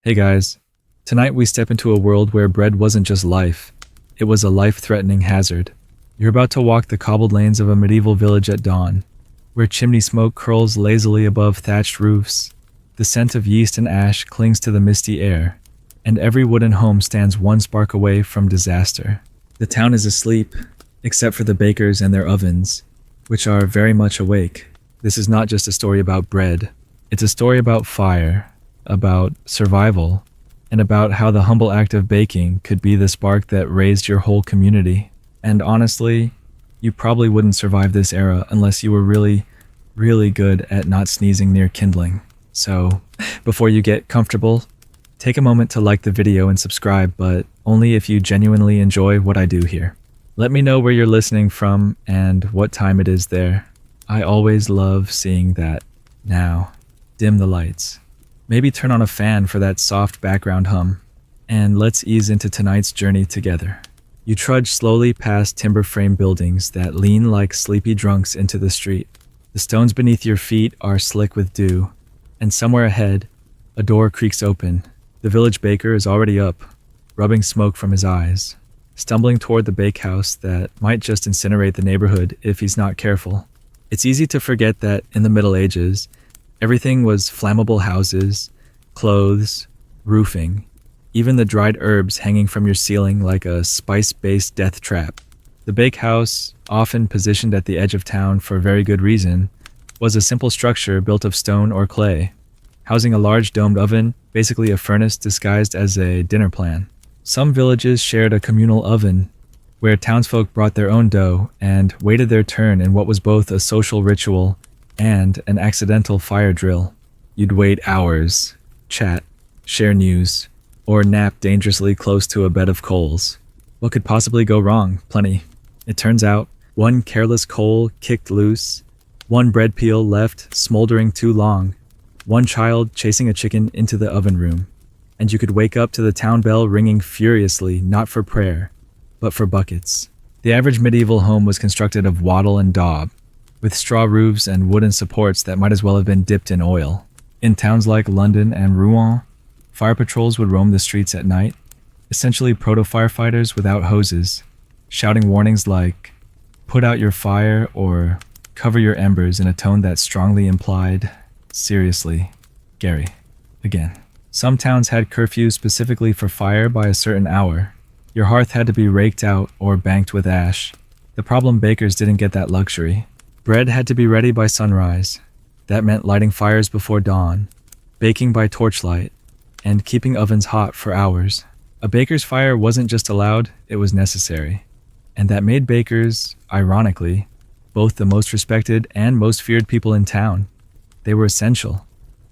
Hey guys, tonight we step into a world where bread wasn't just life, it was a life-threatening hazard. You're about to walk the cobbled lanes of a medieval village at dawn, where chimney smoke curls lazily above thatched roofs, the scent of yeast and ash clings to the misty air, and every wooden home stands one spark away from disaster. The town is asleep, except for the bakers and their ovens, which are very much awake. This is not just a story about bread, it's a story about fire, about survival, and about how the humble act of baking could be the spark that raised your whole community. And honestly, you probably wouldn't survive this era unless you were really, really good at not sneezing near kindling. So, before you get comfortable, take a moment to like the video and subscribe, but only if you genuinely enjoy what I do here. Let me know where you're listening from and what time it is there. I always love seeing that. Now, dim the lights. Maybe turn on a fan for that soft background hum, and let's ease into tonight's journey together. You trudge slowly past timber frame buildings that lean like sleepy drunks into the street. The stones beneath your feet are slick with dew, and somewhere ahead, a door creaks open. The village baker is already up, rubbing smoke from his eyes, stumbling toward the bakehouse that might just incinerate the neighborhood if he's not careful. It's easy to forget that in the Middle Ages, everything was flammable houses, clothes, roofing, even the dried herbs hanging from your ceiling like a spice-based death trap. The bakehouse, often positioned at the edge of town for very good reason, was a simple structure built of stone or clay, housing a large domed oven, basically a furnace disguised as a dinner plan. Some villages shared a communal oven, where townsfolk brought their own dough and waited their turn in what was both a social ritual and an accidental fire drill. You'd wait hours, chat, share news, or nap dangerously close to a bed of coals. What could possibly go wrong? Plenty. It turns out, one careless coal kicked loose, one bread peel left smoldering too long, one child chasing a chicken into the oven room, and you could wake up to the town bell ringing furiously, not for prayer, but for buckets. The average medieval home was constructed of wattle and daub, with straw roofs and wooden supports that might as well have been dipped in oil. In towns like London and Rouen, fire patrols would roam the streets at night, essentially proto-firefighters without hoses, shouting warnings like, "Put out your fire," or "Cover your embers," in a tone that strongly implied, "Seriously, Gary, again." Some towns had curfews specifically for fire by a certain hour. Your hearth had to be raked out or banked with ash. The problem bakers didn't get that luxury. Bread had to be ready by sunrise. That meant lighting fires before dawn, baking by torchlight, and keeping ovens hot for hours. A baker's fire wasn't just allowed, it was necessary. And that made bakers, ironically, both the most respected and most feared people in town. They were essential,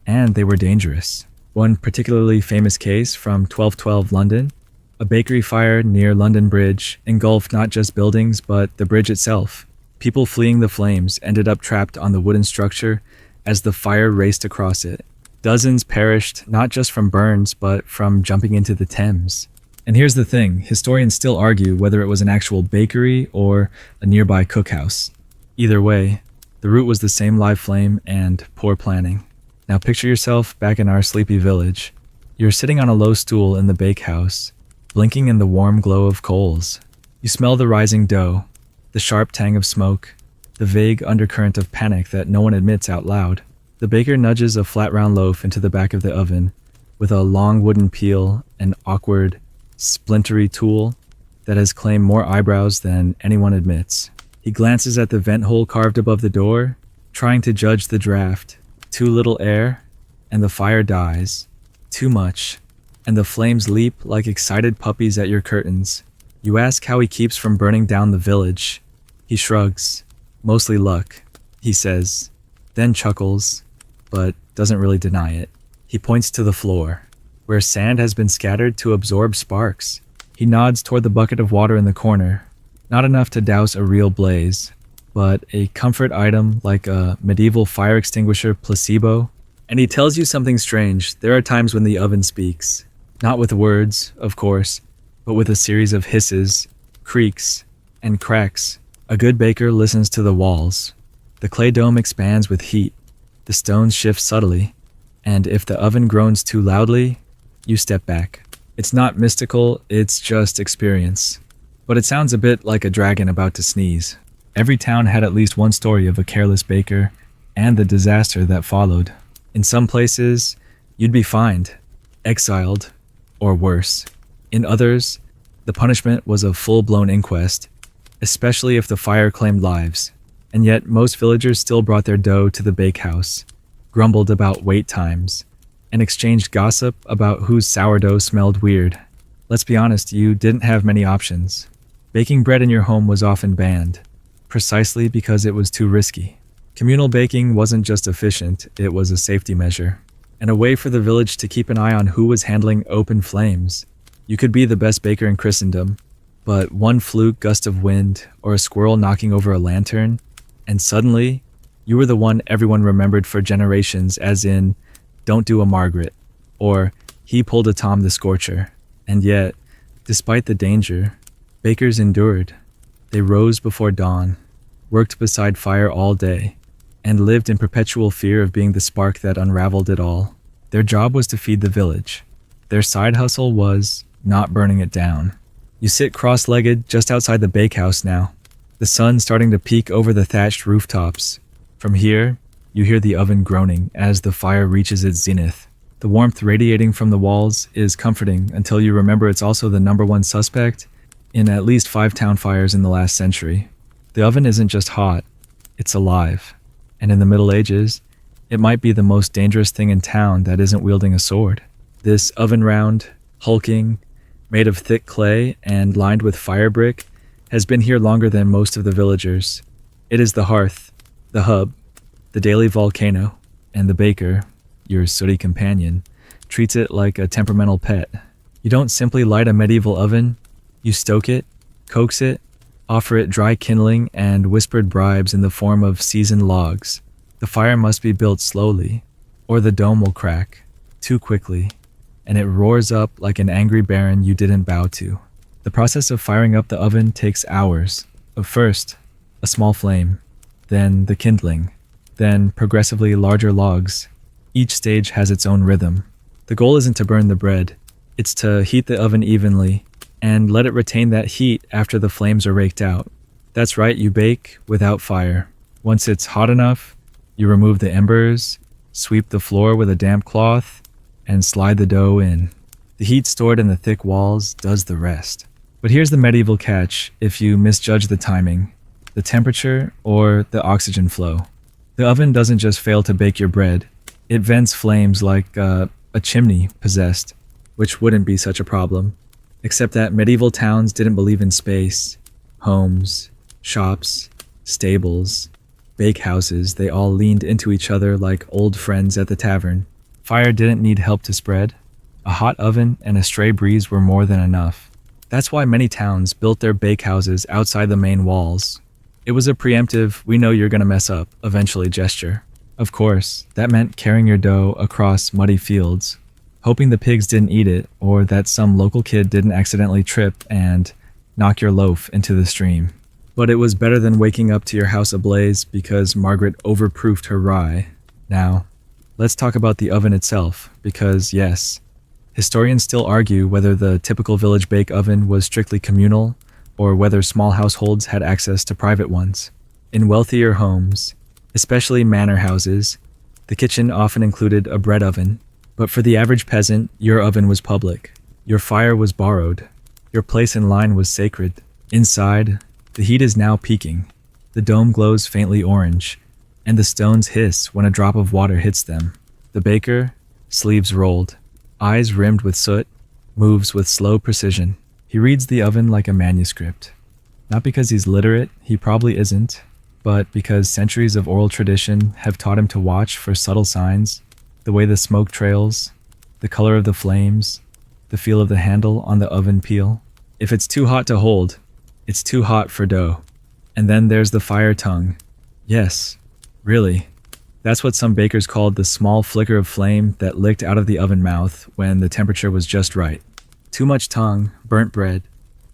and they were dangerous. One particularly famous case from 1212 London, a bakery fire near London Bridge engulfed not just buildings but the bridge itself. People fleeing the flames ended up trapped on the wooden structure as the fire raced across it. Dozens perished not just from burns, but from jumping into the Thames. And here's the thing, historians still argue whether it was an actual bakery or a nearby cookhouse. Either way, the root was the same live flame and poor planning. Now picture yourself back in our sleepy village. You're sitting on a low stool in the bakehouse, blinking in the warm glow of coals. You smell the rising dough, the sharp tang of smoke, the vague undercurrent of panic that no one admits out loud. The baker nudges a flat round loaf into the back of the oven with a long wooden peel, an awkward, splintery tool that has claimed more eyebrows than anyone admits. He glances at the vent hole carved above the door, trying to judge the draft. Too little air, and the fire dies. Too much, and the flames leap like excited puppies at your curtains. You ask how he keeps from burning down the village. He shrugs. Mostly luck, he says, then chuckles, but doesn't really deny it. He points to the floor, where sand has been scattered to absorb sparks. He nods toward the bucket of water in the corner, not enough to douse a real blaze, but a comfort item like a medieval fire extinguisher placebo. And he tells you something strange. There are times when the oven speaks, not with words, of course, but with a series of hisses, creaks, and cracks. A good baker listens to the walls. The clay dome expands with heat. The stones shift subtly, and if the oven groans too loudly, you step back. It's not mystical, it's just experience. But it sounds a bit like a dragon about to sneeze. Every town had at least one story of a careless baker and the disaster that followed. In some places, you'd be fined, exiled, or worse. In others, the punishment was a full-blown inquest, especially if the fire claimed lives. And yet, most villagers still brought their dough to the bakehouse, grumbled about wait times, and exchanged gossip about whose sourdough smelled weird. Let's be honest, you didn't have many options. Baking bread in your home was often banned, precisely because it was too risky. Communal baking wasn't just efficient, it was a safety measure, and a way for the village to keep an eye on who was handling open flames. You could be the best baker in Christendom, but one fluke gust of wind or a squirrel knocking over a lantern, and suddenly, you were the one everyone remembered for generations, as in, don't do a Margaret, or he pulled a Tom the Scorcher. And yet, despite the danger, bakers endured. They rose before dawn, worked beside fire all day, and lived in perpetual fear of being the spark that unraveled it all. Their job was to feed the village. Their side hustle was not burning it down. You sit cross-legged just outside the bakehouse now, the sun starting to peek over the thatched rooftops. From here, you hear the oven groaning as the fire reaches its zenith. The warmth radiating from the walls is comforting until you remember it's also the number one suspect in at least 5 town fires in the last century. The oven isn't just hot, it's alive. And in the Middle Ages, it might be the most dangerous thing in town that isn't wielding a sword. This oven round, hulking, made of thick clay and lined with fire brick, has been here longer than most of the villagers. It is the hearth, the hub, the daily volcano, and the baker, your sooty companion, treats it like a temperamental pet. You don't simply light a medieval oven, you stoke it, coax it, offer it dry kindling and whispered bribes in the form of seasoned logs. The fire must be built slowly, or the dome will crack, too quickly, and it roars up like an angry baron you didn't bow to. The process of firing up the oven takes hours. Of first, a small flame, then the kindling, then progressively larger logs. Each stage has its own rhythm. The goal isn't to burn the bread, it's to heat the oven evenly and let it retain that heat after the flames are raked out. That's right, you bake without fire. Once it's hot enough, you remove the embers, sweep the floor with a damp cloth, and slide the dough in. The heat stored in the thick walls does the rest. But here's the medieval catch if you misjudge the timing, the temperature, or the oxygen flow. The oven doesn't just fail to bake your bread, it vents flames like a chimney possessed, which wouldn't be such a problem. Except that medieval towns didn't believe in space. Homes, shops, stables, bakehouses, they all leaned into each other like old friends at the tavern. Fire didn't need help to spread. A hot oven and a stray breeze were more than enough. That's why many towns built their bakehouses outside the main walls. It was a preemptive, we know you're gonna mess up, eventually gesture. Of course, that meant carrying your dough across muddy fields, hoping the pigs didn't eat it or that some local kid didn't accidentally trip and knock your loaf into the stream. But it was better than waking up to your house ablaze because Margaret overproofed her rye. Now, let's talk about the oven itself, because yes, historians still argue whether the typical village bake oven was strictly communal or whether small households had access to private ones. In wealthier homes, especially manor houses, the kitchen often included a bread oven, but for the average peasant, your oven was public. Your fire was borrowed. Your place in line was sacred. Inside, the heat is now peaking. The dome glows faintly orange, and the stones hiss when a drop of water hits them. The baker, sleeves rolled, eyes rimmed with soot, moves with slow precision. He reads the oven like a manuscript. Not because he's literate, he probably isn't, but because centuries of oral tradition have taught him to watch for subtle signs, the way the smoke trails, the color of the flames, the feel of the handle on the oven peel. If it's too hot to hold, it's too hot for dough. And then there's the fire tongue. Yes, really. That's what some bakers called the small flicker of flame that licked out of the oven mouth when the temperature was just right. Too much tongue, burnt bread.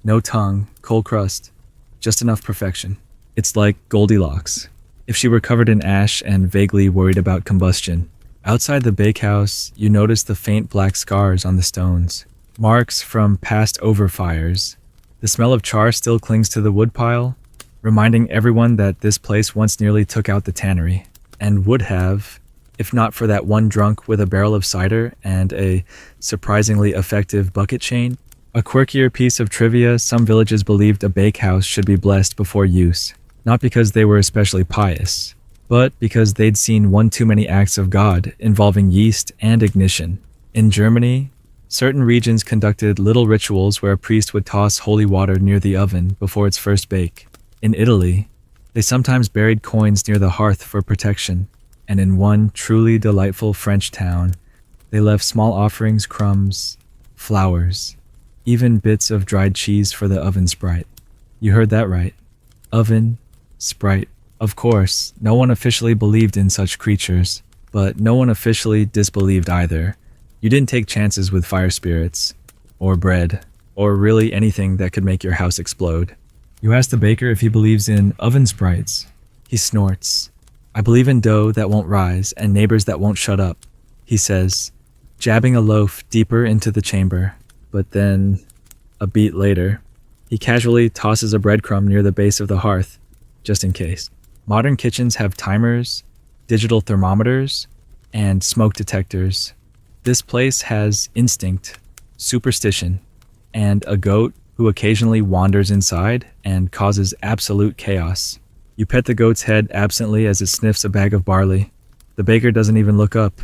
No tongue, cold crust. Just enough perfection. It's like Goldilocks. If she were covered in ash and vaguely worried about combustion, Outside the bakehouse, you notice the faint black scars on the stones, marks from past overfires. The smell of char still clings to the woodpile, reminding everyone that this place once nearly took out the tannery, and would have, if not for that one drunk with a barrel of cider and a surprisingly effective bucket chain. A quirkier piece of trivia: some villages believed a bakehouse should be blessed before use, not because they were especially pious, but because they'd seen one too many acts of God involving yeast and ignition. In Germany, certain regions conducted little rituals where a priest would toss holy water near the oven before its first bake. In Italy, they sometimes buried coins near the hearth for protection, and in one truly delightful French town, they left small offerings, crumbs, flowers, even bits of dried cheese for the oven sprite. You heard that right. Oven sprite. Of course, no one officially believed in such creatures, but no one officially disbelieved either. You didn't take chances with fire spirits, or bread, or really anything that could make your house explode. You ask the baker if he believes in oven sprites. He snorts. I believe in dough that won't rise and neighbors that won't shut up, he says, jabbing a loaf deeper into the chamber. But then, a beat later, he casually tosses a breadcrumb near the base of the hearth, just in case. Modern kitchens have timers, digital thermometers, and smoke detectors. This place has instinct, superstition, and a goat who occasionally wanders inside and causes absolute chaos. You pet the goat's head absently as it sniffs a bag of barley. The baker doesn't even look up.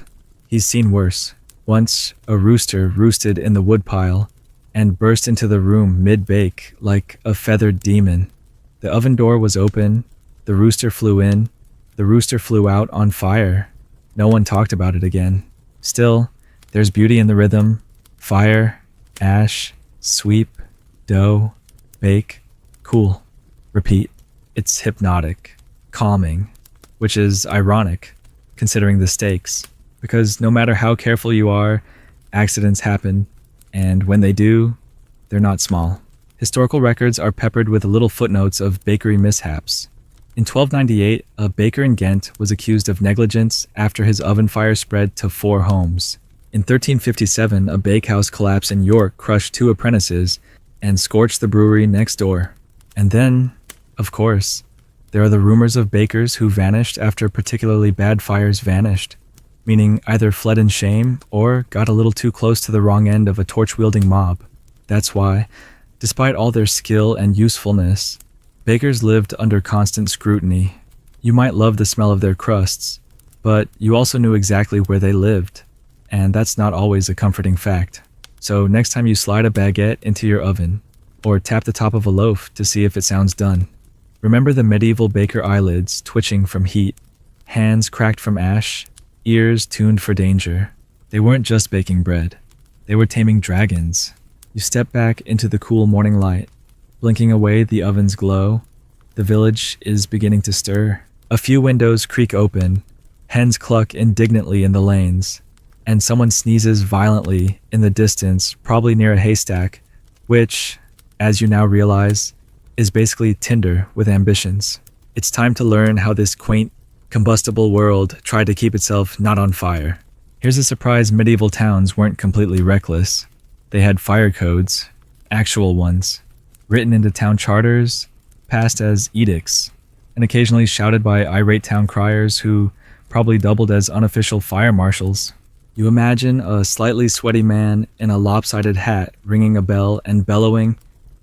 He's seen worse. Once, a rooster roosted in the woodpile and burst into the room mid-bake like a feathered demon. The oven door was open. The rooster flew in. The rooster flew out on fire. No one talked about it again. Still, there's beauty in the rhythm. Fire, ash, sweep, dough, bake, cool, repeat. It's hypnotic, calming, which is ironic, considering the stakes. Because no matter how careful you are, accidents happen, and when they do, they're not small. Historical records are peppered with little footnotes of bakery mishaps. In 1298, a baker in Ghent was accused of negligence after his oven fire spread to 4 homes. In 1357, a bakehouse collapse in York crushed 2 apprentices and scorched the brewery next door. And then, of course, there are the rumors of bakers who vanished after particularly bad fires vanished, meaning either fled in shame or got a little too close to the wrong end of a torch-wielding mob. That's why, despite all their skill and usefulness, bakers lived under constant scrutiny. You might love the smell of their crusts, but you also knew exactly where they lived, and that's not always a comforting fact. So next time you slide a baguette into your oven, or tap the top of a loaf to see if it sounds done, remember the medieval baker eyelids twitching from heat, hands cracked from ash, ears tuned for danger. They weren't just baking bread. They were taming dragons. You step back into the cool morning light, blinking away the oven's glow. The village is beginning to stir. A few windows creak open, hens cluck indignantly in the lanes, and someone sneezes violently in the distance, probably near a haystack, which, as you now realize, is basically tinder with ambitions. It's time to learn how this quaint, combustible world tried to keep itself not on fire. Here's a surprise: medieval towns weren't completely reckless. They had fire codes, actual ones, written into town charters, passed as edicts, and occasionally shouted by irate town criers who probably doubled as unofficial fire marshals. You imagine a slightly sweaty man in a lopsided hat ringing a bell and bellowing,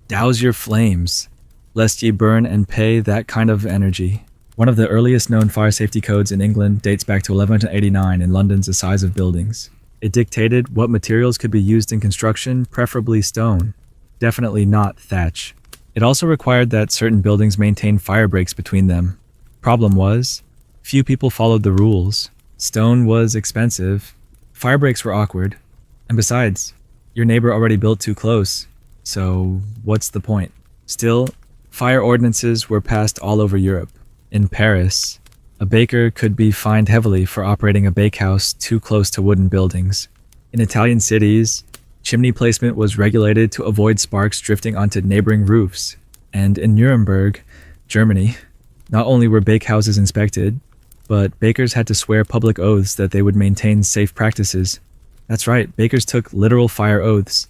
"Douse your flames, lest ye burn and pay," that kind of energy. One of the earliest known fire safety codes in England dates back to 1189 in London's Assize of Buildings. It dictated what materials could be used in construction, preferably stone, definitely not thatch. It also required that certain buildings maintain fire breaks between them. Problem was, few people followed the rules. Stone was expensive, fire breaks were awkward, and besides, your neighbor already built too close, so what's the point? Still, fire ordinances were passed all over Europe. In Paris, a baker could be fined heavily for operating a bakehouse too close to wooden buildings. In Italian cities, chimney placement was regulated to avoid sparks drifting onto neighboring roofs. And in Nuremberg, Germany, not only were bakehouses inspected, but bakers had to swear public oaths that they would maintain safe practices. That's right, bakers took literal fire oaths.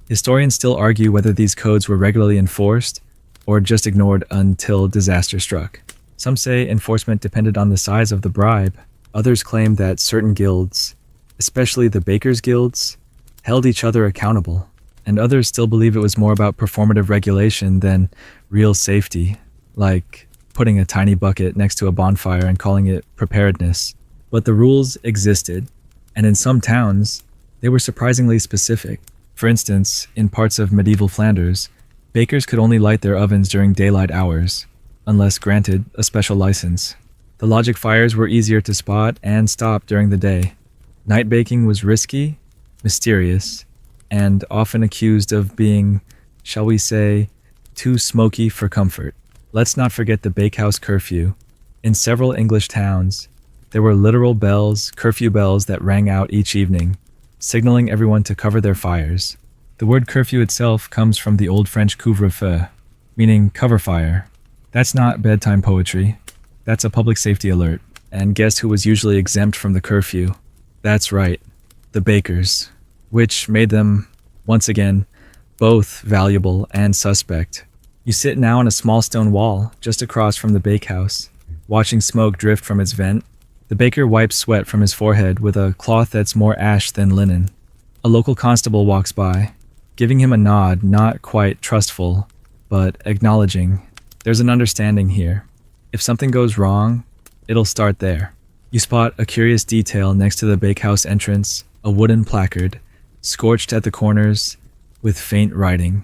Historians still argue whether these codes were regularly enforced or just ignored until disaster struck. Some say enforcement depended on the size of the bribe. Others claim that certain guilds, especially the bakers' guilds, held each other accountable. And others still believe it was more about performative regulation than real safety, like putting a tiny bucket next to a bonfire and calling it preparedness. But the rules existed, and in some towns, they were surprisingly specific. For instance, in parts of medieval Flanders, bakers could only light their ovens during daylight hours, unless granted a special license. The logic fires were easier to spot and stop during the day. Night baking was risky, mysterious, and often accused of being, shall we say, too smoky for comfort. Let's not forget the bakehouse curfew. In several English towns, there were literal bells, curfew bells that rang out each evening, signaling everyone to cover their fires. The word curfew itself comes from the Old French couvre-feu, meaning cover fire. That's not bedtime poetry. That's a public safety alert. And guess who was usually exempt from the curfew? That's right, the bakers, which made them, once again, both valuable and suspect. You sit now on a small stone wall just across from the bakehouse, watching smoke drift from its vent. The baker wipes sweat from his forehead with a cloth that's more ash than linen. A local constable walks by, giving him a nod, not quite trustful, but acknowledging. There's an understanding here. If something goes wrong, it'll start there. You spot a curious detail next to the bakehouse entrance, a wooden placard, scorched at the corners, with faint writing.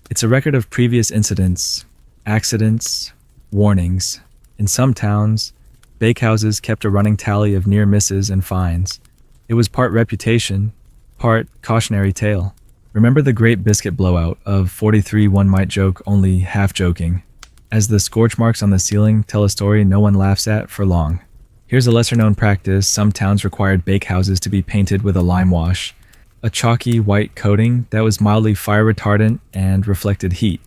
It's a record of previous incidents, accidents, warnings. In some towns, bakehouses kept a running tally of near misses and fines. It was part reputation, part cautionary tale. Remember the Great Biscuit Blowout of 43, one might joke, only half joking, as the scorch marks on the ceiling tell a story no one laughs at for long. Here's a lesser-known practice. Some towns required bakehouses to be painted with a lime wash, a chalky white coating that was mildly fire retardant and reflected heat.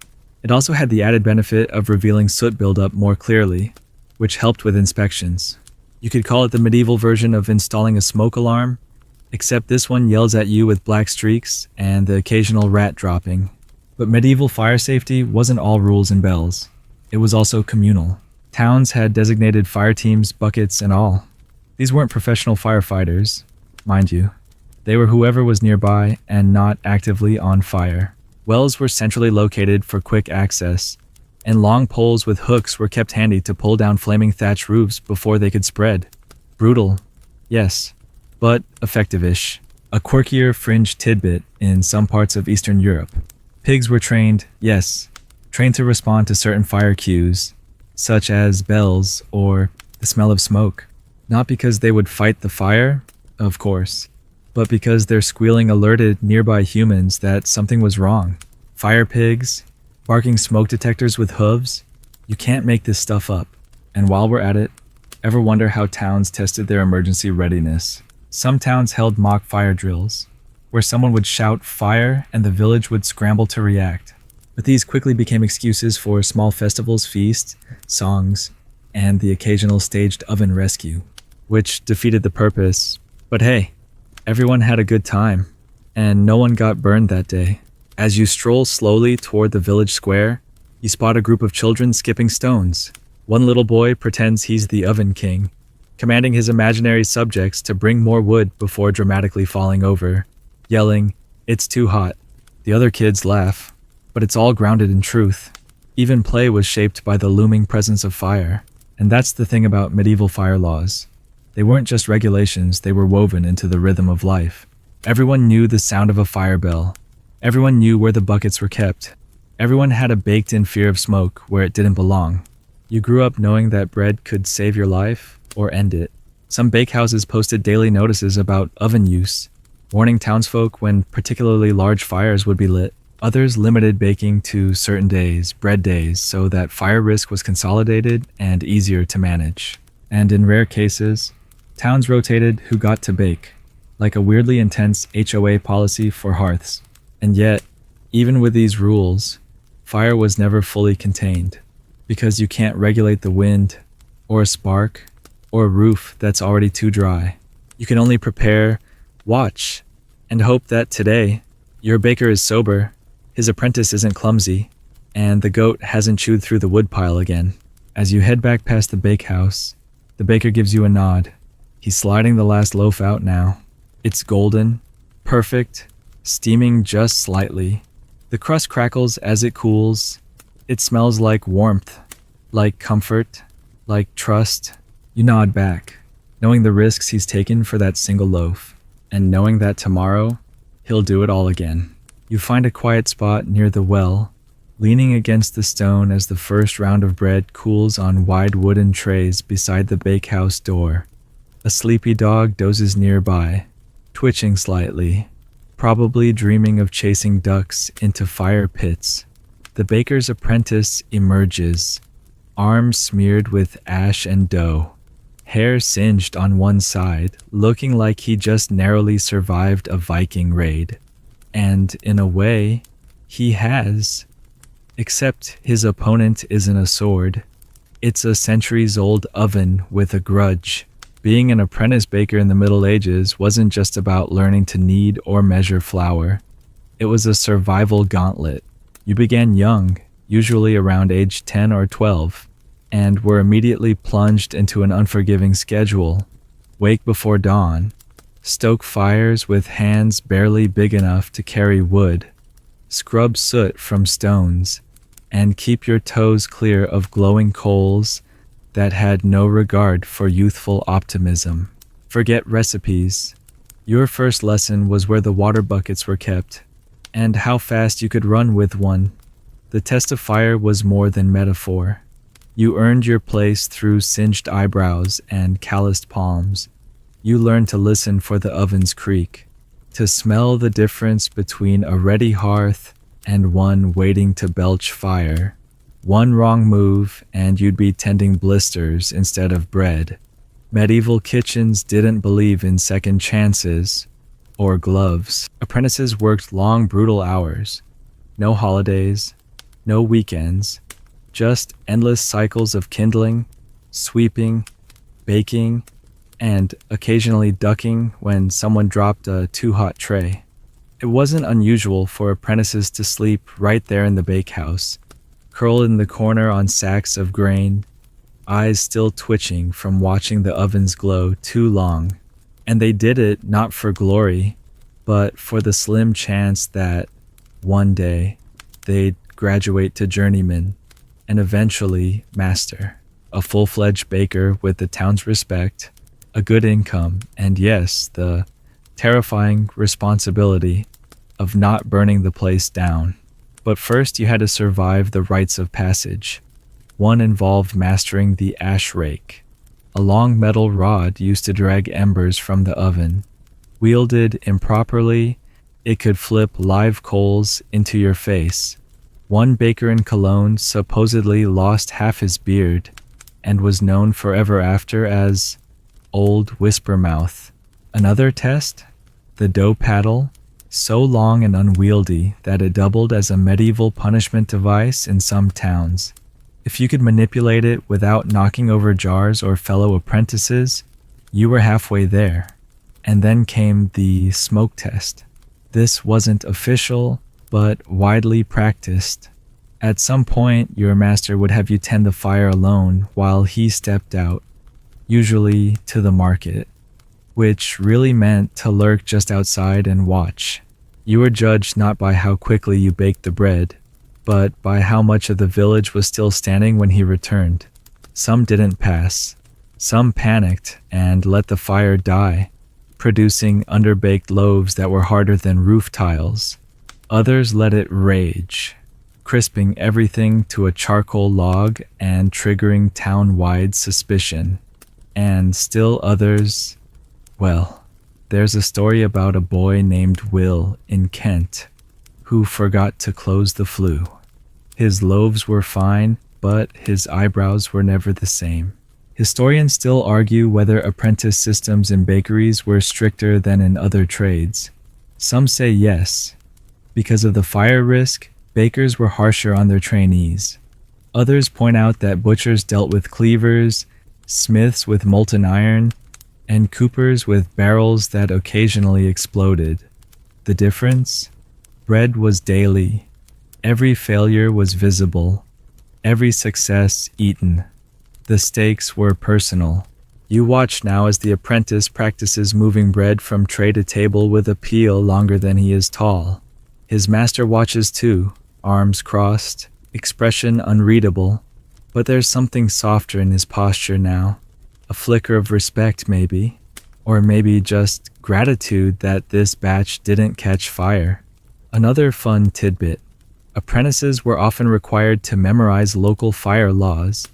It also had the added benefit of revealing soot buildup more clearly, which helped with inspections. You could call it the medieval version of installing a smoke alarm, except this one yells at you with black streaks and the occasional rat dropping. But medieval fire safety wasn't all rules and bells. It was also communal. Towns had designated fire teams, buckets, and all. These weren't professional firefighters, mind you. They were whoever was nearby and not actively on fire. Wells were centrally located for quick access, and long poles with hooks were kept handy to pull down flaming thatch roofs before they could spread. Brutal, yes, but effective-ish. A quirkier fringe tidbit in some parts of Eastern Europe. Pigs were trained, yes, trained to respond to certain fire cues, such as bells or the smell of smoke. Not because they would fight the fire, of course, but because their squealing alerted nearby humans that something was wrong. Fire pigs, barking smoke detectors with hooves, you can't make this stuff up. And while we're at it, ever wonder how towns tested their emergency readiness? Some towns held mock fire drills, where someone would shout fire and the village would scramble to react. But these quickly became excuses for small festivals, feasts, songs, and the occasional staged oven rescue, which defeated the purpose. But hey, everyone had a good time, and no one got burned that day. As you stroll slowly toward the village square, you spot a group of children skipping stones. One little boy pretends he's the oven king, commanding his imaginary subjects to bring more wood before dramatically falling over, yelling, "It's too hot." The other kids laugh, but it's all grounded in truth. Even play was shaped by the looming presence of fire. And that's the thing about medieval fire laws. They weren't just regulations, they were woven into the rhythm of life. Everyone knew the sound of a fire bell. Everyone knew where the buckets were kept. Everyone had a baked-in fear of smoke where it didn't belong. You grew up knowing that bread could save your life or end it. Some bakehouses posted daily notices about oven use, warning townsfolk when particularly large fires would be lit. Others limited baking to certain days, bread days, so that fire risk was consolidated and easier to manage. And in rare cases, towns rotated who got to bake, like a weirdly intense HOA policy for hearths. And yet, even with these rules, fire was never fully contained, because you can't regulate the wind, or a spark, or a roof that's already too dry. You can only prepare, watch, and hope that today your baker is sober, his apprentice isn't clumsy, and the goat hasn't chewed through the woodpile again. As you head back past the bakehouse, the baker gives you a nod. He's sliding the last loaf out now. It's golden, perfect, steaming just slightly. The crust crackles as it cools. It smells like warmth, like comfort, like trust. You nod back, knowing the risks he's taken for that single loaf, and knowing that tomorrow, he'll do it all again. You find a quiet spot near the well, leaning against the stone as the first round of bread cools on wide wooden trays beside the bakehouse door. A sleepy dog dozes nearby, twitching slightly, probably dreaming of chasing ducks into fire pits. The baker's apprentice emerges, arms smeared with ash and dough, hair singed on one side, looking like he just narrowly survived a Viking raid. And in a way, he has. Except his opponent isn't a sword. It's a centuries-old oven with a grudge. Being an apprentice baker in the Middle Ages wasn't just about learning to knead or measure flour. It was a survival gauntlet. You began young, usually around age 10 or 12, and were immediately plunged into an unforgiving schedule. Wake before dawn, stoke fires with hands barely big enough to carry wood, scrub soot from stones, and keep your toes clear of glowing coals that had no regard for youthful optimism. Forget recipes. Your first lesson was where the water buckets were kept, and how fast you could run with one. The test of fire was more than metaphor. You earned your place through singed eyebrows and calloused palms. You learned to listen for the oven's creak, to smell the difference between a ready hearth and one waiting to belch fire. One wrong move and you'd be tending blisters instead of bread. Medieval kitchens didn't believe in second chances or gloves. Apprentices worked long, brutal hours. No holidays, no weekends, just endless cycles of kindling, sweeping, baking, and occasionally ducking when someone dropped a too-hot tray. It wasn't unusual for apprentices to sleep right there in the bakehouse, curled in the corner on sacks of grain, eyes still twitching from watching the ovens glow too long. And they did it not for glory, but for the slim chance that one day they'd graduate to journeyman and eventually master, a full-fledged baker with the town's respect, a good income, and yes, the terrifying responsibility of not burning the place down. But first you had to survive the rites of passage. One involved mastering the ash rake, a long metal rod used to drag embers from the oven. Wielded improperly, it could flip live coals into your face. One baker in Cologne supposedly lost half his beard and was known forever after as Old Whispermouth. Another test? The dough paddle, so long and unwieldy that it doubled as a medieval punishment device in some towns. If you could manipulate it without knocking over jars or fellow apprentices, you were halfway there. And then came the smoke test. This wasn't official, but widely practiced. At some point, your master would have you tend the fire alone while he stepped out, usually to the market, which really meant to lurk just outside and watch. You were judged not by how quickly you baked the bread, but by how much of the village was still standing when he returned. Some didn't pass. Some panicked and let the fire die, producing underbaked loaves that were harder than roof tiles. Others let it rage, crisping everything to a charcoal log and triggering town-wide suspicion. And still others, well, there's a story about a boy named Will in Kent who forgot to close the flue. His loaves were fine, but his eyebrows were never the same. Historians still argue whether apprentice systems in bakeries were stricter than in other trades. Some say yes. Because of the fire risk, bakers were harsher on their trainees. Others point out that butchers dealt with cleavers, smiths with molten iron, and coopers with barrels that occasionally exploded. The difference? Bread was daily. Every failure was visible. Every success eaten. The stakes were personal. You watch now as the apprentice practices moving bread from tray to table with a peel longer than he is tall. His master watches too, arms crossed, expression unreadable, but there's something softer in his posture now. A flicker of respect maybe, or maybe just gratitude that this batch didn't catch fire. Another fun tidbit. Apprentices were often required to memorize local fire laws,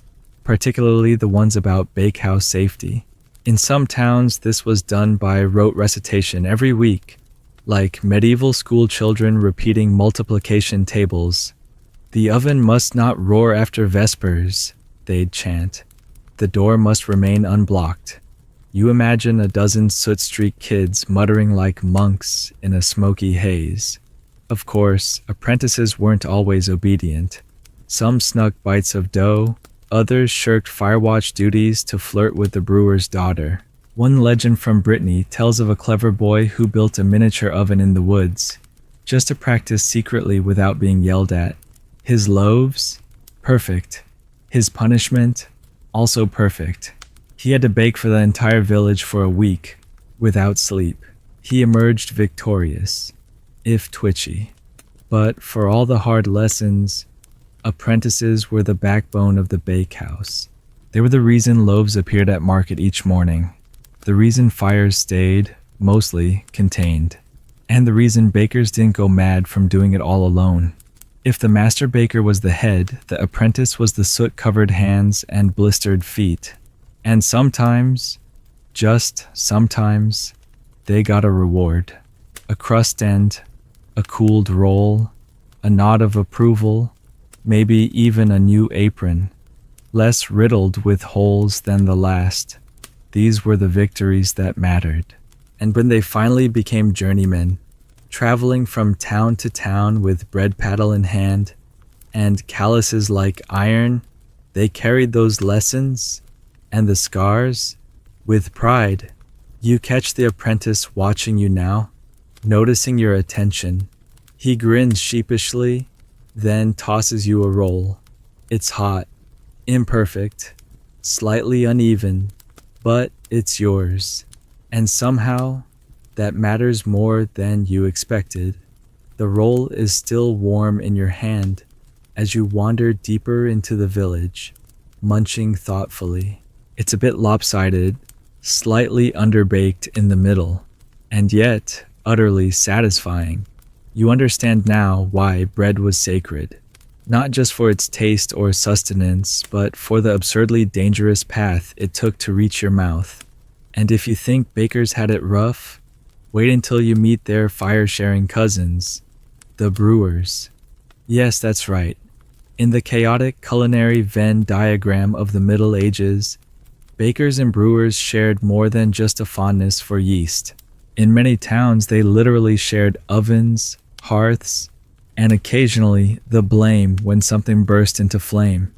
particularly the ones about bakehouse safety. In some towns, this was done by rote recitation every week, like medieval school children repeating multiplication tables. "The oven must not roar after vespers," they'd chant. "The door must remain unblocked." You imagine a dozen soot-streaked kids muttering like monks in a smoky haze. Of course, apprentices weren't always obedient. Some snuck bites of dough, others shirked firewatch duties to flirt with the brewer's daughter. One legend from Brittany tells of a clever boy who built a miniature oven in the woods, just to practice secretly without being yelled at. His loaves? Perfect. His punishment? Also perfect. He had to bake for the entire village for a week, without sleep. He emerged victorious, if twitchy. But for all the hard lessons, apprentices were the backbone of the bakehouse. They were the reason loaves appeared at market each morning, the reason fires stayed, mostly, contained, and the reason bakers didn't go mad from doing it all alone. If the master baker was the head, the apprentice was the soot-covered hands and blistered feet. And sometimes, just sometimes, they got a reward. A crust end, a cooled roll, a nod of approval, maybe even a new apron, less riddled with holes than the last. These were the victories that mattered. And when they finally became journeymen, traveling from town to town with bread paddle in hand and calluses like iron, they carried those lessons and the scars with pride. You catch the apprentice watching you now, noticing your attention. He grins sheepishly, then tosses you a roll. It's hot, imperfect, slightly uneven, but it's yours. And somehow, that matters more than you expected. The roll is still warm in your hand as you wander deeper into the village, munching thoughtfully. It's a bit lopsided, slightly underbaked in the middle, and yet utterly satisfying. You understand now why bread was sacred, not just for its taste or sustenance, but for the absurdly dangerous path it took to reach your mouth. And if you think bakers had it rough, wait until you meet their fire-sharing cousins, the brewers. Yes, that's right. In the chaotic culinary Venn diagram of the Middle Ages, bakers and brewers shared more than just a fondness for yeast. In many towns, they literally shared ovens, hearths, and occasionally the blame when something burst into flame.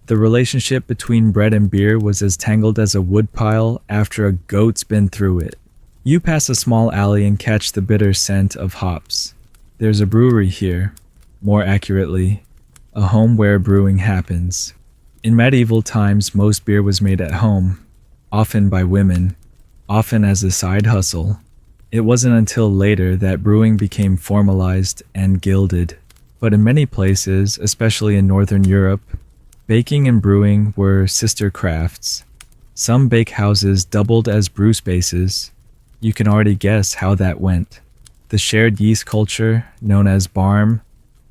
The relationship between bread and beer was as tangled as a woodpile after a goat's been through it. You pass a small alley and catch the bitter scent of hops. There's a brewery here, more accurately, a home where brewing happens. In medieval times, most beer was made at home, often by women, often as a side hustle. It wasn't until later that brewing became formalized and gilded. But in many places, especially in Northern Europe, baking and brewing were sister crafts. Some bakehouses doubled as brew spaces. You can already guess how that went. The shared yeast culture, known as barm,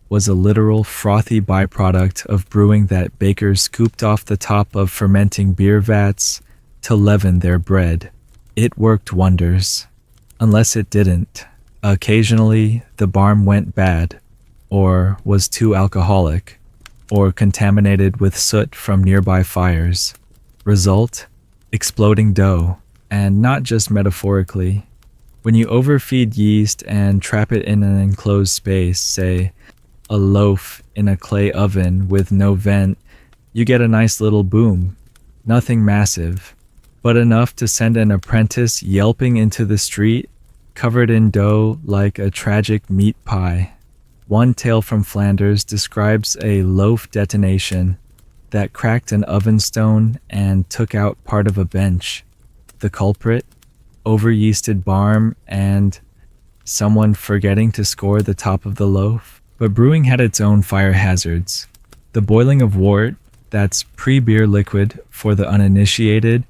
was a literal frothy byproduct of brewing that bakers scooped off the top of fermenting beer vats to leaven their bread. It worked wonders. Unless it didn't. Occasionally, the barm went bad, or was too alcoholic, or contaminated with soot from nearby fires. Result? Exploding dough, and not just metaphorically. When you overfeed yeast and trap it in an enclosed space, say, a loaf in a clay oven with no vent, you get a nice little boom. Nothing massive, but enough to send an apprentice yelping into the street, covered in dough like a tragic meat pie. One tale from Flanders describes a loaf detonation that cracked an oven stone and took out part of a bench. The culprit? Over-yeasted barm and someone forgetting to score the top of the loaf. But brewing had its own fire hazards. The boiling of wort, that's pre-beer liquid for the uninitiated,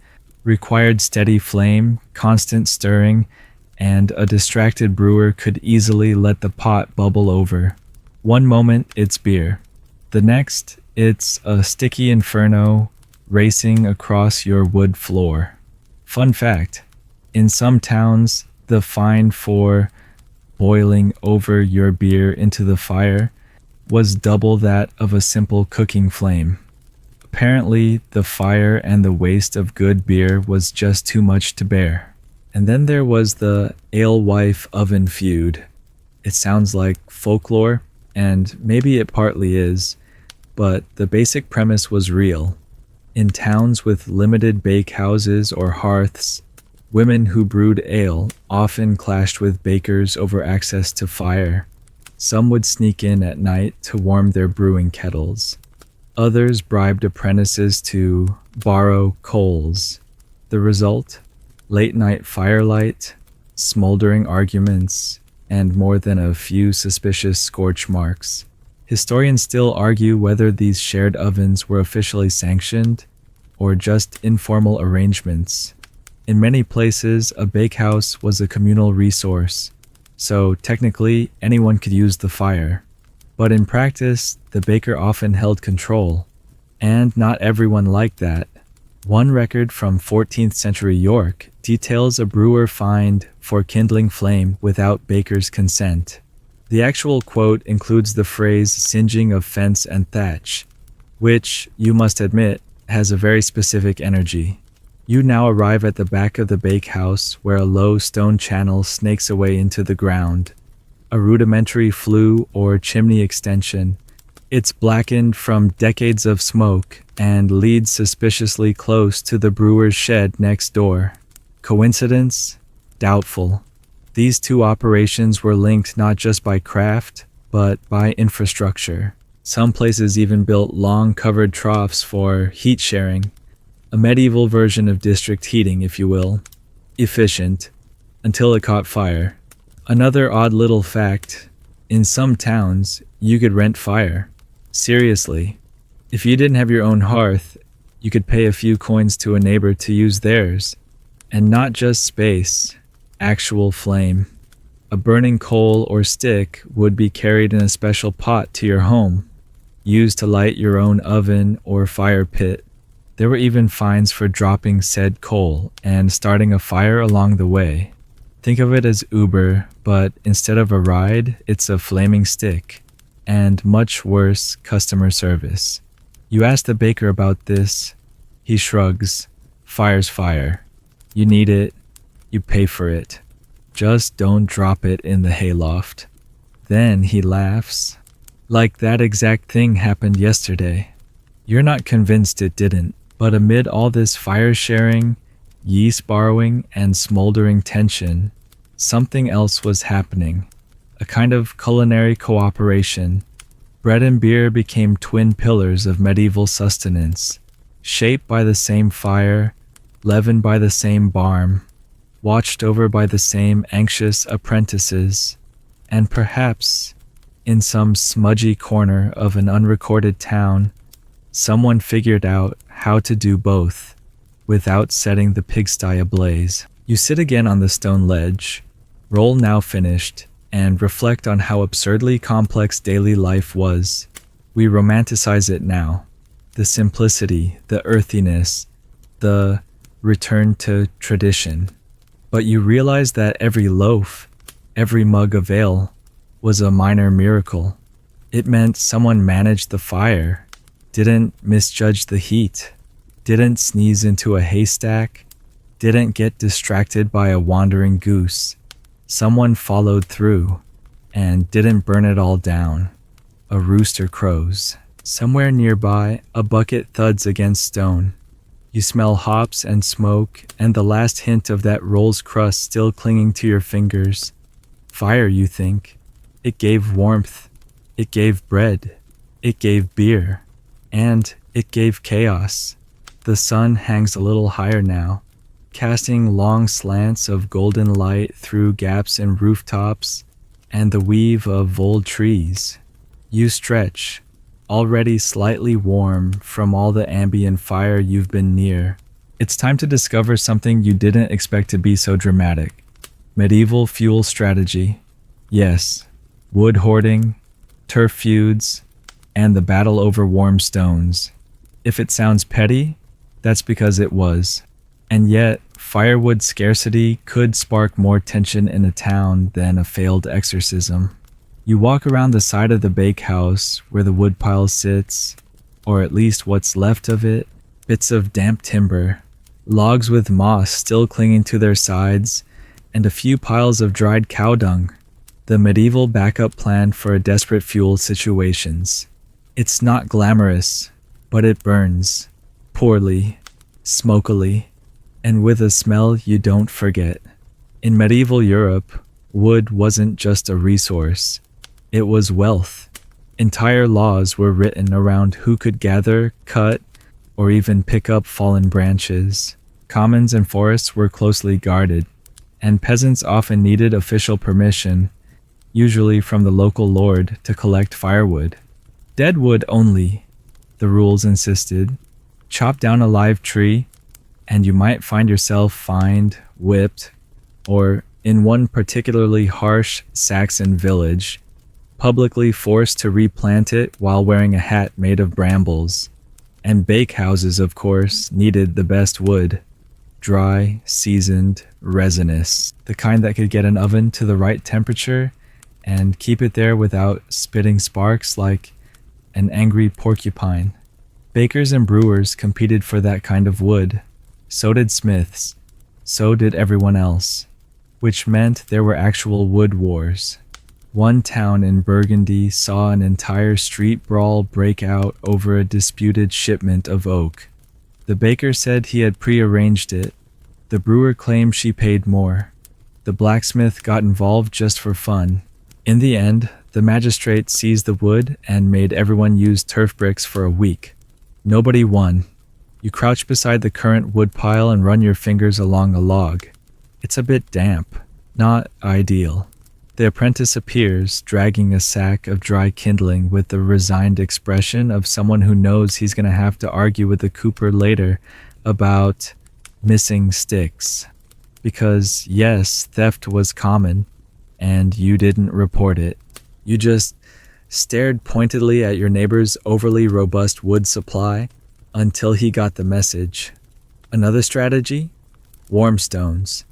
required steady flame, constant stirring, and a distracted brewer could easily let the pot bubble over. One moment it's beer. The next, it's a sticky inferno racing across your wood floor. Fun fact, in some towns, the fine for boiling over your beer into the fire was double that of a simple cooking flame. Apparently, the fire and the waste of good beer was just too much to bear. And then there was the alewife oven feud. It sounds like folklore, and maybe it partly is, but the basic premise was real. In towns with limited bakehouses or hearths, women who brewed ale often clashed with bakers over access to fire. Some would sneak in at night to warm their brewing kettles. Others bribed apprentices to borrow coals. The result? Late-night firelight, smoldering arguments, and more than a few suspicious scorch marks. Historians still argue whether these shared ovens were officially sanctioned or just informal arrangements. In many places, a bakehouse was a communal resource, so technically anyone could use the fire. But in practice, the baker often held control, and not everyone liked that. One record from 14th century York details a brewer fined for kindling flame without baker's consent. The actual quote includes the phrase singeing of fence and thatch, which, you must admit, has a very specific energy. You now arrive at the back of the bakehouse where a low stone channel snakes away into the ground. A rudimentary flue or chimney extension. It's blackened from decades of smoke and leads suspiciously close to the brewer's shed next door. Coincidence? Doubtful. These two operations were linked not just by craft, but by infrastructure. Some places even built long covered troughs for heat sharing. A medieval version of district heating, if you will. Efficient, until it caught fire. Another odd little fact, in some towns, you could rent fire. Seriously. If you didn't have your own hearth, you could pay a few coins to a neighbor to use theirs. And not just space, actual flame. A burning coal or stick would be carried in a special pot to your home, used to light your own oven or fire pit. There were even fines for dropping said coal and starting a fire along the way. Think of it as Uber, but instead of a ride, it's a flaming stick, and much worse customer service. You ask the baker about this, he shrugs. Fire's fire. You need it, you pay for it. Just don't drop it in the hayloft. Then he laughs. Like that exact thing happened yesterday. You're not convinced it didn't, but amid all this fire sharing, yeast borrowing, and smoldering tension, something else was happening. A kind of culinary cooperation. Bread and beer became twin pillars of medieval sustenance, shaped by the same fire, leavened by the same barm, watched over by the same anxious apprentices, and perhaps, in some smudgy corner of an unrecorded town, someone figured out how to do both without setting the pigsty ablaze. You sit again on the stone ledge, roll now finished, and reflect on how absurdly complex daily life was. We romanticize it now. The simplicity, the earthiness, the return to tradition. But you realize that every loaf, every mug of ale, was a minor miracle. It meant someone managed the fire, didn't misjudge the heat, didn't sneeze into a haystack, didn't get distracted by a wandering goose. Someone followed through and didn't burn it all down. A rooster crows. Somewhere nearby, a bucket thuds against stone. You smell hops and smoke, and the last hint of that roll's crust still clinging to your fingers. Fire, you think. It gave warmth. It gave bread. It gave beer. And it gave chaos. The sun hangs a little higher now, casting long slants of golden light through gaps in rooftops and the weave of old trees. You stretch, already slightly warm from all the ambient fire you've been near. It's time to discover something you didn't expect to be so dramatic. Medieval fuel strategy. Yes, wood hoarding, turf feuds, and the battle over warm stones. If it sounds petty, that's because it was. And yet, firewood scarcity could spark more tension in a town than a failed exorcism. You walk around the side of the bakehouse where the woodpile sits, or at least what's left of it, bits of damp timber, logs with moss still clinging to their sides, and a few piles of dried cow dung. The medieval backup plan for desperate fuel situations. It's not glamorous, but it burns. Poorly, smokily, and with a smell you don't forget. In medieval Europe, wood wasn't just a resource. It was wealth. Entire laws were written around who could gather, cut, or even pick up fallen branches. Commons and forests were closely guarded, and peasants often needed official permission, usually from the local lord, to collect firewood. Dead wood only, the rules insisted. Chop down a live tree, and you might find yourself fined, whipped, or, in one particularly harsh Saxon village, publicly forced to replant it while wearing a hat made of brambles. And bakehouses, of course, needed the best wood. Dry, seasoned, resinous, the kind that could get an oven to the right temperature and keep it there without spitting sparks like an angry porcupine. Bakers and brewers competed for that kind of wood. So did smiths. So did everyone else. Which meant there were actual wood wars. One town in Burgundy saw an entire street brawl break out over a disputed shipment of oak. The baker said he had prearranged it. The brewer claimed she paid more. The blacksmith got involved just for fun. In the end, the magistrate seized the wood and made everyone use turf bricks for a week. Nobody won. You crouch beside the current woodpile and run your fingers along a log. It's a bit damp, not ideal. The apprentice appears, dragging a sack of dry kindling with the resigned expression of someone who knows he's going to have to argue with the cooper later about missing sticks. Because, yes, theft was common, and you didn't report it. You just stared pointedly at your neighbor's overly robust wood supply until he got the message. Another strategy? Warm stones.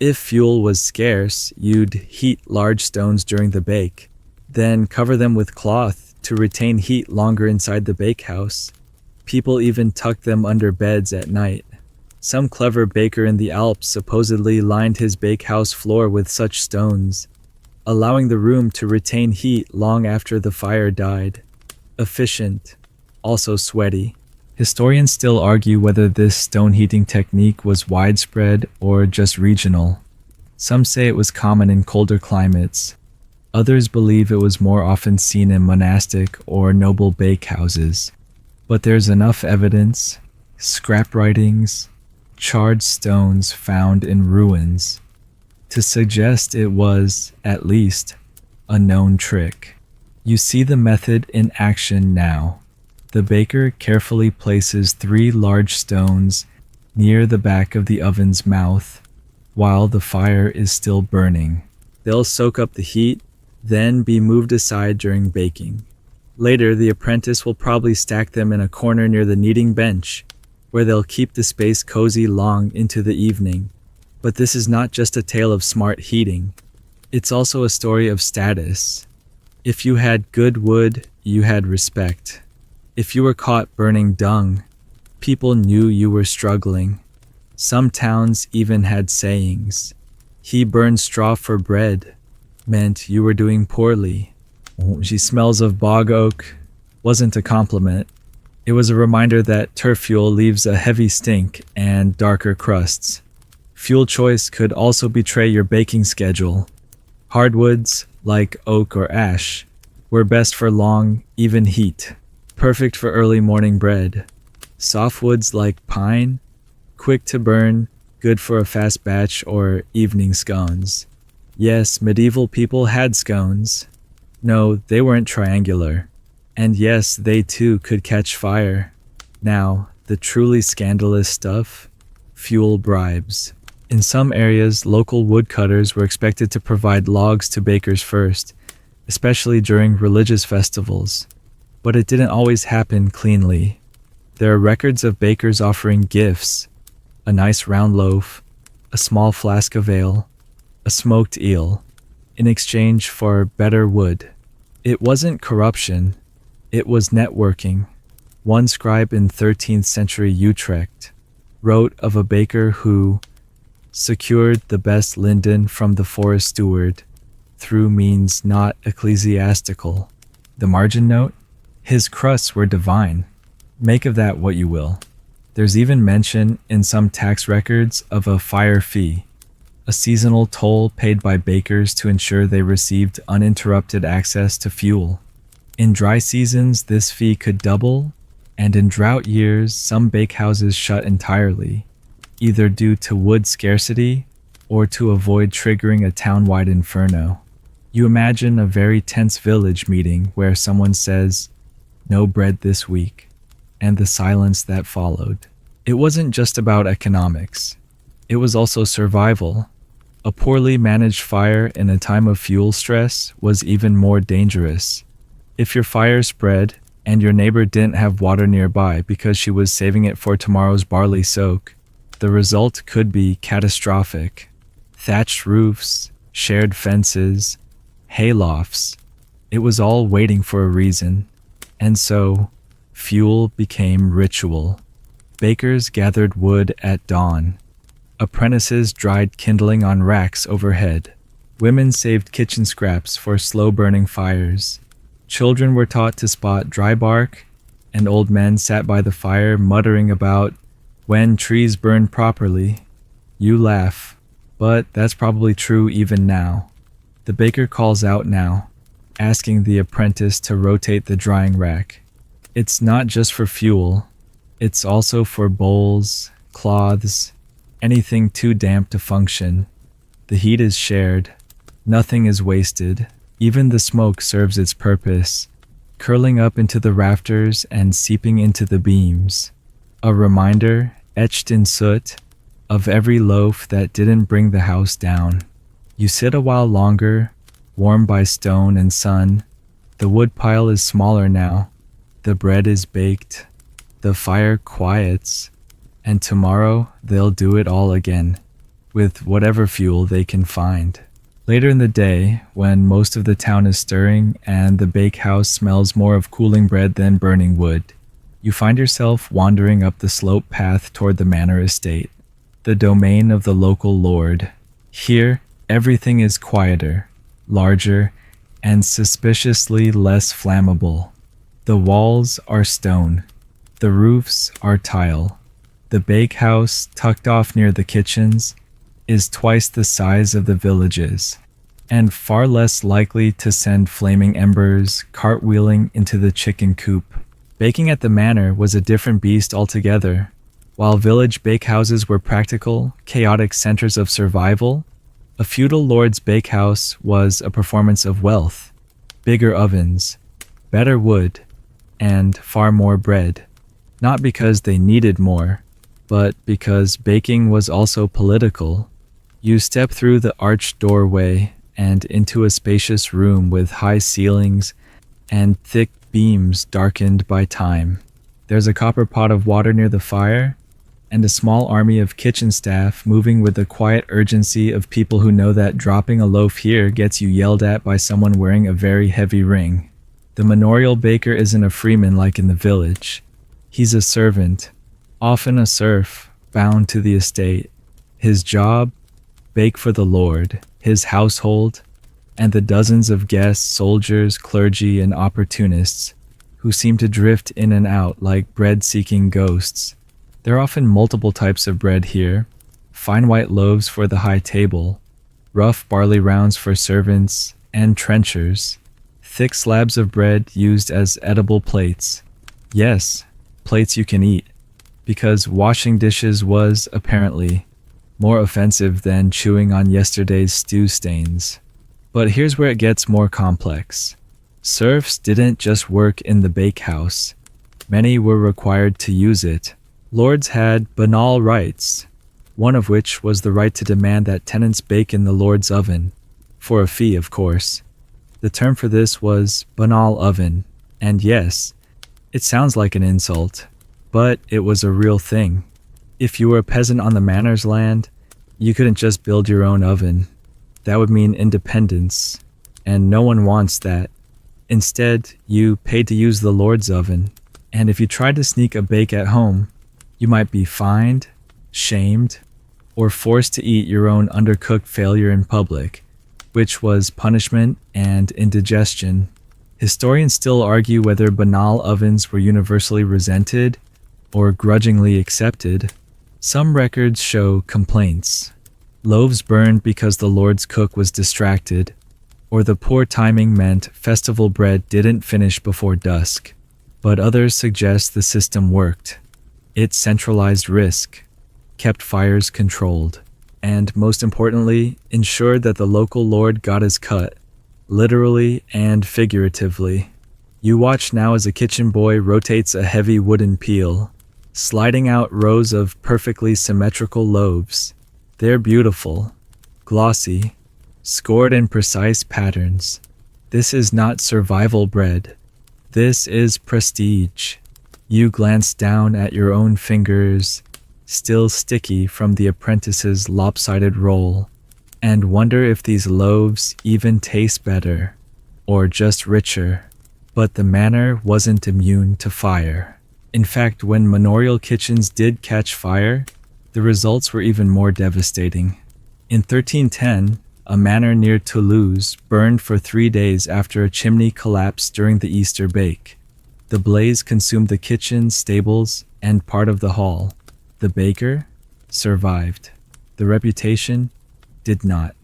If fuel was scarce, you'd heat large stones during the bake, then cover them with cloth to retain heat longer inside the bakehouse. People even tucked them under beds at night. Some clever baker in the Alps supposedly lined his bakehouse floor with such stones, allowing the room to retain heat long after the fire died. Efficient, also sweaty. Historians still argue whether this stone heating technique was widespread or just regional. Some say it was common in colder climates. Others believe it was more often seen in monastic or noble bakehouses. But there's enough evidence, scrap writings, charred stones found in ruins, to suggest it was, at least, a known trick. You see the method in action now. The baker carefully places 3 large stones near the back of the oven's mouth while the fire is still burning. They'll soak up the heat, then be moved aside during baking. Later, the apprentice will probably stack them in a corner near the kneading bench, where they'll keep the space cozy long into the evening. But this is not just a tale of smart heating. It's also a story of status. If you had good wood, you had respect. If you were caught burning dung, people knew you were struggling. Some towns even had sayings. He burned straw for bread meant you were doing poorly. She smells of bog oak wasn't a compliment. It was a reminder that turf fuel leaves a heavy stink and darker crusts. Fuel choice could also betray your baking schedule. Hardwoods, like oak or ash, were best for long, even heat, perfect for early morning bread. Softwoods like pine, quick to burn, good for a fast batch or evening scones. Yes, medieval people had scones. No, they weren't triangular. And yes, they too could catch fire. Now, the truly scandalous stuff? Fuel bribes. In some areas, local woodcutters were expected to provide logs to bakers first, especially during religious festivals. But it didn't always happen cleanly. There are records of bakers offering gifts: a nice round loaf, a small flask of ale, a smoked eel, in exchange for better wood. It wasn't corruption, it was networking. One scribe in 13th century Utrecht wrote of a baker who secured the best linden from the forest steward through means not ecclesiastical. The margin note? His crusts were divine. Make of that what you will. There's even mention in some tax records of a fire fee, a seasonal toll paid by bakers to ensure they received uninterrupted access to fuel. In dry seasons, this fee could double, and in drought years, some bakehouses shut entirely, either due to wood scarcity or to avoid triggering a town-wide inferno. You imagine a very tense village meeting where someone says, "No bread this week," and the silence that followed. It wasn't just about economics. It was also survival. A poorly managed fire in a time of fuel stress was even more dangerous. If your fire spread and your neighbor didn't have water nearby because she was saving it for tomorrow's barley soak, the result could be catastrophic. Thatched roofs, shared fences, haylofts. It was all waiting for a reason. And so, fuel became ritual. Bakers gathered wood at dawn. Apprentices dried kindling on racks overhead. Women saved kitchen scraps for slow-burning fires. Children were taught to spot dry bark, and old men sat by the fire muttering about when trees burn properly. You laugh, but that's probably true even now. The baker calls out now, asking the apprentice to rotate the drying rack. It's not just for fuel, it's also for bowls, cloths, anything too damp to function. The heat is shared, nothing is wasted. Even the smoke serves its purpose, curling up into the rafters and seeping into the beams. A reminder, etched in soot, of every loaf that didn't bring the house down. You sit a while longer, warmed by stone and sun. The wood pile is smaller now. The bread is baked. The fire quiets. And tomorrow they'll do it all again, with whatever fuel they can find. Later in the day, when most of the town is stirring and the bakehouse smells more of cooling bread than burning wood, you find yourself wandering up the slope path toward the manor estate, the domain of the local lord. Here, everything is quieter, larger, and suspiciously less flammable. The walls are stone. The roofs are tile. The bakehouse, tucked off near the kitchens, is twice the size of the villages, and far less likely to send flaming embers cartwheeling into the chicken coop. Baking at the manor was a different beast altogether. While village bakehouses were practical, chaotic centers of survival, a feudal lord's bakehouse was a performance of wealth, bigger ovens, better wood, and far more bread. Not because they needed more, but because baking was also political. You step through the arched doorway and into a spacious room with high ceilings and thick beams darkened by time. There's a copper pot of water near the fire, and a small army of kitchen staff moving with the quiet urgency of people who know that dropping a loaf here gets you yelled at by someone wearing a very heavy ring. The manorial baker isn't a freeman like in the village. He's a servant, often a serf, bound to the estate. His job? Bake for the Lord, his household, and the dozens of guests, soldiers, clergy, and opportunists who who seem to drift in and out like bread-seeking ghosts. There are often multiple types of bread here: fine white loaves for the high table, rough barley rounds for servants and trenchers, thick slabs of bread used as edible plates. Yes, plates you can eat, because washing dishes was, apparently, more offensive than chewing on yesterday's stew stains. But here's where it gets more complex. Serfs didn't just work in the bakehouse. Many were required to use it. Lords had banal rights, one of which was the right to demand that tenants bake in the lord's oven, for a fee, of course. The term for this was banal oven, and yes, it sounds like an insult, but it was a real thing. If you were a peasant on the manor's land, you couldn't just build your own oven. That would mean independence, and no one wants that. Instead, you paid to use the lord's oven, and if you tried to sneak a bake at home, you might be fined, shamed, or forced to eat your own undercooked failure in public, which was punishment and indigestion. Historians still argue whether banal ovens were universally resented or grudgingly accepted. Some records show complaints. Loaves burned because the Lord's cook was distracted, or the poor timing meant festival bread didn't finish before dusk. But others suggest the system worked. It centralized risk, kept fires controlled, and most importantly, ensured that the local lord got his cut, literally and figuratively. You watch now as a kitchen boy rotates a heavy wooden peel, sliding out rows of perfectly symmetrical loaves. They're beautiful, glossy, scored in precise patterns. This is not survival bread. This is prestige. You glance down at your own fingers, still sticky from the apprentice's lopsided roll, and wonder if these loaves even taste better, or just richer. But the manor wasn't immune to fire. In fact, when manorial kitchens did catch fire, the results were even more devastating. In 1310, a manor near Toulouse burned for 3 days after a chimney collapsed during the Easter bake. The blaze consumed the kitchen, stables, and part of the hall. The baker survived. The reputation did not.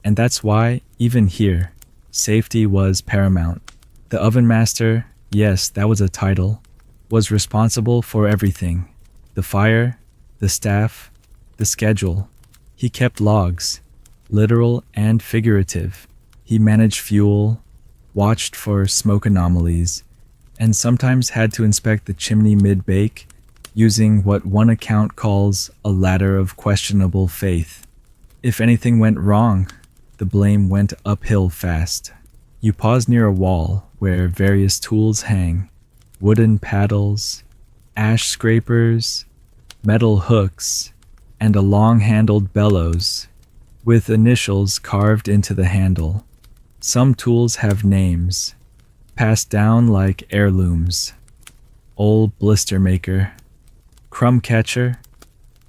And that's why, even here, safety was paramount. The oven master, yes, that was a title, was responsible for everything. The fire, the staff, the schedule. He kept logs, literal and figurative. He managed fuel, watched for smoke anomalies, and sometimes had to inspect the chimney mid-bake using what one account calls a ladder of questionable faith. If anything went wrong, the blame went uphill fast. You pause near a wall where various tools hang: wooden paddles, ash scrapers, metal hooks, and a long-handled bellows with initials carved into the handle. Some tools have names, passed down like heirlooms: Old Blister Maker, Crumb Catcher,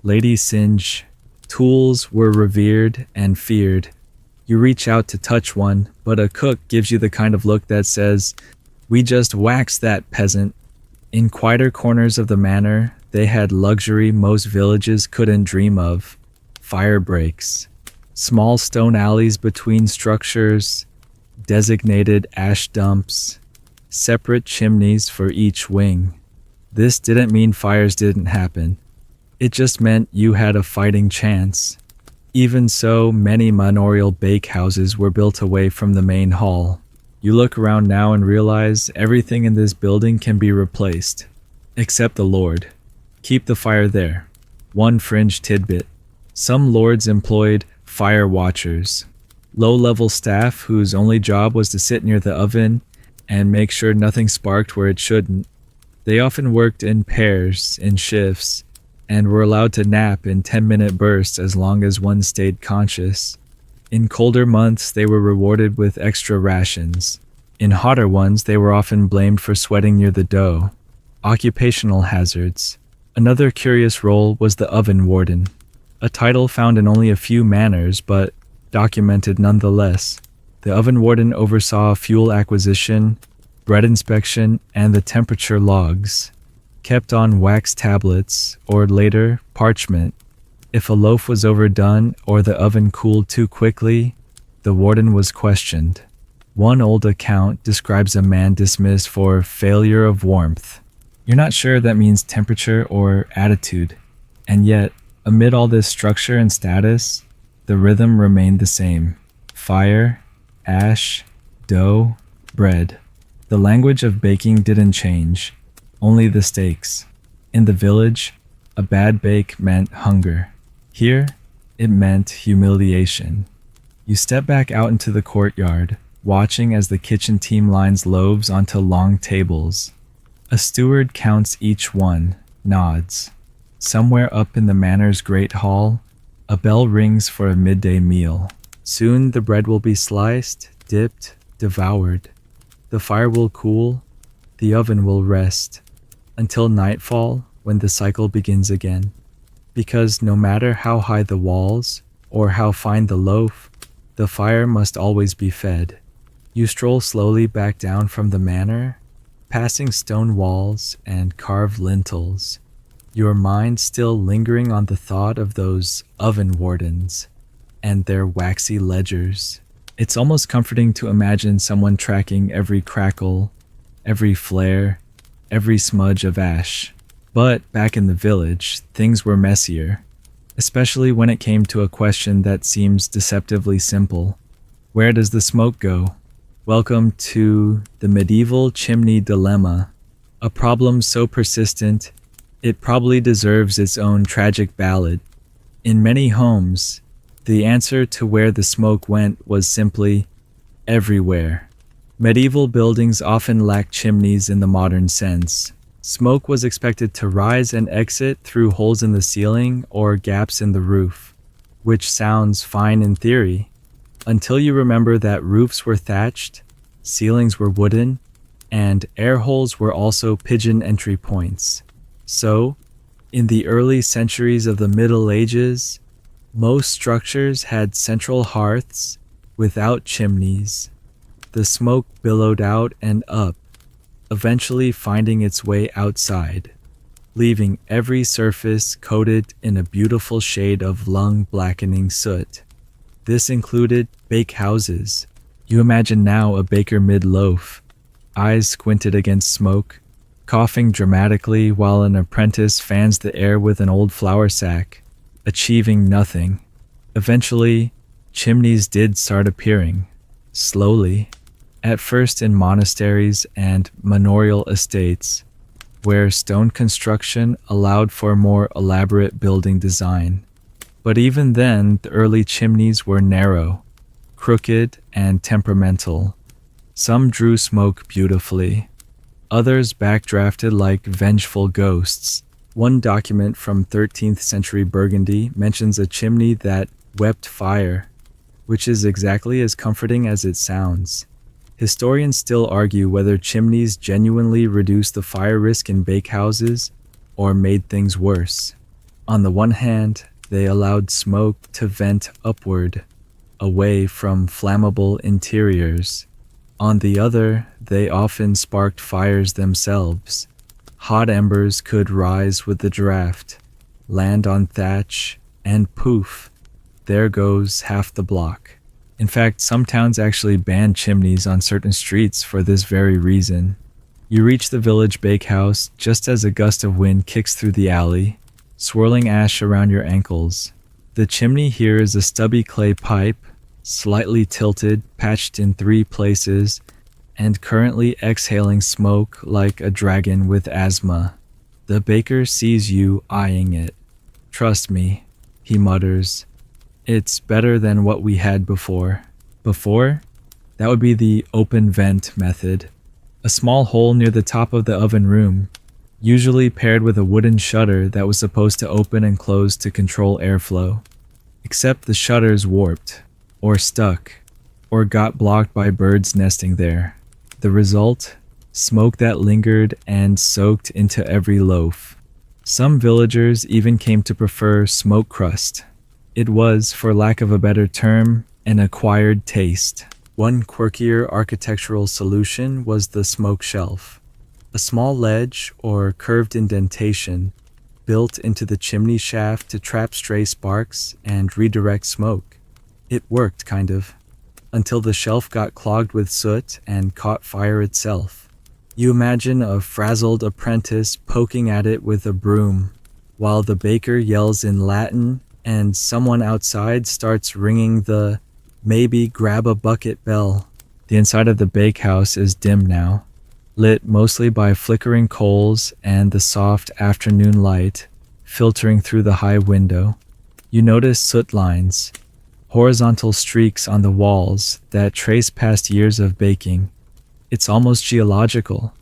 Lady Singe. Tools were revered and feared. You reach out to touch one, but a cook gives you the kind of look that says, "We just waxed that, peasant." In quieter corners of the manor, they had luxury most villages couldn't dream of: fire breaks, small stone alleys between structures, designated ash dumps, separate chimneys for each wing. This didn't mean fires didn't happen. It just meant you had a fighting chance. Even so, many manorial bakehouses were built away from the main hall. You look around now and realize everything in this building can be replaced, except the lord. Keep the fire there. One fringe tidbit: some lords employed fire watchers, low-level staff whose only job was to sit near the oven and make sure nothing sparked where it shouldn't. They often worked in pairs, in shifts, and were allowed to nap in 10-minute bursts as long as one stayed conscious. In colder months, they were rewarded with extra rations. In hotter ones, they were often blamed for sweating near the dough. Occupational hazards. Another curious role was the oven warden, a title found in only a few manors, but documented nonetheless. The oven warden oversaw fuel acquisition, bread inspection, and the temperature logs, kept on wax tablets or later parchment. If a loaf was overdone or the oven cooled too quickly, the warden was questioned. One old account describes a man dismissed for failure of warmth. You're not sure that means temperature or attitude. And yet, amid all this structure and status, the rhythm remained the same. Fire, ash, dough, bread. The language of baking didn't change, only the stakes. In the village, a bad bake meant hunger. Here, it meant humiliation. You step back out into the courtyard, watching as the kitchen team lines loaves onto long tables. A steward counts each one, nods. Somewhere up in the manor's great hall, a bell rings for a midday meal. Soon the bread will be sliced, dipped, devoured. The fire will cool, the oven will rest, until nightfall when the cycle begins again. Because no matter how high the walls or how fine the loaf, the fire must always be fed. You stroll slowly back down from the manor, passing stone walls and carved lintels, your mind still lingering on the thought of those oven wardens and their waxy ledgers. It's almost comforting to imagine someone tracking every crackle, every flare, every smudge of ash. But back in the village, things were messier, especially when it came to a question that seems deceptively simple. Where does the smoke go? Welcome to the medieval chimney dilemma, a problem so persistent, it probably deserves its own tragic ballad. In many homes, the answer to where the smoke went was simply everywhere. Medieval buildings often lacked chimneys in the modern sense. Smoke was expected to rise and exit through holes in the ceiling or gaps in the roof, which sounds fine in theory, until you remember that roofs were thatched, ceilings were wooden, and air holes were also pigeon entry points. So, in the early centuries of the Middle Ages, most structures had central hearths without chimneys. The smoke billowed out and up, eventually finding its way outside, leaving every surface coated in a beautiful shade of lung-blackening soot. This included bakehouses. You imagine now a baker mid-loaf, eyes squinted against smoke, coughing dramatically while an apprentice fans the air with an old flour sack, achieving nothing. Eventually, chimneys did start appearing, slowly, at first in monasteries and manorial estates, where stone construction allowed for more elaborate building design. But even then, the early chimneys were narrow, crooked, and temperamental. Some drew smoke beautifully. Others backdrafted like vengeful ghosts. One document from 13th century Burgundy mentions a chimney that wept fire, which is exactly as comforting as it sounds. Historians still argue whether chimneys genuinely reduced the fire risk in bakehouses or made things worse. On the one hand, they allowed smoke to vent upward, away from flammable interiors. On the other, they often sparked fires themselves. Hot embers could rise with the draft, land on thatch, and poof, there goes half the block. In fact, some towns actually banned chimneys on certain streets for this very reason. You reach the village bakehouse just as a gust of wind kicks through the alley, swirling ash around your ankles. The chimney here is a stubby clay pipe, slightly tilted, patched in 3 places, and currently exhaling smoke like a dragon with asthma. The baker sees you eyeing it. "Trust me," he mutters. "It's better than what we had before." Before? That would be the open vent method. A small hole near the top of the oven room, usually paired with a wooden shutter that was supposed to open and close to control airflow. Except the shutters warped, or stuck, or got blocked by birds nesting there. The result? Smoke that lingered and soaked into every loaf. Some villagers even came to prefer smoke crust. It was, for lack of a better term, an acquired taste. One quirkier architectural solution was the smoke shelf, a small ledge or curved indentation built into the chimney shaft to trap stray sparks and redirect smoke. It worked, kind of, until the shelf got clogged with soot and caught fire itself. You imagine a frazzled apprentice poking at it with a broom, while the baker yells in Latin and someone outside starts ringing the maybe grab a bucket bell. The inside of the bakehouse is dim now, lit mostly by flickering coals and the soft afternoon light filtering through the high window. You notice soot lines, horizontal streaks on the walls that trace past years of baking. It's almost geological.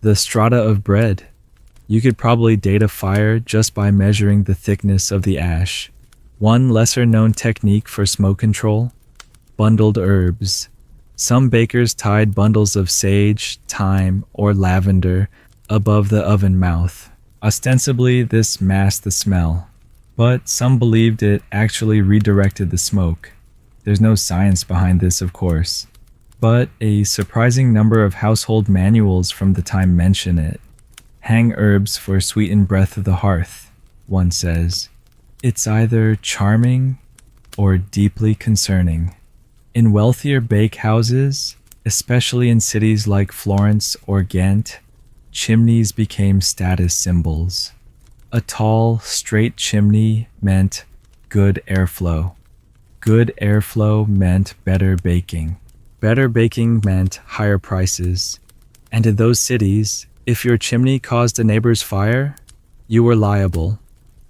The strata of bread. You could probably date a fire just by measuring the thickness of the ash. One lesser-known technique for smoke control: bundled herbs. Some bakers tied bundles of sage, thyme, or lavender above the oven mouth. Ostensibly, this masked the smell, but some believed it actually redirected the smoke. There's no science behind this, of course, but a surprising number of household manuals from the time mention it. Hang herbs for sweetened breath of the hearth, one says. It's either charming or deeply concerning. In wealthier bakehouses, especially in cities like Florence or Ghent, chimneys became status symbols. A tall, straight chimney meant good airflow. Good airflow meant better baking. Better baking meant higher prices. And in those cities, if your chimney caused a neighbor's fire, you were liable.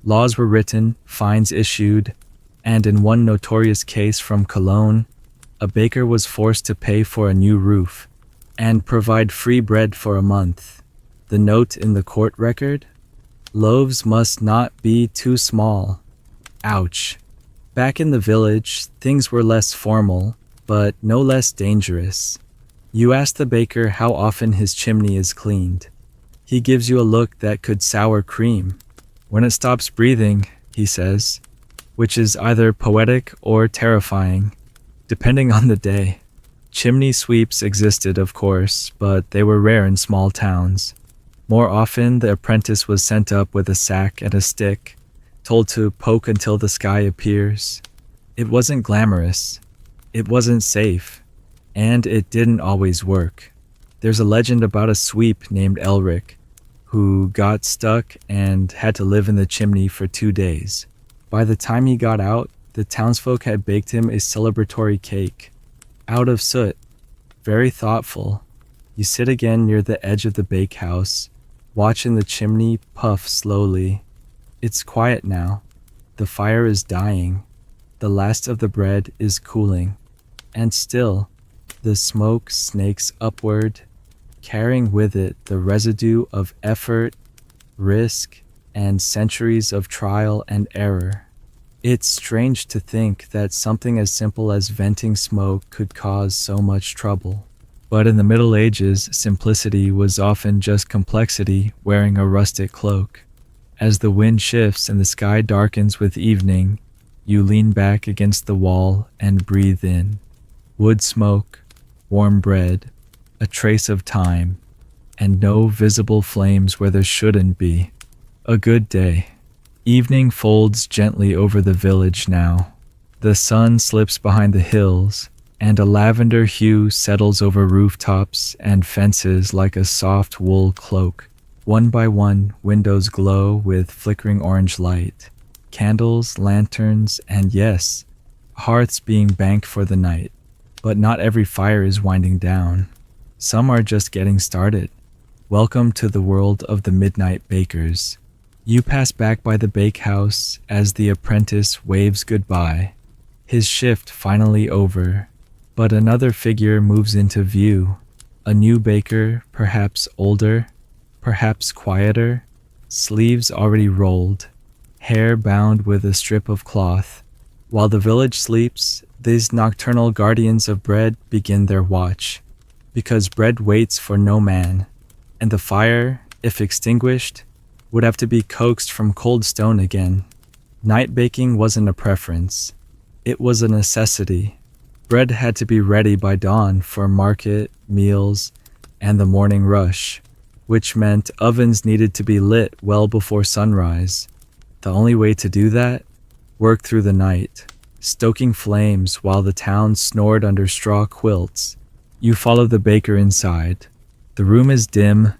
Laws were written, fines issued, and in one notorious case from Cologne, a baker was forced to pay for a new roof and provide free bread for a month. The note in the court record? Loaves must not be too small. Ouch. Back in the village, things were less formal, but no less dangerous. You ask the baker how often his chimney is cleaned. He gives you a look that could sour cream. When it stops breathing, he says, which is either poetic or terrifying, depending on the day. Chimney sweeps existed, of course, but they were rare in small towns. More often, the apprentice was sent up with a sack and a stick, told to poke until the sky appears. It wasn't glamorous. It wasn't safe. And it didn't always work. There's a legend about a sweep named Elric, who got stuck and had to live in the chimney for 2 days. By the time he got out, the townsfolk had baked him a celebratory cake. Out of soot. Very thoughtful. You sit again near the edge of the bakehouse, watching the chimney puff slowly. It's quiet now. The fire is dying. The last of the bread is cooling. And still, the smoke snakes upward, carrying with it the residue of effort, risk, and centuries of trial and error. It's strange to think that something as simple as venting smoke could cause so much trouble. But in the Middle Ages, simplicity was often just complexity wearing a rustic cloak. As the wind shifts and the sky darkens with evening, you lean back against the wall and breathe in. Wood smoke, warm bread, a trace of time, and no visible flames where there shouldn't be. A good day. Evening folds gently over the village now. The sun slips behind the hills, and a lavender hue settles over rooftops and fences like a soft wool cloak. One by one, windows glow with flickering orange light. Candles, lanterns, and yes, hearths being banked for the night. But not every fire is winding down. Some are just getting started. Welcome to the world of the midnight bakers. You pass back by the bakehouse as the apprentice waves goodbye, his shift finally over. But another figure moves into view, a new baker, perhaps older, perhaps quieter, sleeves already rolled, hair bound with a strip of cloth. While the village sleeps, these nocturnal guardians of bread begin their watch, because bread waits for no man, and the fire, if extinguished, would have to be coaxed from cold stone again. Night baking wasn't a preference. It was a necessity. Bread had to be ready by dawn for market, meals, and the morning rush, which meant ovens needed to be lit well before sunrise. The only way to do that? Work through the night, stoking flames while the town snored under straw quilts. You follow the baker inside. The room is dim,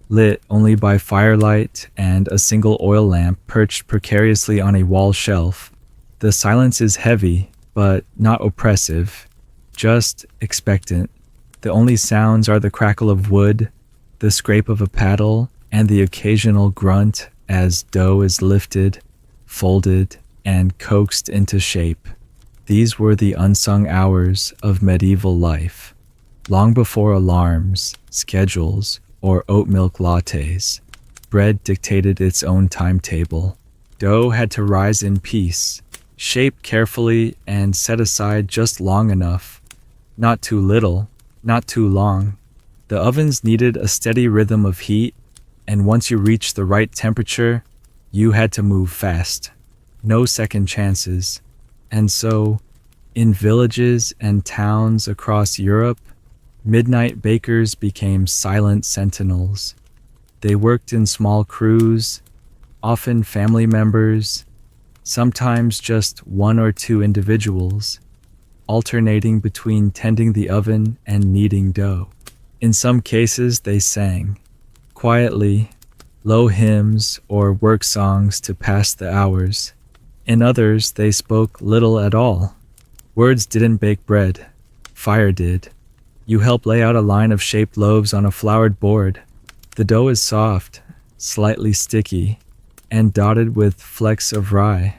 lit only by firelight and a single oil lamp perched precariously on a wall shelf. The silence is heavy, but not oppressive, just expectant. The only sounds are the crackle of wood, the scrape of a paddle, and the occasional grunt as dough is lifted, folded, and coaxed into shape. These were the unsung hours of medieval life. Long before alarms, schedules, or oat milk lattes, bread dictated its own timetable. Dough had to rise in peace, shaped carefully and set aside just long enough. Not too little, not too long. The ovens needed a steady rhythm of heat, and once you reached the right temperature, you had to move fast. No second chances. And so, in villages and towns across Europe, midnight bakers became silent sentinels. They worked in small crews, often family members, sometimes just one or two individuals, alternating between tending the oven and kneading dough. In some cases, they sang, quietly, low hymns or work songs to pass the hours. In others, they spoke little at all. Words didn't bake bread. Fire did. You help lay out a line of shaped loaves on a floured board. The dough is soft, slightly sticky, and dotted with flecks of rye.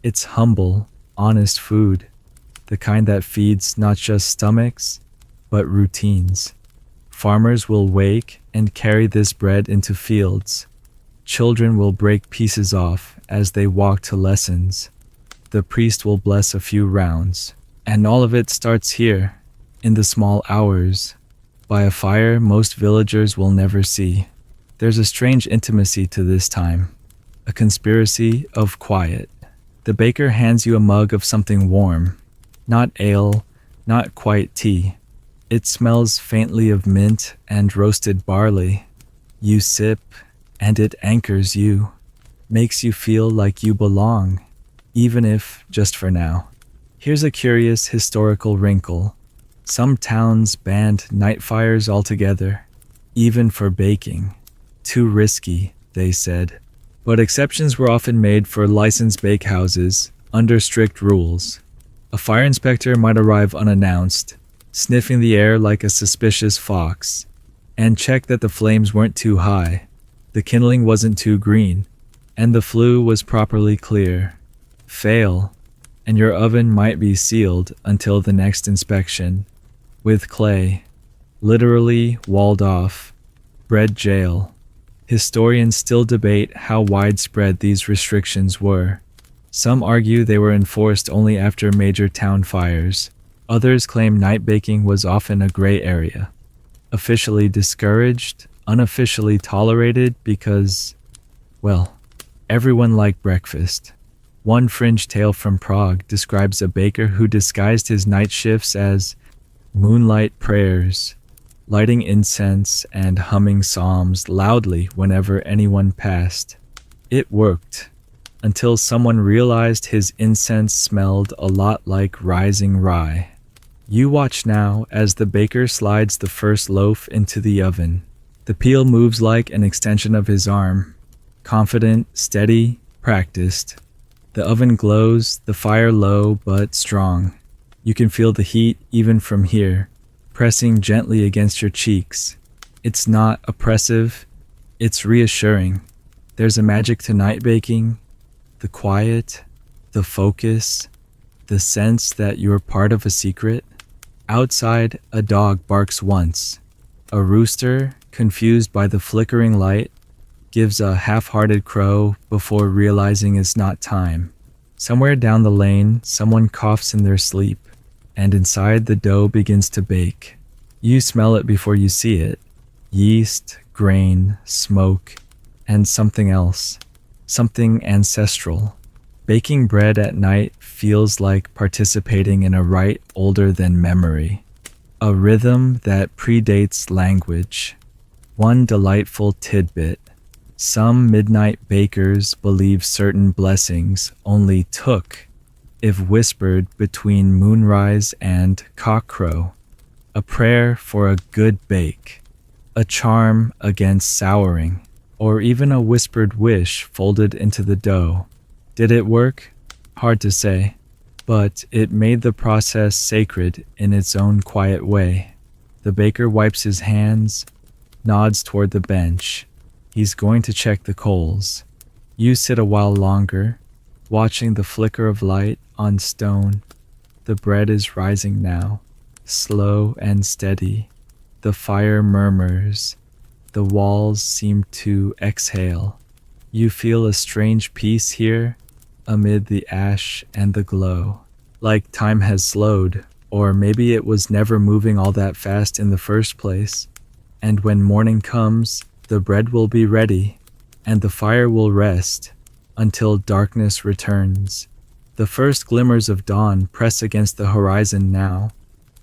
It's humble, honest food, the kind that feeds not just stomachs, but routines. Farmers will wake and carry this bread into fields. Children will break pieces off as they walk to lessons. The priest will bless a few rounds. And all of it starts here, in the small hours, by a fire most villagers will never see. There's a strange intimacy to this time, a conspiracy of quiet. The baker hands you a mug of something warm, not ale, not quite tea. It smells faintly of mint and roasted barley. You sip, and it anchors you, makes you feel like you belong, even if just for now. Here's a curious historical wrinkle. Some towns banned night fires altogether, even for baking. Too risky, they said. But exceptions were often made for licensed bakehouses, under strict rules. A fire inspector might arrive unannounced, sniffing the air like a suspicious fox, and check that the flames weren't too high, the kindling wasn't too green, and the flue was properly clear. Fail, and your oven might be sealed until the next inspection, with clay, literally walled off, bread jail. Historians still debate how widespread these restrictions were. Some argue they were enforced only after major town fires. Others claim night baking was often a gray area, officially discouraged, unofficially tolerated because, well, everyone liked breakfast. One fringe tale from Prague describes a baker who disguised his night shifts as moonlight prayers, lighting incense and humming psalms loudly whenever anyone passed. It worked, until someone realized his incense smelled a lot like rising rye. You watch now as the baker slides the first loaf into the oven. The peel moves like an extension of his arm, confident, steady, practiced. The oven glows, the fire low but strong. You can feel the heat even from here, pressing gently against your cheeks. It's not oppressive, it's reassuring. There's a magic to night baking, the quiet, the focus, the sense that you're part of a secret. Outside, a dog barks once. A rooster, confused by the flickering light, gives a half-hearted crow before realizing it's not time. Somewhere down the lane, someone coughs in their sleep, and inside the dough begins to bake. You smell it before you see it. Yeast, grain, smoke, and something else. Something ancestral. Baking bread at night feels like participating in a rite older than memory, a rhythm that predates language. One delightful tidbit: some midnight bakers believe certain blessings only took if whispered between moonrise and cockcrow, a prayer for a good bake, a charm against souring, or even a whispered wish folded into the dough. Did it work? Hard to say, but it made the process sacred in its own quiet way. The baker wipes his hands, nods toward the bench. He's going to check the coals. You sit a while longer, watching the flicker of light on stone. The bread is rising now, slow and steady. The fire murmurs. The walls seem to exhale. You feel a strange peace here amid the ash and the glow. Like time has slowed, or maybe it was never moving all that fast in the first place. And when morning comes, the bread will be ready, and the fire will rest until darkness returns. The first glimmers of dawn press against the horizon now,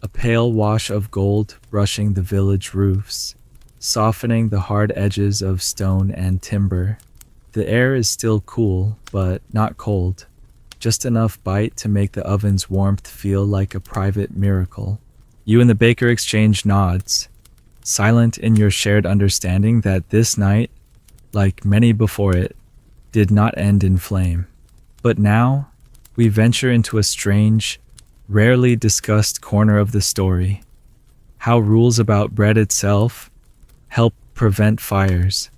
a pale wash of gold brushing the village roofs, softening the hard edges of stone and timber. The air is still cool, but not cold, just enough bite to make the oven's warmth feel like a private miracle. You and the baker exchange nods, silent in your shared understanding that this night, like many before it, did not end in flame. But now, we venture into a strange, rarely discussed corner of the story: how rules about bread itself help prevent fires.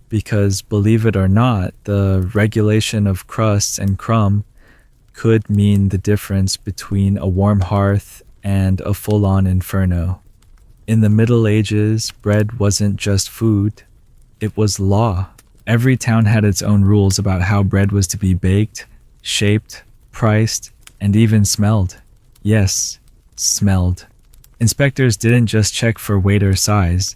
Because, believe it or not, the regulation of crusts and crumb could mean the difference between a warm hearth and a full-on inferno. In the Middle Ages, bread wasn't just food, it was law. Every town had its own rules about how bread was to be baked, shaped, priced, and even smelled. Yes, smelled. Inspectors didn't just check for weight or size.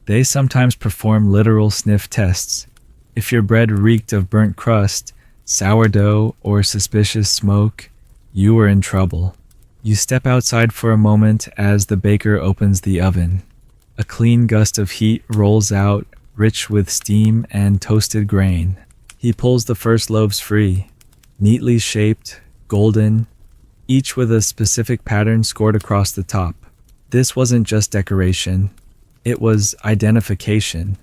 They sometimes performed literal sniff tests. If your bread reeked of burnt crust, sourdough, or suspicious smoke, you were in trouble. You step outside for a moment as the baker opens the oven. A clean gust of heat rolls out, rich with steam and toasted grain. He pulls the first loaves free, neatly shaped, golden, each with a specific pattern scored across the top. This wasn't just decoration, it was identification.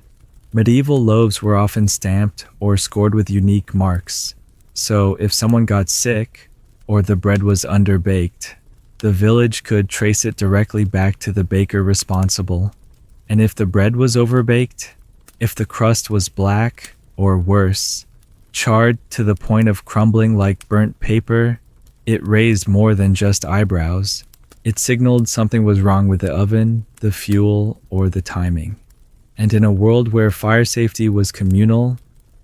Medieval loaves were often stamped or scored with unique marks, so if someone got sick or the bread was underbaked, the village could trace it directly back to the baker responsible. And if the bread was overbaked, if the crust was black, or worse, charred to the point of crumbling like burnt paper, it raised more than just eyebrows. It signaled something was wrong with the oven, the fuel, or the timing. And in a world where fire safety was communal,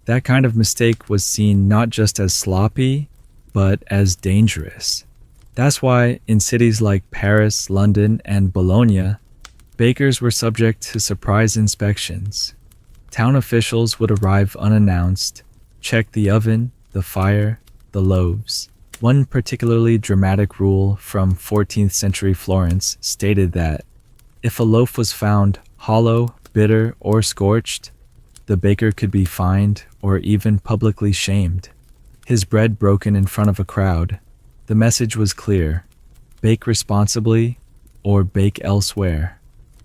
that kind of mistake was seen not just as sloppy, but as dangerous. That's why in cities like Paris, London, and Bologna, bakers were subject to surprise inspections. Town officials would arrive unannounced, check the oven, the fire, the loaves. One particularly dramatic rule from 14th century Florence stated that if a loaf was found hollow, bitter, or scorched, the baker could be fined or even publicly shamed. His bread broken in front of a crowd. The message was clear: bake responsibly or bake elsewhere.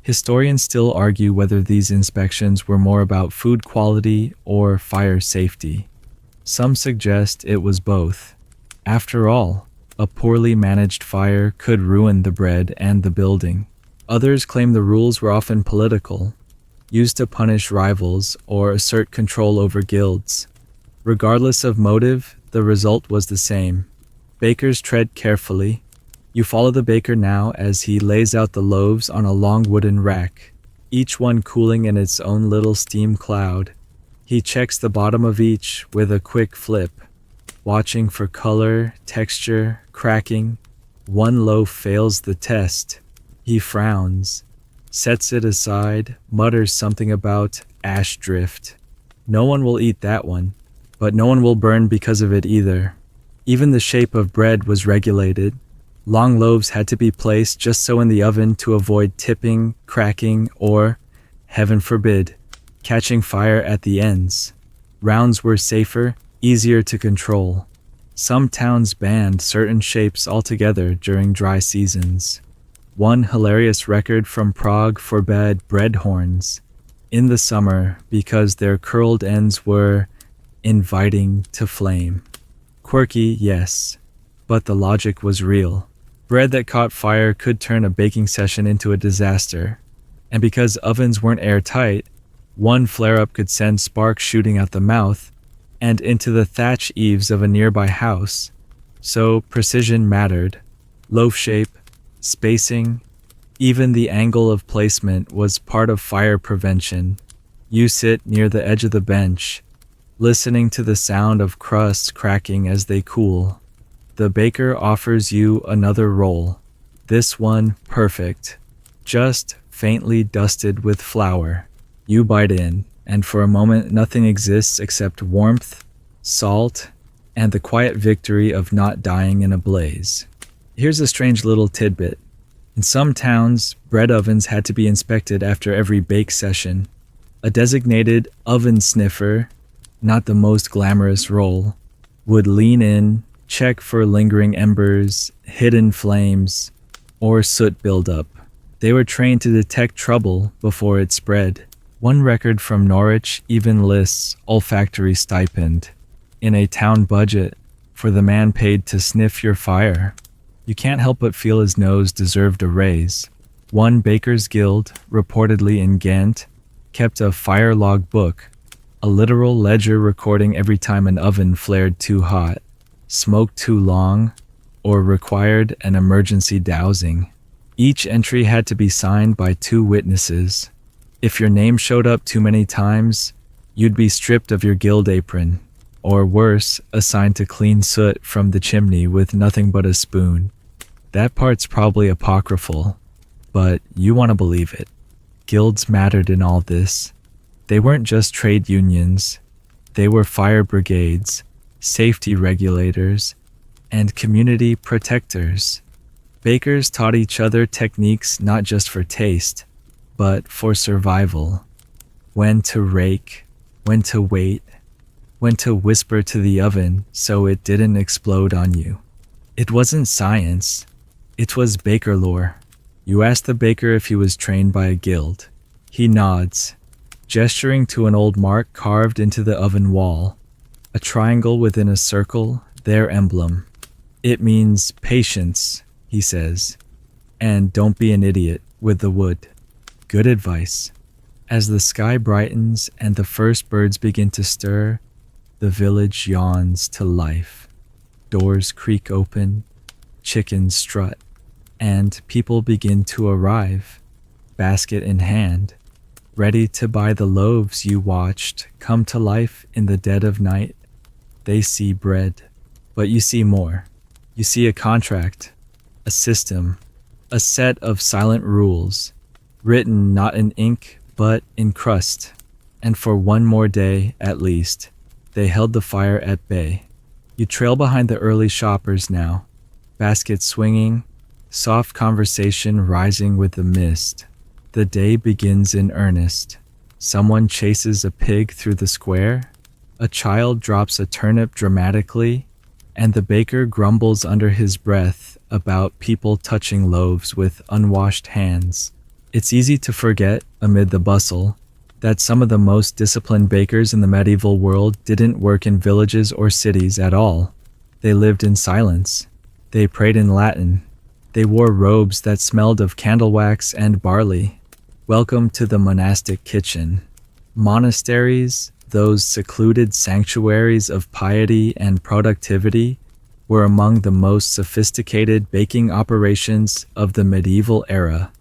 Historians still argue whether these inspections were more about food quality or fire safety. Some suggest it was both. After all, a poorly managed fire could ruin the bread and the building. Others claim the rules were often political, used to punish rivals or assert control over guilds. Regardless of motive, the result was the same. Bakers tread carefully. You follow the baker now as he lays out the loaves on a long wooden rack, each one cooling in its own little steam cloud. He checks the bottom of each with a quick flip, watching for color, texture, cracking. One loaf fails the test. He frowns, sets it aside, mutters something about ash drift. No one will eat that one, but no one will burn because of it either. Even the shape of bread was regulated. Long loaves had to be placed just so in the oven to avoid tipping, cracking, or, heaven forbid, catching fire at the ends. Rounds were safer, easier to control. Some towns banned certain shapes altogether during dry seasons. One hilarious record from Prague forbade bread horns in the summer because their curled ends were inviting to flame. Quirky, yes, but the logic was real. Bread that caught fire could turn a baking session into a disaster. And because ovens weren't airtight, one flare-up could send sparks shooting out the mouth and into the thatch eaves of a nearby house. So precision mattered. Loaf shape, spacing, even the angle of placement was part of fire prevention. You sit near the edge of the bench, listening to the sound of crusts cracking as they cool. The baker offers you another roll. This one perfect, just faintly dusted with flour. You bite in, and for a moment nothing exists except warmth, salt, and the quiet victory of not dying in a blaze. Here's a strange little tidbit. In some towns, bread ovens had to be inspected after every bake session. A designated oven sniffer, not the most glamorous role, would lean in, check for lingering embers, hidden flames, or soot buildup. They were trained to detect trouble before it spread. One record from Norwich even lists olfactory stipend in a town budget for the man paid to sniff your fire. You can't help but feel his nose deserved a raise. One baker's guild, reportedly in Ghent, kept a fire log book, a literal ledger recording every time an oven flared too hot, smoked too long, or required an emergency dousing. Each entry had to be signed by 2 witnesses. If your name showed up too many times, you'd be stripped of your guild apron, or worse, assigned to clean soot from the chimney with nothing but a spoon. That part's probably apocryphal, but you want to believe it. Guilds mattered in all this. They weren't just trade unions. They were fire brigades, safety regulators, and community protectors. Bakers taught each other techniques not just for taste, but for survival. When to rake, when to wait, when to whisper to the oven so it didn't explode on you. It wasn't science, it was baker lore. You ask the baker if he was trained by a guild. He nods, gesturing to an old mark carved into the oven wall, a triangle within a circle, their emblem. It means patience, he says, and don't be an idiot with the wood. Good advice. As the sky brightens and the first birds begin to stir, the village yawns to life. Doors creak open, chickens strut, and people begin to arrive, basket in hand, ready to buy the loaves you watched come to life in the dead of night. They see bread, but you see more. You see a contract, a system, a set of silent rules, written not in ink but in crust. And for one more day, at least, they held the fire at bay. You trail behind the early shoppers now, baskets swinging, soft conversation rising with the mist. The day begins in earnest. Someone chases a pig through the square, a child drops a turnip dramatically, and the baker grumbles under his breath about people touching loaves with unwashed hands. It's easy to forget, amid the bustle, that some of the most disciplined bakers in the medieval world didn't work in villages or cities at all. They lived in silence. They prayed in Latin. They wore robes that smelled of candle wax and barley. Welcome to the monastic kitchen. Monasteries, those secluded sanctuaries of piety and productivity, were among the most sophisticated baking operations of the medieval era.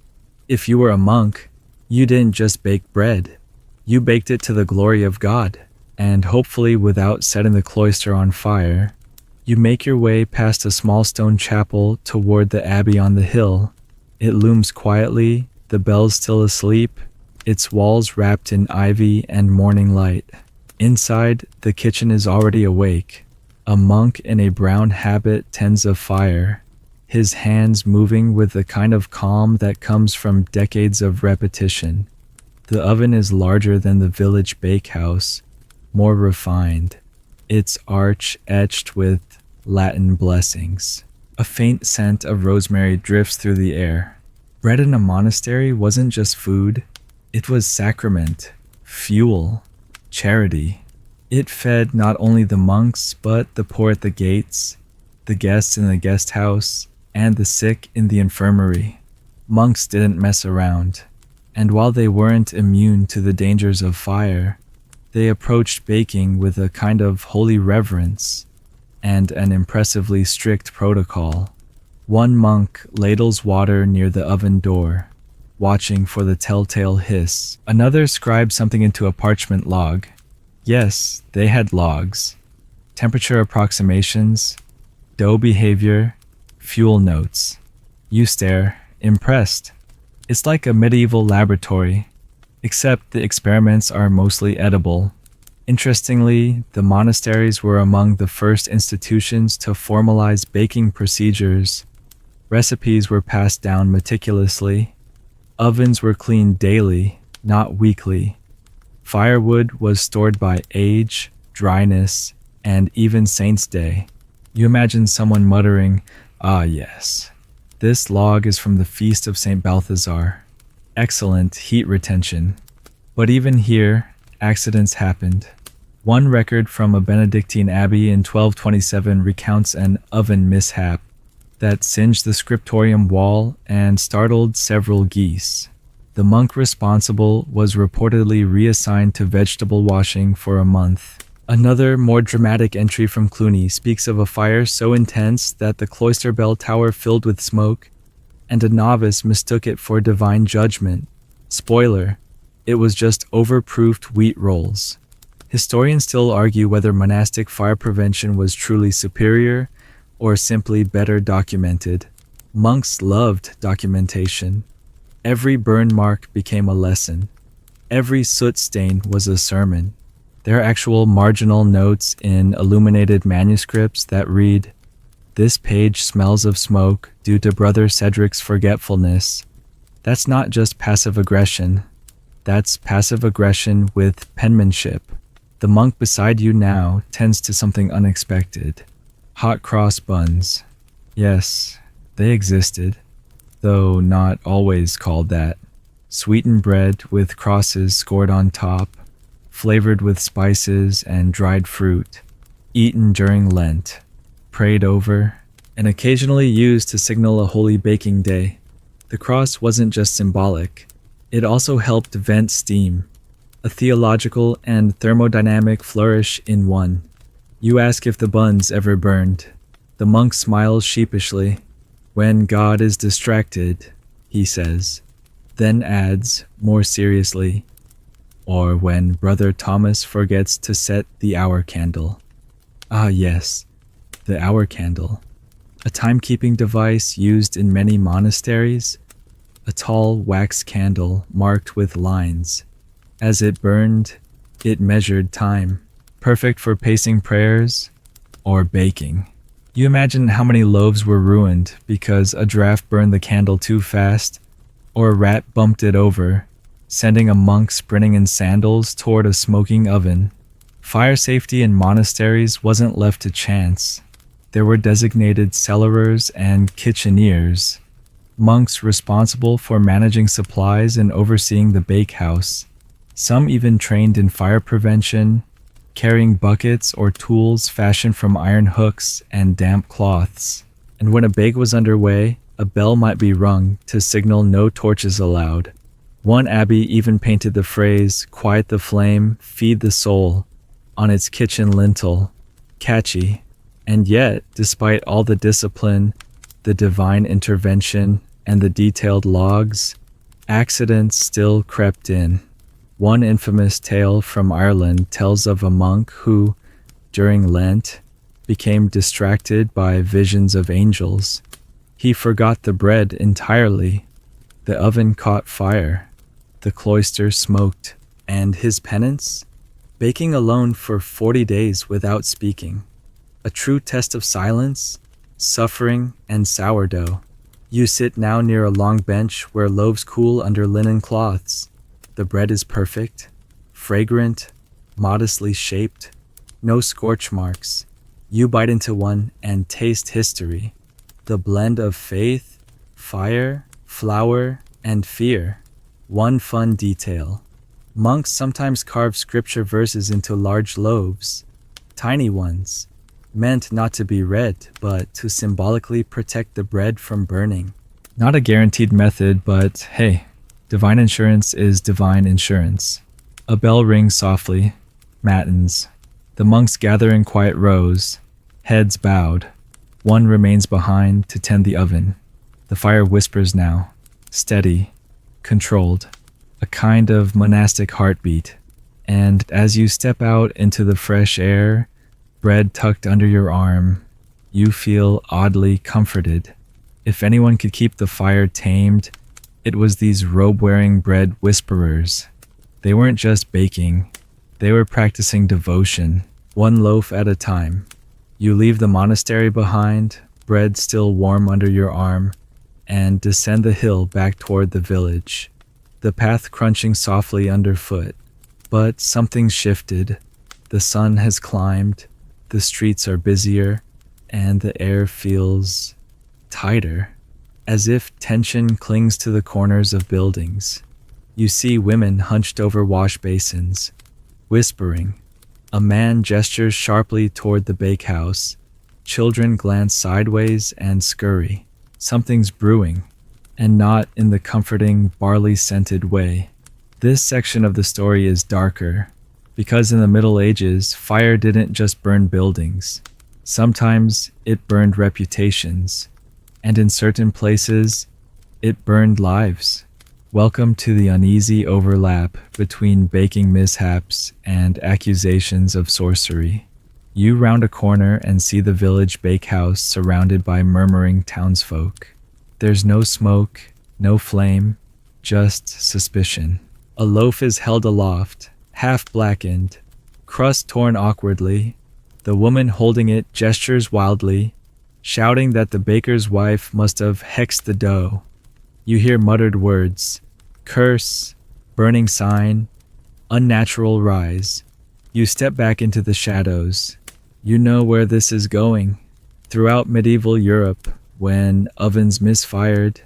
If you were a monk, you didn't just bake bread. You baked it to the glory of God, and hopefully without setting the cloister on fire. You make your way past a small stone chapel toward the abbey on the hill. It looms quietly, the bells still asleep, its walls wrapped in ivy and morning light. Inside, the kitchen is already awake. A monk in a brown habit tends a fire, his hands moving with the kind of calm that comes from decades of repetition. The oven is larger than the village bakehouse, more refined, its arch etched with Latin blessings. A faint scent of rosemary drifts through the air. Bread in a monastery wasn't just food, it was sacrament, fuel, charity. It fed not only the monks, but the poor at the gates, the guests in the guest house, and the sick in the infirmary. Monks didn't mess around, and while they weren't immune to the dangers of fire, they approached baking with a kind of holy reverence and an impressively strict protocol. One monk ladles water near the oven door, watching for the telltale hiss. Another scribed something into a parchment log. Yes, they had logs. Temperature approximations, dough behavior, fuel notes. You stare, impressed. It's like a medieval laboratory, except the experiments are mostly edible. Interestingly, the monasteries were among the first institutions to formalize baking procedures. Recipes were passed down meticulously. Ovens were cleaned daily, not weekly. Firewood was stored by age, dryness, and even Saint's Day. You imagine someone muttering, "Ah yes, this log is from the feast of St. Balthazar." Excellent heat retention. But even here, accidents happened. One record from a Benedictine abbey in 1227 recounts an oven mishap that singed the scriptorium wall and startled several geese. The monk responsible was reportedly reassigned to vegetable washing for a month. Another, more dramatic entry from Cluny speaks of a fire so intense that the cloister bell tower filled with smoke, and a novice mistook it for divine judgment. Spoiler, it was just overproofed wheat rolls. Historians still argue whether monastic fire prevention was truly superior or simply better documented. Monks loved documentation. Every burn mark became a lesson. Every soot stain was a sermon. There are actual marginal notes in illuminated manuscripts that read, "This page smells of smoke due to Brother Cedric's forgetfulness." That's not just passive aggression. That's passive aggression with penmanship. The monk beside you now tends to something unexpected. Hot cross buns. Yes, they existed, though not always called that. Sweetened bread with crosses scored on top, flavored with spices and dried fruit, eaten during Lent, prayed over, and occasionally used to signal a holy baking day. The cross wasn't just symbolic, it also helped vent steam, a theological and thermodynamic flourish in one. You ask if the buns ever burned. The monk smiles sheepishly. "When God is distracted," he says, then adds, more seriously, "or when Brother Thomas forgets to set the hour candle." Ah yes, the hour candle. A timekeeping device used in many monasteries, a tall wax candle marked with lines. As it burned, it measured time, perfect for pacing prayers or baking. You imagine how many loaves were ruined because a draft burned the candle too fast, or a rat bumped it over, sending a monk sprinting in sandals toward a smoking oven. Fire safety in monasteries wasn't left to chance. There were designated cellarers and kitcheneers, monks responsible for managing supplies and overseeing the bakehouse. Some even trained in fire prevention, carrying buckets or tools fashioned from iron hooks and damp cloths. And when a bake was underway, a bell might be rung to signal no torches allowed. One abbey even painted the phrase, "Quiet the flame, feed the soul," on its kitchen lintel. Catchy. And yet, despite all the discipline, the divine intervention, and the detailed logs, accidents still crept in. One infamous tale from Ireland tells of a monk who, during Lent, became distracted by visions of angels. He forgot the bread entirely. The oven caught fire. The cloister smoked. And his penance? Baking alone for 40 days without speaking. a true test of silence, suffering, and sourdough. You sit now near a long bench where loaves cool under linen cloths. The bread is perfect, fragrant, modestly shaped, no scorch marks. You bite into one and taste history, the blend of faith, fire, flour, and fear. One fun detail. Monks sometimes carve scripture verses into large loaves, tiny ones, meant not to be read, but to symbolically protect the bread from burning. Not a guaranteed method, but hey, divine insurance is divine insurance. A bell rings softly. Matins. The monks gather in quiet rows, heads bowed. One remains behind to tend the oven. The fire whispers now, steady, controlled, a kind of monastic heartbeat. And as you step out into the fresh air, bread tucked under your arm, you feel oddly comforted. If anyone could keep the fire tamed, it was these robe-wearing bread whisperers. They weren't just baking, they were practicing devotion, one loaf at a time. You leave the monastery behind, bread still warm under your arm, and descend the hill back toward the village, the path crunching softly underfoot. But something's shifted. The sun has climbed, the streets are busier, and the air feels tighter, as if tension clings to the corners of buildings. You see women hunched over wash basins, whispering. A man gestures sharply toward the bakehouse. Children glance sideways and scurry. Something's brewing, and not in the comforting, barley-scented way. This section of the story is darker, because in the Middle Ages, fire didn't just burn buildings. Sometimes it burned reputations, and in certain places, it burned lives. Welcome to the uneasy overlap between baking mishaps and accusations of sorcery. You round a corner and see the village bakehouse surrounded by murmuring townsfolk. There's no smoke, no flame, just suspicion. A loaf is held aloft, half blackened, crust torn awkwardly. The woman holding it gestures wildly, shouting that the baker's wife must have hexed the dough. You hear muttered words, curse, burning sign, unnatural rise. You step back into the shadows. You know where this is going. Throughout medieval Europe, when ovens misfired,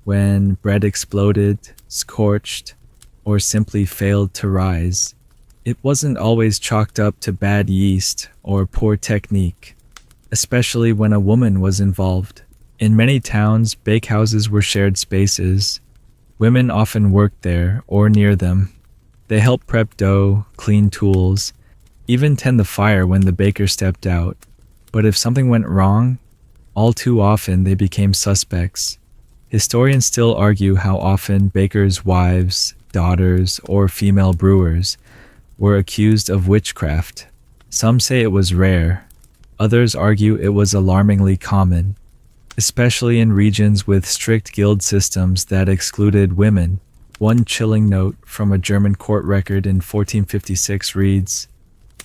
when bread exploded, scorched, or simply failed to rise, it wasn't always chalked up to bad yeast or poor technique, especially when a woman was involved. In many towns, bakehouses were shared spaces. Women often worked there or near them. They helped prep dough, clean tools, even tend the fire when the baker stepped out. But if something went wrong, all too often they became suspects. Historians still argue how often bakers' wives, daughters, or female brewers were accused of witchcraft. Some say it was rare. Others argue it was alarmingly common, especially in regions with strict guild systems that excluded women. One chilling note from a German court record in 1456 reads,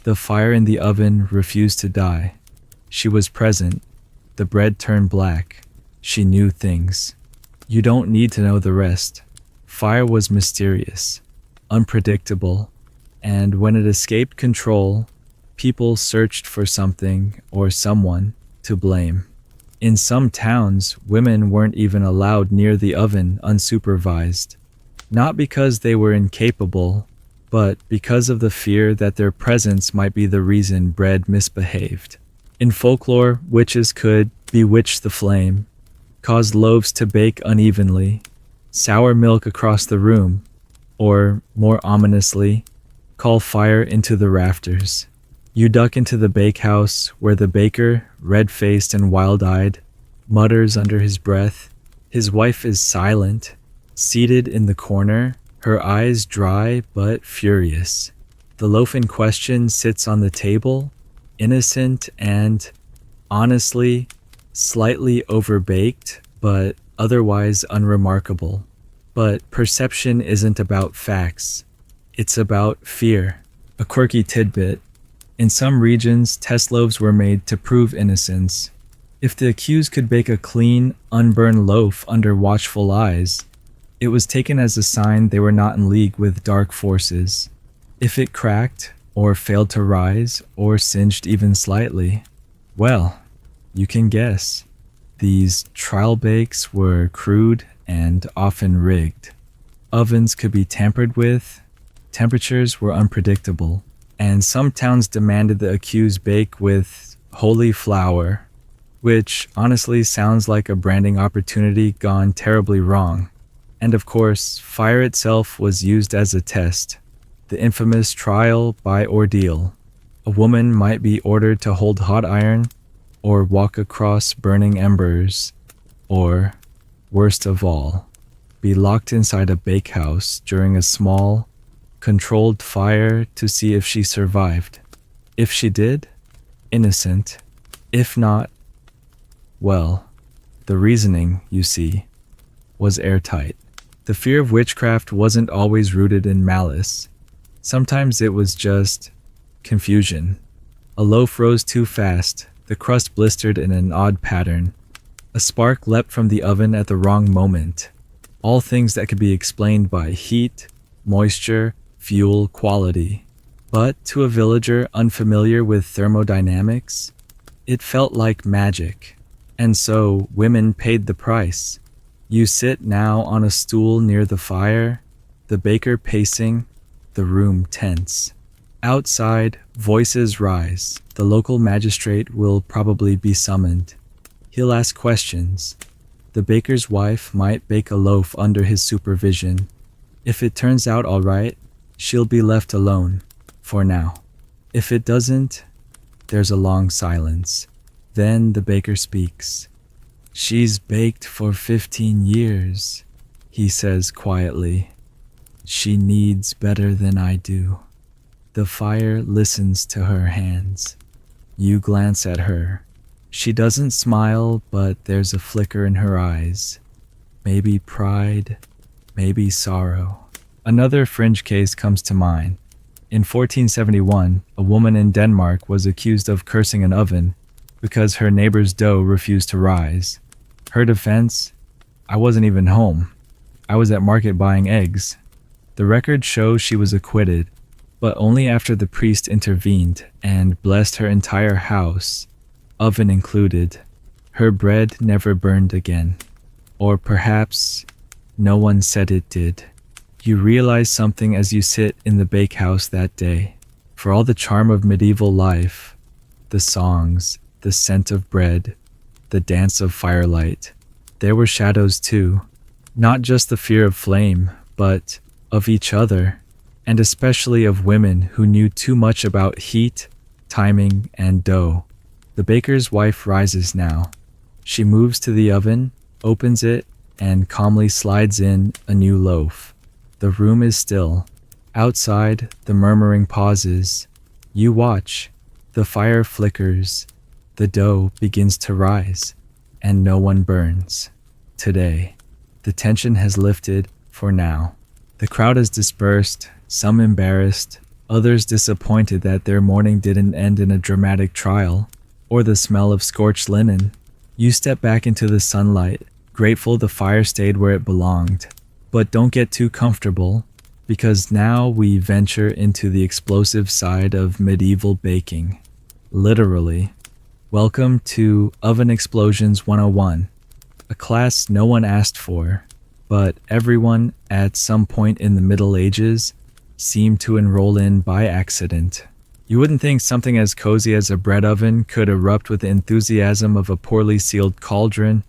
"The fire in the oven refused to die. She was present. The bread turned black. She knew things." You don't need to know the rest. Fire was mysterious, unpredictable, and when it escaped control, people searched for something or someone to blame. In some towns, women weren't even allowed near the oven unsupervised, not because they were incapable, but because of the fear that their presence might be the reason bread misbehaved. In folklore, witches could bewitch the flame, cause loaves to bake unevenly, sour milk across the room, or, more ominously, call fire into the rafters. You duck into the bakehouse where the baker, red-faced and wild-eyed, mutters under his breath. His wife is silent, seated in the corner, her eyes dry but furious. The loaf in question sits on the table, innocent and, honestly, slightly overbaked, but otherwise unremarkable. But perception isn't about facts. It's about fear. A quirky tidbit. In some regions, test loaves were made to prove innocence. If the accused could bake a clean, unburned loaf under watchful eyes, it was taken as a sign they were not in league with dark forces. If it cracked, or failed to rise, or singed even slightly, well, you can guess. These trial bakes were crude and often rigged. Ovens could be tampered with, temperatures were unpredictable, and some towns demanded the accused bake with holy flour, which honestly sounds like a branding opportunity gone terribly wrong. And of course, fire itself was used as a test, the infamous trial by ordeal. A woman might be ordered to hold hot iron, or walk across burning embers, or, worst of all, be locked inside a bakehouse during a small, controlled fire to see if she survived. If she did, innocent. If not, well, the reasoning, you see, was airtight. The fear of witchcraft wasn't always rooted in malice. Sometimes it was just confusion. A loaf rose too fast, the crust blistered in an odd pattern. A spark leapt from the oven at the wrong moment. All things that could be explained by heat, moisture, fuel, quality. But to a villager unfamiliar with thermodynamics, it felt like magic. And so women paid the price. You sit now on a stool near the fire, the baker pacing, the room tense. Outside, voices rise. The local magistrate will probably be summoned. He'll ask questions. The baker's wife might bake a loaf under his supervision. If it turns out all right, she'll be left alone, for now. If it doesn't, there's a long silence. Then the baker speaks. "She's baked for 15 years, he says quietly. "She needs better than I do." The fire listens to her hands. You glance at her. She doesn't smile, but there's a flicker in her eyes. Maybe pride, maybe sorrow. Another fringe case comes to mind. In 1471, a woman in Denmark was accused of cursing an oven because her neighbor's dough refused to rise. Her defense: "I wasn't even home. I was at market buying eggs." The record shows she was acquitted, but only after the priest intervened and blessed her entire house, oven included. Her bread never burned again. Or perhaps no one said it did. You realize something as you sit in the bakehouse that day. For all the charm of medieval life, the songs, the scent of bread, the dance of firelight, there were shadows too. Not just the fear of flame, but of each other, and especially of women who knew too much about heat, timing, and dough. The baker's wife rises now. She moves to the oven, opens it, and calmly slides in a new loaf. The room is still. Outside, the murmuring pauses. You watch. The fire flickers. The dough begins to rise, and no one burns. Today, the tension has lifted for now. The crowd has dispersed, some embarrassed, others disappointed that their morning didn't end in a dramatic trial, or the smell of scorched linen. You step back into the sunlight, grateful the fire stayed where it belonged. But don't get too comfortable, because now we venture into the explosive side of medieval baking. Literally. Welcome to Oven Explosions 101, a class no one asked for, but everyone at some point in the Middle Ages seemed to enroll in by accident. You wouldn't think something as cozy as a bread oven could erupt with the enthusiasm of a poorly sealed cauldron,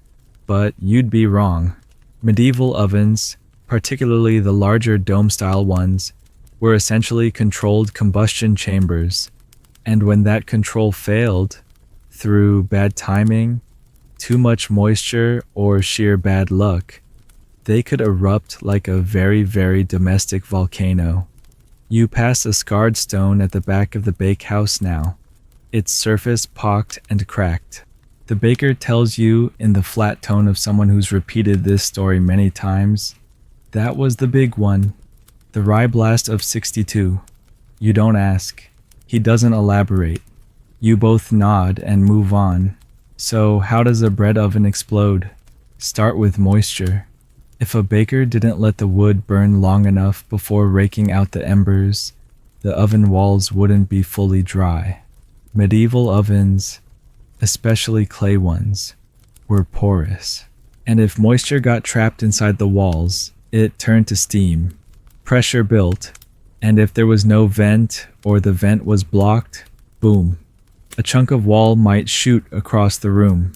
but you'd be wrong. Medieval ovens, particularly the larger dome-style ones, were essentially controlled combustion chambers, and when that control failed, through bad timing, too much moisture, or sheer bad luck, they could erupt like a very, very domestic volcano. You pass a scarred stone at the back of the bakehouse now, its surface pocked and cracked. The baker tells you in the flat tone of someone who's repeated this story many times, that was the big one, the rye blast of '62. You don't ask. He doesn't elaborate. You both nod and move on. So, how does a bread oven explode? Start with moisture. If a baker didn't let the wood burn long enough before raking out the embers, the oven walls wouldn't be fully dry. Medieval ovens, especially clay ones, were porous. And if moisture got trapped inside the walls, it turned to steam. Pressure built, and if there was no vent or the vent was blocked, boom. A chunk of wall might shoot across the room.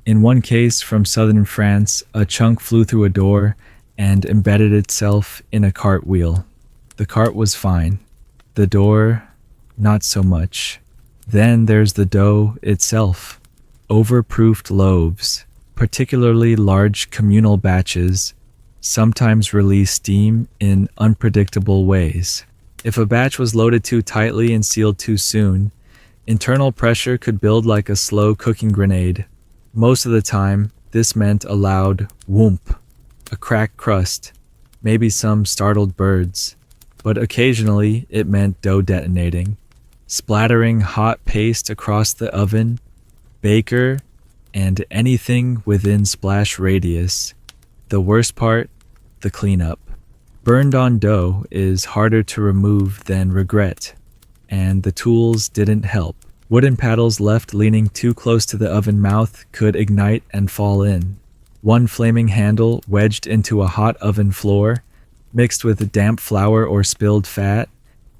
In one case from southern France, a chunk flew through a door and embedded itself in a cartwheel. The cart was fine. The door, not so much. Then there's the dough itself. Overproofed loaves, particularly large communal batches, sometimes release steam in unpredictable ways. If a batch was loaded too tightly and sealed too soon, internal pressure could build like a slow cooking grenade. Most of the time, this meant a loud whoomp, a cracked crust, maybe some startled birds. But occasionally, it meant dough detonating, splattering hot paste across the oven, baker, and anything within splash radius. The worst part, the cleanup. Burned on dough is harder to remove than regret, and the tools didn't help. Wooden paddles left leaning too close to the oven mouth could ignite and fall in. One flaming handle wedged into a hot oven floor, mixed with damp flour or spilled fat,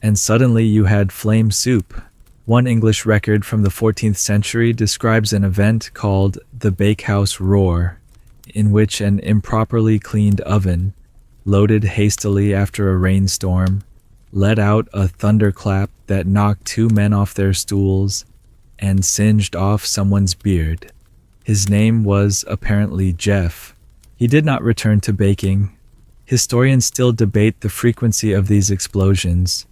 and suddenly you had flame soup. One English record from the 14th century describes an event called the Bakehouse Roar, in which an improperly cleaned oven, loaded hastily after a rainstorm, let out a thunderclap that knocked two men off their stools and singed off someone's beard. His name was apparently Jeff. He did not return to baking. Historians still debate the frequency of these explosions.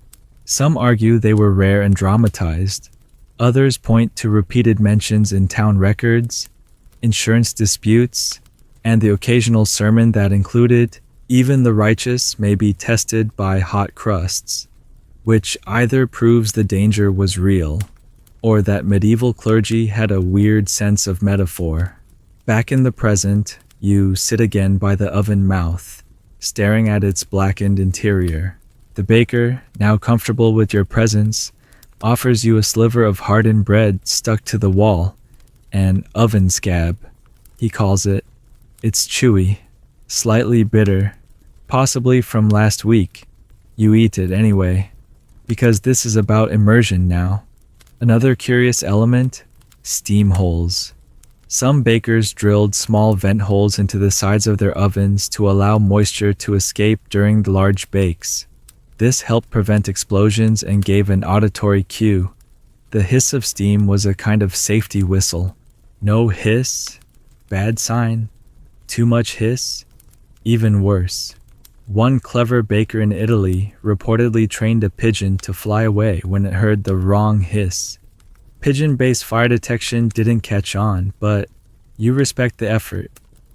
Some argue they were rare and dramatized. Others point to repeated mentions in town records, insurance disputes, and the occasional sermon that included, "Even the righteous may be tested by hot crusts," which either proves the danger was real, or that medieval clergy had a weird sense of metaphor. Back in the present, you sit again by the oven mouth, staring at its blackened interior. The baker, now comfortable with your presence, offers you a sliver of hardened bread stuck to the wall, an oven scab, he calls it. It's chewy, slightly bitter, possibly from last week. You eat it anyway, because this is about immersion now. Another curious element, steam holes. Some bakers drilled small vent holes into the sides of their ovens to allow moisture to escape during the large bakes. This helped prevent explosions and gave an auditory cue. The hiss of steam was a kind of safety whistle. No hiss, bad sign. Too much hiss, even worse. One clever baker in Italy reportedly trained a pigeon to fly away when it heard the wrong hiss. Pigeon-based fire detection didn't catch on, but you respect the effort.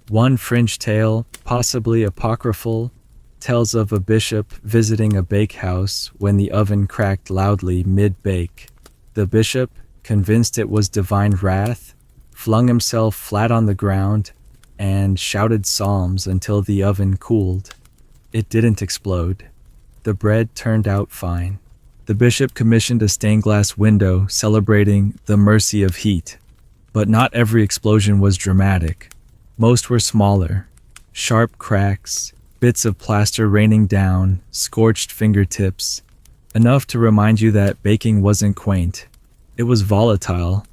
One fringe tale, possibly apocryphal, tells of a bishop visiting a bakehouse when the oven cracked loudly mid-bake. The bishop, convinced it was divine wrath, flung himself flat on the ground and shouted psalms until the oven cooled. It didn't explode. The bread turned out fine. The bishop commissioned a stained glass window celebrating the mercy of heat. But not every explosion was dramatic. Most were smaller. Sharp cracks, bits of plaster raining down, scorched fingertips. Enough to remind you that baking wasn't quaint. It was volatile.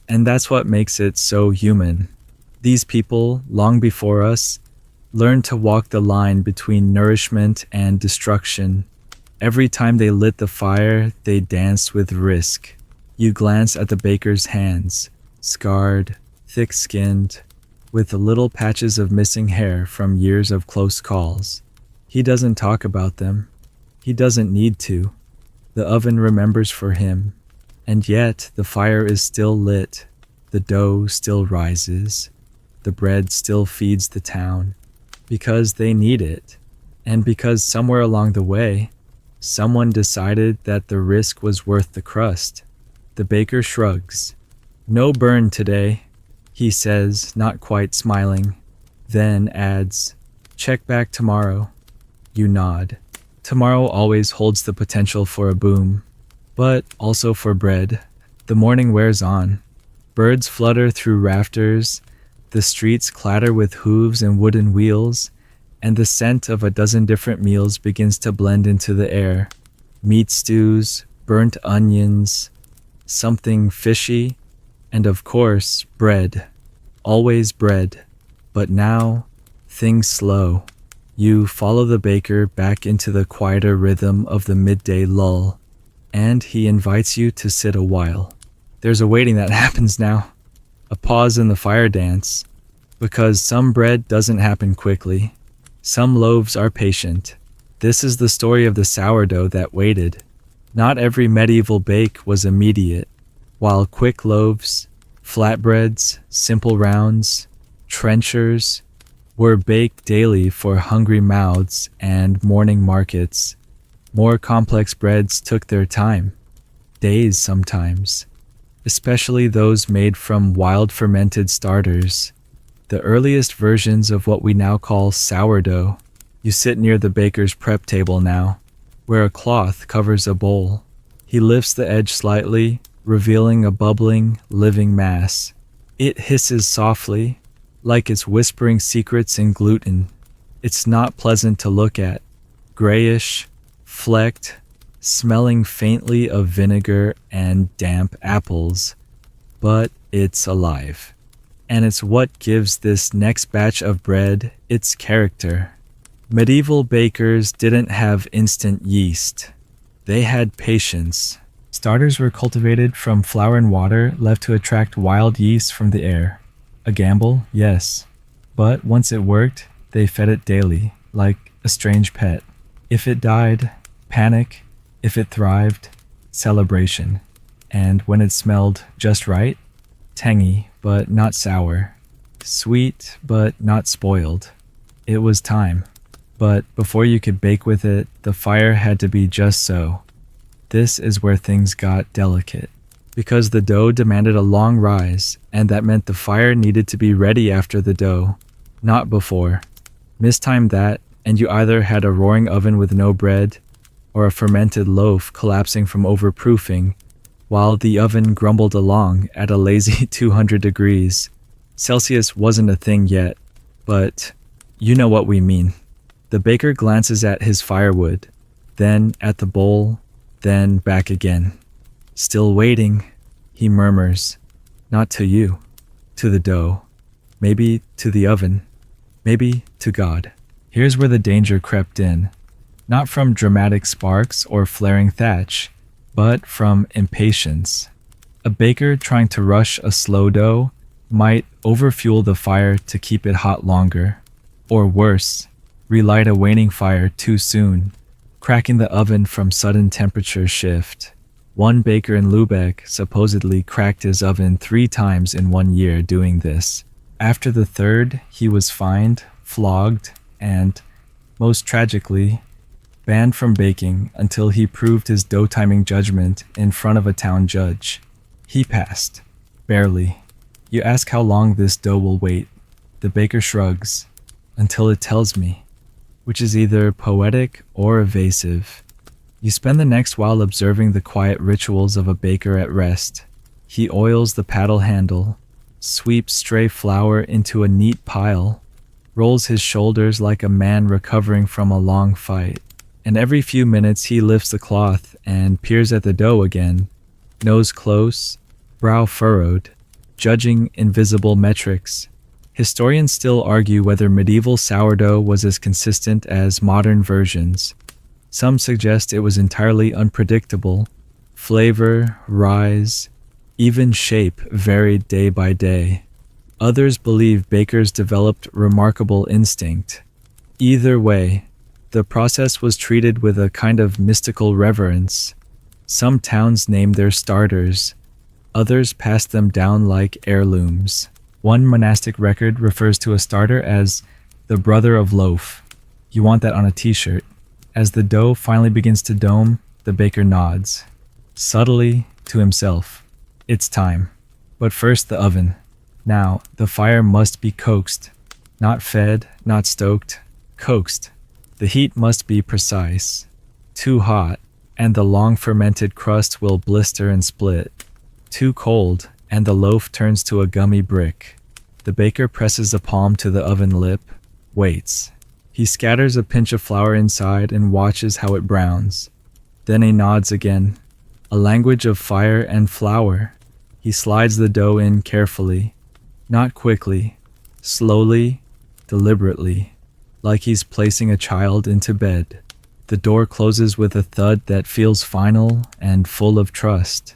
And that's what makes it so human. These people, long before us, learned to walk the line between nourishment and destruction. Every time they lit the fire, they danced with risk. You glance at the baker's hands, scarred, thick-skinned, with little patches of missing hair from years of close calls. He doesn't talk about them. He doesn't need to. The oven remembers for him. And yet, the fire is still lit. The dough still rises. The bread still feeds the town. Because they need it. And because somewhere along the way, Someone decided that the risk was worth the crust. The baker shrugs. No burn today, he says, not quite smiling. Then adds, check back tomorrow. You nod. Tomorrow always holds the potential for a boom, but also for bread. The morning wears on. Birds flutter through rafters, the streets clatter with hooves and wooden wheels, and the scent of a dozen different meals begins to blend into the air. Meat stews, burnt onions, something fishy, and of course, bread. Always bread. But now, things slow. You follow the baker back into the quieter rhythm of the midday lull, and he invites you to sit a while. There's a waiting that happens now. A pause in the fire dance, because some bread doesn't happen quickly. Some loaves are patient. This is the story of the sourdough that waited. Not every medieval bake was immediate, while quick loaves, flatbreads, simple rounds, trenchers were baked daily for hungry mouths and morning markets. More complex breads took their time, days sometimes, especially those made from wild fermented starters, the earliest versions of what we now call sourdough. You sit near the baker's prep table now, where a cloth covers a bowl. He lifts the edge slightly, revealing a bubbling, living mass. It hisses softly, like it's whispering secrets in gluten. It's not pleasant to look at. Grayish, flecked, smelling faintly of vinegar and damp apples. But it's alive. And it's what gives this next batch of bread its character. Medieval bakers didn't have instant yeast. They had patience. Starters were cultivated from flour and water left to attract wild yeast from the air. A gamble, yes. But once it worked, they fed it daily, like a strange pet. If it died, panic. If it thrived, celebration. And when it smelled just right, tangy but not sour. Sweet but not spoiled. It was time. But before you could bake with it, the fire had to be just so. This is where things got delicate, because the dough demanded a long rise, and that meant the fire needed to be ready after the dough, not before. Mistime that, and you either had a roaring oven with no bread, or a fermented loaf collapsing from overproofing, while the oven grumbled along at a lazy 200 degrees. Celsius wasn't a thing yet, but you know what we mean. The baker glances at his firewood, then at the bowl, then back again. Still waiting, he murmurs. Not to you, to the dough, maybe to the oven, maybe to God. Here's where the danger crept in. Not from dramatic sparks or flaring thatch, but from impatience. A baker trying to rush a slow dough might overfuel the fire to keep it hot longer, or worse, relight a waning fire too soon, cracking the oven from sudden temperature shift. One baker in Lübeck supposedly cracked his oven 3 times in 1 year doing this. After the third, he was fined, flogged, and, most tragically, banned from baking until he proved his dough timing judgment in front of a town judge. He passed. Barely. You ask how long this dough will wait. The baker shrugs. Until it tells me. Which is either poetic or evasive. You spend the next while observing the quiet rituals of a baker at rest. He oils the paddle handle, sweeps stray flour into a neat pile, rolls his shoulders like a man recovering from a long fight. And every few minutes he lifts the cloth and peers at the dough again, nose close, brow furrowed, judging invisible metrics. Historians still argue whether medieval sourdough was as consistent as modern versions. Some suggest it was entirely unpredictable. Flavor, rise, even shape varied day by day. Others believe bakers developed remarkable instinct. Either way, the process was treated with a kind of mystical reverence. Some towns named their starters. Others passed them down like heirlooms. One monastic record refers to a starter as the brother of loaf. You want that on a t-shirt. As the dough finally begins to dome, the baker nods, subtly to himself. It's time. But first the oven. Now, the fire must be coaxed. Not fed, not stoked, coaxed. The heat must be precise. Too hot, and the long-fermented crust will blister and split. Too cold, and the loaf turns to a gummy brick. The baker presses a palm to the oven lip, waits. He scatters a pinch of flour inside and watches how it browns. Then he nods again. A language of fire and flour. He slides the dough in carefully, not quickly, slowly, deliberately, like he's placing a child into bed. The door closes with a thud that feels final and full of trust.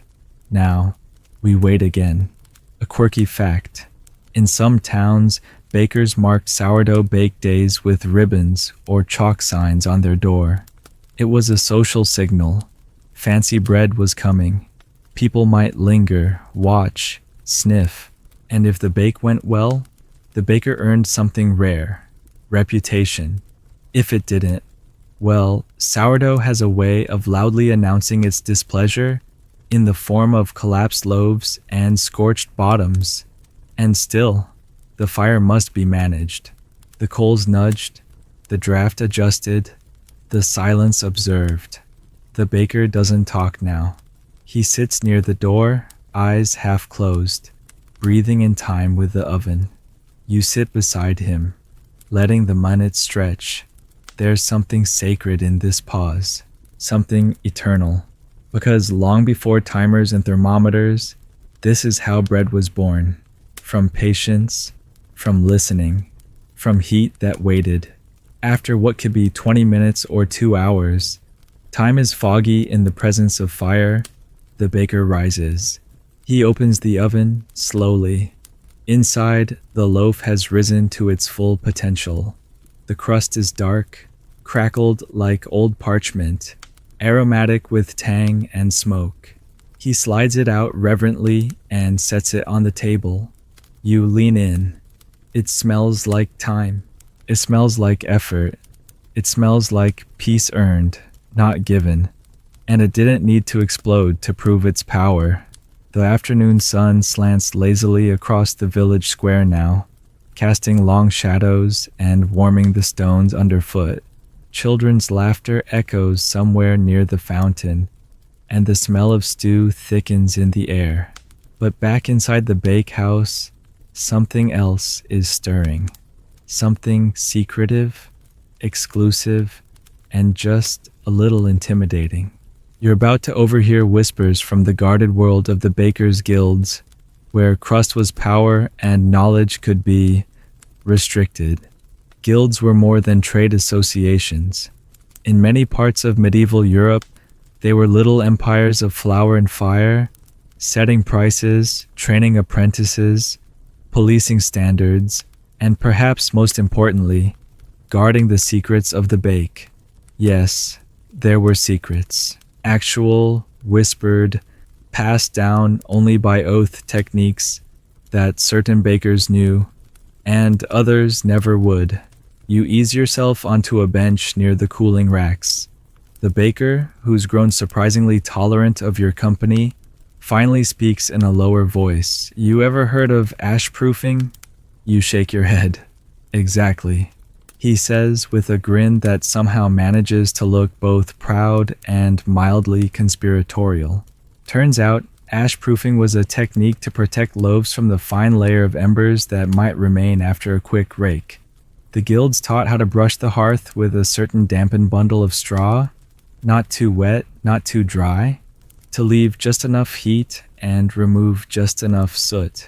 Now, we wait again. A quirky fact. In some towns, bakers marked sourdough bake days with ribbons or chalk signs on their door. It was a social signal. Fancy bread was coming. People might linger, watch, sniff, and if the bake went well, the baker earned something rare, reputation. If it didn't, well, sourdough has a way of loudly announcing its displeasure in the form of collapsed loaves and scorched bottoms. And still, the fire must be managed. The coals nudged, the draft adjusted, the silence observed. The baker doesn't talk now. He sits near the door, eyes half closed, breathing in time with the oven. You sit beside him, letting the minutes stretch. There's something sacred in this pause, something eternal. Because long before timers and thermometers, this is how bread was born. From patience, from listening, from heat that waited. After what could be 20 minutes or 2 hours, time is foggy in the presence of fire. The baker rises. He opens the oven slowly. Inside, the loaf has risen to its full potential. The crust is dark, crackled like old parchment, aromatic with tang and smoke. He slides it out reverently and sets it on the table. You lean in. It smells like time. It smells like effort. It smells like peace earned, not given. And it didn't need to explode to prove its power. The afternoon sun slants lazily across the village square now, casting long shadows and warming the stones underfoot. Children's laughter echoes somewhere near the fountain, and the smell of stew thickens in the air. But back inside the bakehouse, something else is stirring. Something secretive, exclusive, and just a little intimidating. You're about to overhear whispers from the guarded world of the bakers' guilds, where crust was power and knowledge could be restricted. Guilds were more than trade associations. In many parts of medieval Europe, they were little empires of flour and fire, setting prices, training apprentices, policing standards, and perhaps most importantly, guarding the secrets of the bake. Yes, there were secrets. Actual, whispered, passed down only by oath techniques that certain bakers knew, and others never would. You ease yourself onto a bench near the cooling racks. The baker, who's grown surprisingly tolerant of your company, finally speaks in a lower voice. You ever heard of ash-proofing? You shake your head. Exactly. He says with a grin that somehow manages to look both proud and mildly conspiratorial. Turns out, ash-proofing was a technique to protect loaves from the fine layer of embers that might remain after a quick rake. The guilds taught how to brush the hearth with a certain dampened bundle of straw, not too wet, not too dry, to leave just enough heat and remove just enough soot.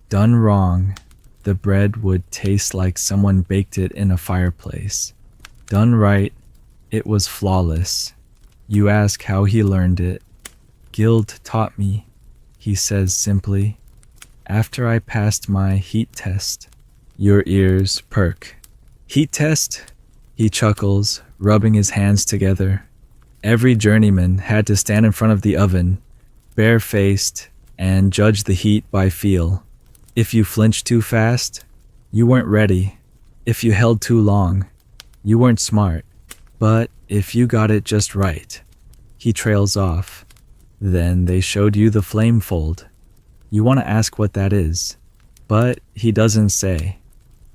Done wrong, the bread would taste like someone baked it in a fireplace. Done right, it was flawless. You ask how he learned it. Guild taught me, he says simply. After I passed my heat test. Your ears perk. Heat test? He chuckles, rubbing his hands together. Every journeyman had to stand in front of the oven, bare-faced, and judge the heat by feel. If you flinched too fast, you weren't ready. If you held too long, you weren't smart. But if you got it just right. He trails off. Then they showed you the flame fold. You want to ask what that is, but he doesn't say.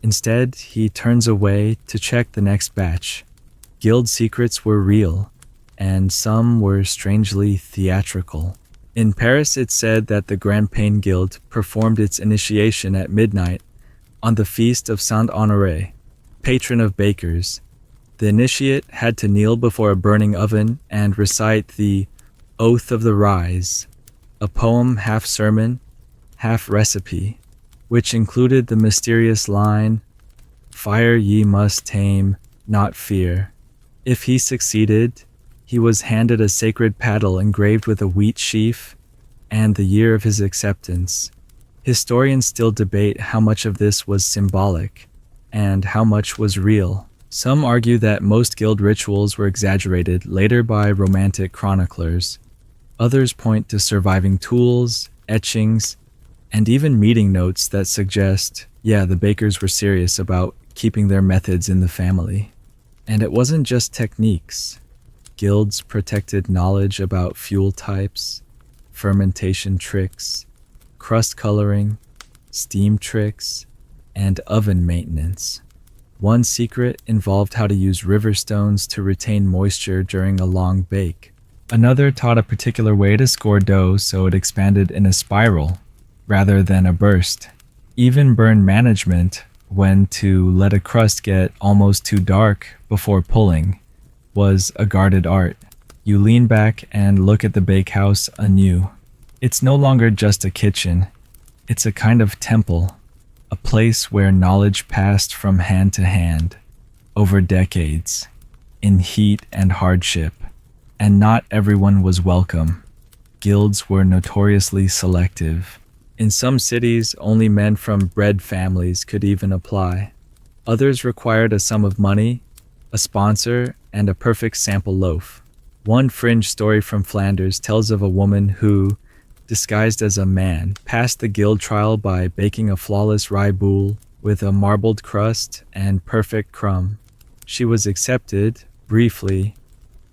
Instead, he turns away to check the next batch. Guild secrets were real, and some were strangely theatrical. In Paris, it said that the Grand Pain Guild performed its initiation at midnight on the feast of Saint-Honoré, patron of bakers. The initiate had to kneel before a burning oven and recite the Oath of the Rise, a poem half sermon, half recipe, which included the mysterious line, "Fire ye must tame, not fear." If he succeeded, he was handed a sacred paddle engraved with a wheat sheaf and the year of his acceptance. Historians still debate how much of this was symbolic and how much was real. Some argue that most guild rituals were exaggerated later by romantic chroniclers. Others point to surviving tools, etchings, and even meeting notes that suggest, the bakers were serious about keeping their methods in the family. And it wasn't just techniques. Guilds protected knowledge about fuel types, fermentation tricks, crust coloring, steam tricks, and oven maintenance. One secret involved how to use river stones to retain moisture during a long bake. Another taught a particular way to score dough so it expanded in a spiral rather than a burst. Even burn management, when to let a crust get almost too dark before pulling, was a guarded art. You lean back and look at the bakehouse anew. It's no longer just a kitchen. It's a kind of temple, a place where knowledge passed from hand to hand, over decades, in heat and hardship, and not everyone was welcome. Guilds were notoriously selective. In some cities, only men from bred families could even apply. Others required a sum of money, a sponsor, and a perfect sample loaf. One fringe story from Flanders tells of a woman who, disguised as a man, passed the guild trial by baking a flawless rye boule with a marbled crust and perfect crumb. She was accepted, briefly,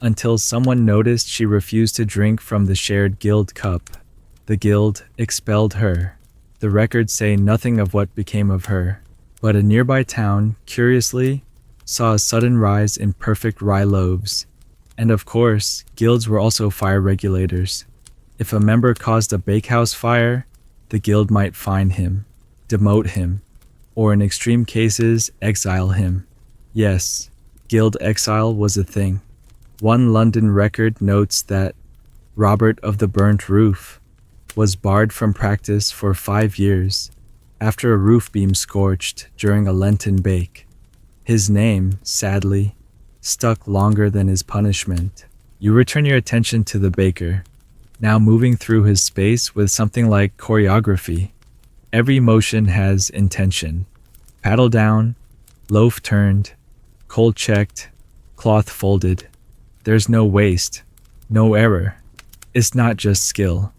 until someone noticed she refused to drink from the shared guild cup. The guild expelled her. The records say nothing of what became of her, but a nearby town, curiously, saw a sudden rise in perfect rye loaves. And of course, guilds were also fire regulators. If a member caused a bakehouse fire, the guild might fine him, demote him, or in extreme cases, exile him. Yes, guild exile was a thing. One London record notes that Robert of the Burnt Roof was barred from practice for 5 years after a roof beam scorched during a Lenten bake. His name, sadly, stuck longer than his punishment. You return your attention to the baker, now moving through his space with something like choreography. Every motion has intention. Paddle down, loaf turned, coal checked, cloth folded. There's no waste, no error. It's not just skill.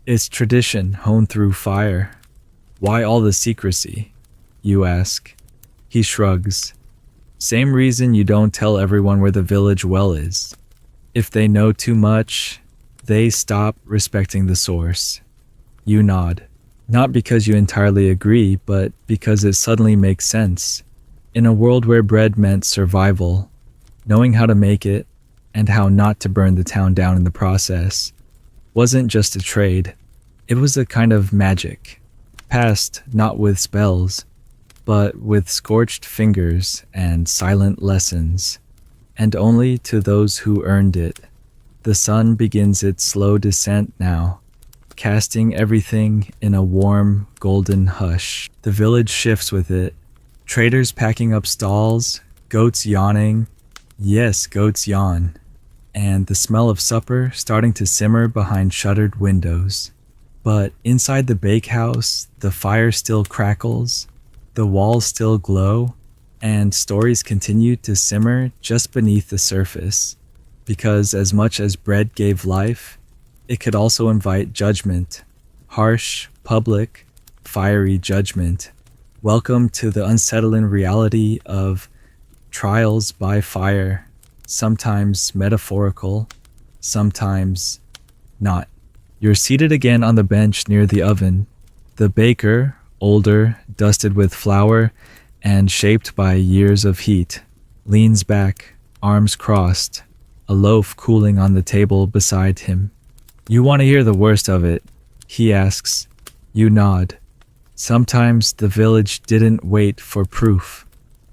It's tradition honed through fire. Why all the secrecy? You ask. He shrugs. Same reason you don't tell everyone where the village well is. If they know too much, they stop respecting the source. You nod. Not because you entirely agree, but because it suddenly makes sense. In a world where bread meant survival, knowing how to make it, and how not to burn the town down in the process, wasn't just a trade. It was a kind of magic, passed not with spells, but with scorched fingers and silent lessons, and only to those who earned it. The sun begins its slow descent now, casting everything in a warm, golden hush. The village shifts with it. Traders packing up stalls, goats yawning. Yes, goats yawn. And the smell of supper starting to simmer behind shuttered windows. But inside the bakehouse, the fire still crackles, the walls still glow, and stories continue to simmer just beneath the surface. Because as much as bread gave life, it could also invite judgment, harsh, public, fiery judgment. Welcome to the unsettling reality of trials by fire. sometimes metaphorical, sometimes not. You're seated again on the bench near the oven. The baker, older, dusted with flour, and shaped by years of heat, leans back, arms crossed, a loaf cooling on the table beside him. "You want to hear the worst of it?" he asks. You nod. Sometimes the village didn't wait for proof.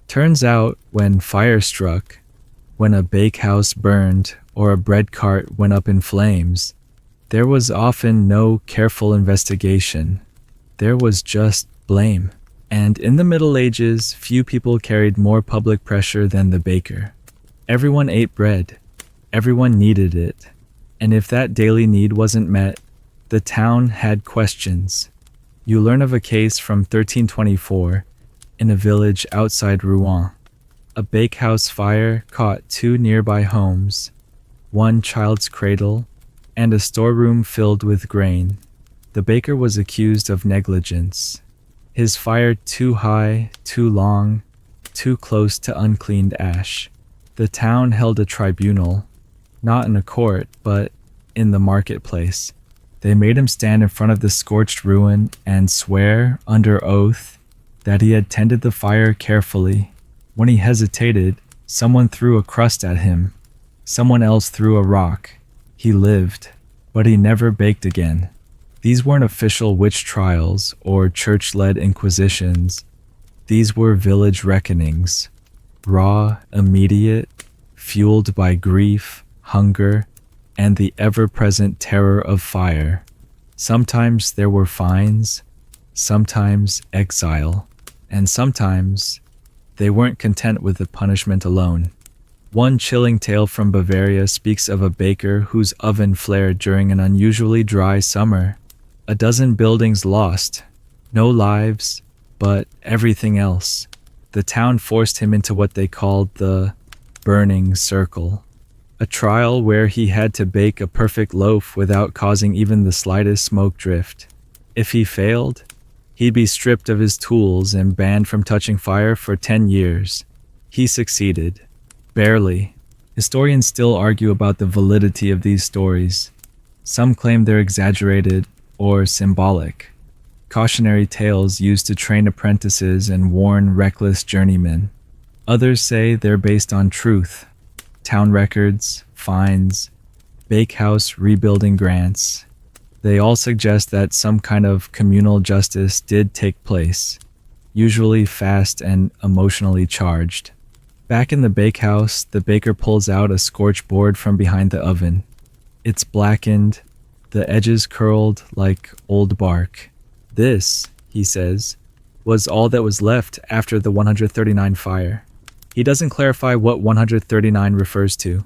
Turns out, when fire struck, when a bakehouse burned or a bread cart went up in flames, there was often no careful investigation. There was just blame. And in the Middle Ages, few people carried more public pressure than the baker. Everyone ate bread. Everyone needed it. And if that daily need wasn't met, the town had questions. You learn of a case from 1324 in a village outside Rouen. A bakehouse fire caught two nearby homes, one child's cradle, and a storeroom filled with grain. The baker was accused of negligence. His fire too high, too long, too close to uncleaned ash. The town held a tribunal, not in a court, but in the marketplace. They made him stand in front of the scorched ruin and swear, under oath, that he had tended the fire carefully. When he hesitated, someone threw a crust at him. Someone else threw a rock. He lived, but he never baked again. These weren't official witch trials or church-led inquisitions. These were village reckonings, raw, immediate, fueled by grief, hunger, and the ever-present terror of fire. Sometimes there were fines, sometimes exile, and sometimes they weren't content with the punishment alone. One chilling tale from Bavaria speaks of a baker whose oven flared during an unusually dry summer. A dozen buildings lost, no lives, but everything else. The town forced him into what they called the burning circle, a trial where he had to bake a perfect loaf without causing even the slightest smoke drift. If he failed, he'd be stripped of his tools and banned from touching fire for 10 years. He succeeded. Barely. Historians still argue about the validity of these stories. Some claim they're exaggerated or symbolic, cautionary tales used to train apprentices and warn reckless journeymen. Others say they're based on truth, town records, fines, bakehouse rebuilding grants. They all suggest that some kind of communal justice did take place, usually fast and emotionally charged. Back in the bakehouse, the baker pulls out a scorched board from behind the oven. It's blackened, the edges curled like old bark. This, he says, was all that was left after the 139 fire. He doesn't clarify what 139 refers to.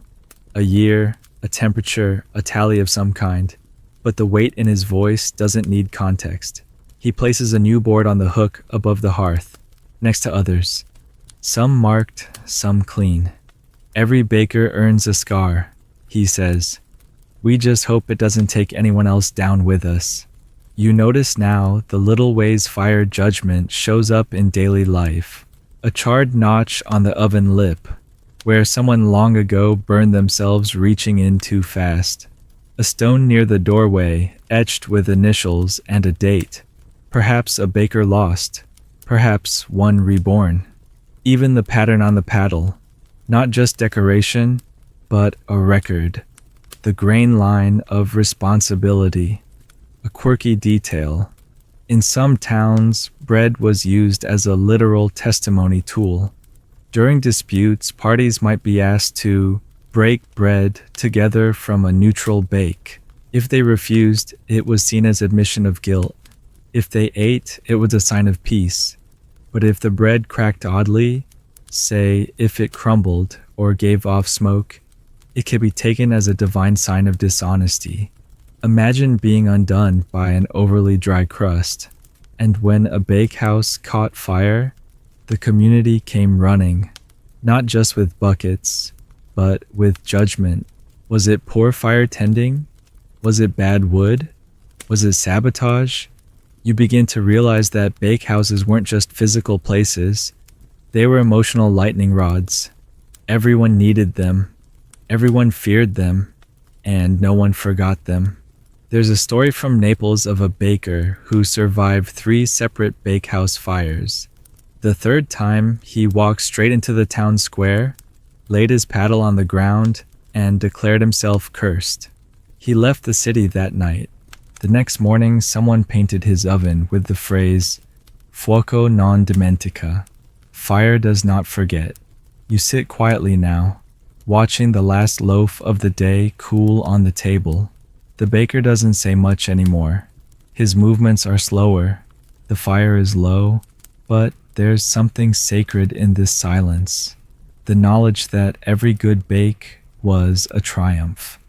A year, a temperature, a tally of some kind. But the weight in his voice doesn't need context. He places a new board on the hook above the hearth, next to others. Some marked, some clean. Every baker earns a scar, he says. We just hope it doesn't take anyone else down with us. You notice now the little ways fire judgment shows up in daily life. A charred notch on the oven lip, where someone long ago burned themselves reaching in too fast. A stone near the doorway, etched with initials and a date. Perhaps a baker lost. Perhaps one reborn. Even the pattern on the paddle. Not just decoration, but a record. The grain line of responsibility. A quirky detail. In some towns, bread was used as a literal testimony tool. During disputes, parties might be asked to break bread together from a neutral bake. If they refused, it was seen as admission of guilt. If they ate, it was a sign of peace. But if the bread cracked oddly, say if it crumbled or gave off smoke, it could be taken as a divine sign of dishonesty. Imagine being undone by an overly dry crust. And when a bakehouse caught fire, the community came running, not just with buckets, but with judgment. Was it poor fire tending? Was it bad wood? Was it sabotage? You begin to realize that bakehouses weren't just physical places. They were emotional lightning rods. Everyone needed them. Everyone feared them, and no one forgot them. There's a story from Naples of a baker who survived 3 separate bakehouse fires. The third time, he walked straight into the town square, laid his paddle on the ground, and declared himself cursed. He left the city that night. The next morning, someone painted his oven with the phrase, "Fuoco non dimentica," fire does not forget. You sit quietly now, watching the last loaf of the day cool on the table. The baker doesn't say much anymore. His movements are slower. The fire is low, but there's something sacred in this silence. The knowledge that every good bake was a triumph,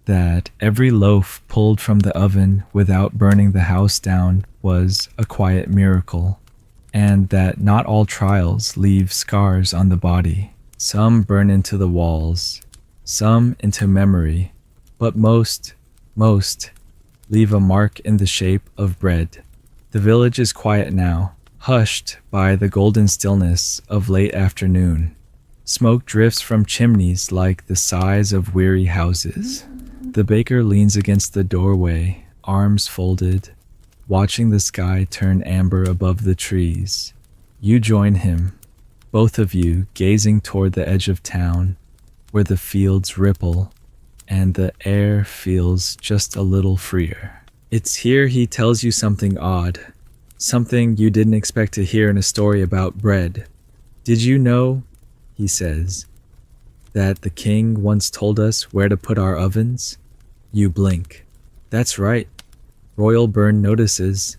that every loaf pulled from the oven without burning the house down was a quiet miracle, and that not all trials leave scars on the body. Some burn into the walls, some into memory, but most leave a mark in the shape of bread. The village is quiet now, hushed by the golden stillness of late afternoon. Smoke drifts from chimneys like the sighs of weary houses. The baker leans against the doorway, arms folded, watching the sky turn amber above the trees. You join him, both of you gazing toward the edge of town, where the fields ripple and the air feels just a little freer. It's here he tells you something odd, something you didn't expect to hear in a story about bread. "Did you know," he says, "that the king once told us where to put our ovens?" You blink. That's right. Royal burn notices,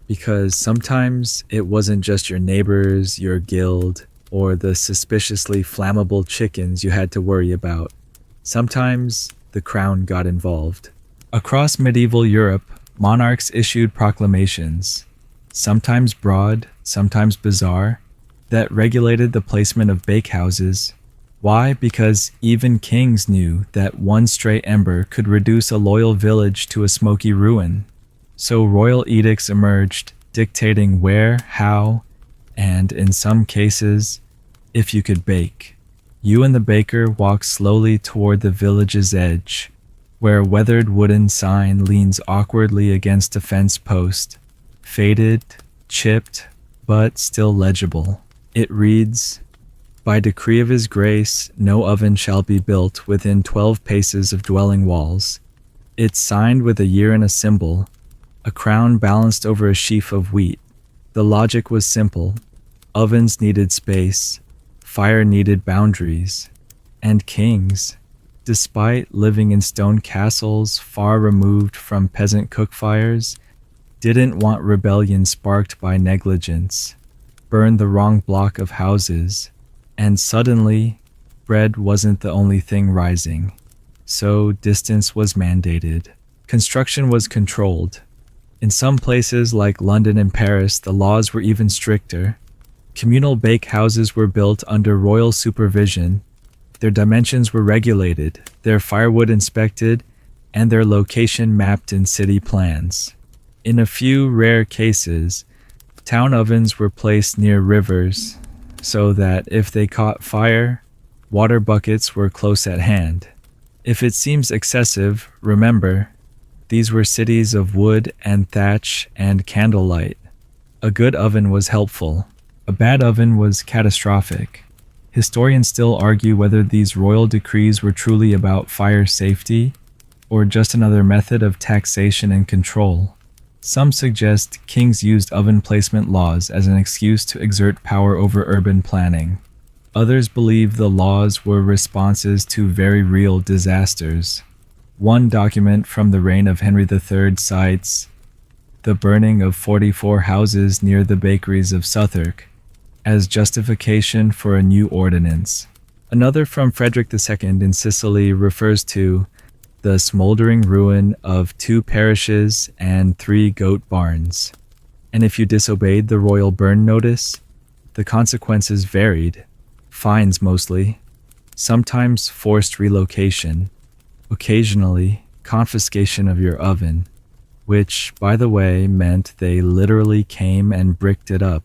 because sometimes it wasn't just your neighbors, your guild, or the suspiciously flammable chickens you had to worry about. Sometimes the crown got involved. Across medieval Europe, monarchs issued proclamations, sometimes broad, sometimes bizarre, that regulated the placement of bakehouses. Why? Because even kings knew that one stray ember could reduce a loyal village to a smoky ruin. So royal edicts emerged, dictating where, how, and in some cases, if you could bake. You and the baker walk slowly toward the village's edge, where a weathered wooden sign leans awkwardly against a fence post, faded, chipped, but still legible. It reads, "By decree of his grace, no oven shall be built within 12 paces of dwelling walls." It's signed with a year and a symbol, a crown balanced over a sheaf of wheat. The logic was simple. Ovens needed space, fire needed boundaries, and kings, despite living in stone castles far removed from peasant cook fires, didn't want rebellion sparked by negligence, burned the wrong block of houses, and suddenly, bread wasn't the only thing rising. So distance was mandated. Construction was controlled. In some places like London and Paris, the laws were even stricter. Communal bakehouses were built under royal supervision. Their dimensions were regulated, their firewood inspected, and their location mapped in city plans. In a few rare cases, town ovens were placed near rivers, so that if they caught fire, water buckets were close at hand. If it seems excessive, remember, these were cities of wood and thatch and candlelight. A good oven was helpful. A bad oven was catastrophic. Historians still argue whether these royal decrees were truly about fire safety or just another method of taxation and control. Some suggest kings used oven placement laws as an excuse to exert power over urban planning. Others believe the laws were responses to very real disasters. One document from the reign of Henry III cites the burning of 44 houses near the bakeries of Southwark as justification for a new ordinance. Another from Frederick II in Sicily refers to the smoldering ruin of 2 parishes and 3 goat barns. And if you disobeyed the royal burn notice, the consequences varied. Fines mostly, sometimes forced relocation, occasionally confiscation of your oven, which, by the way, meant they literally came and bricked it up.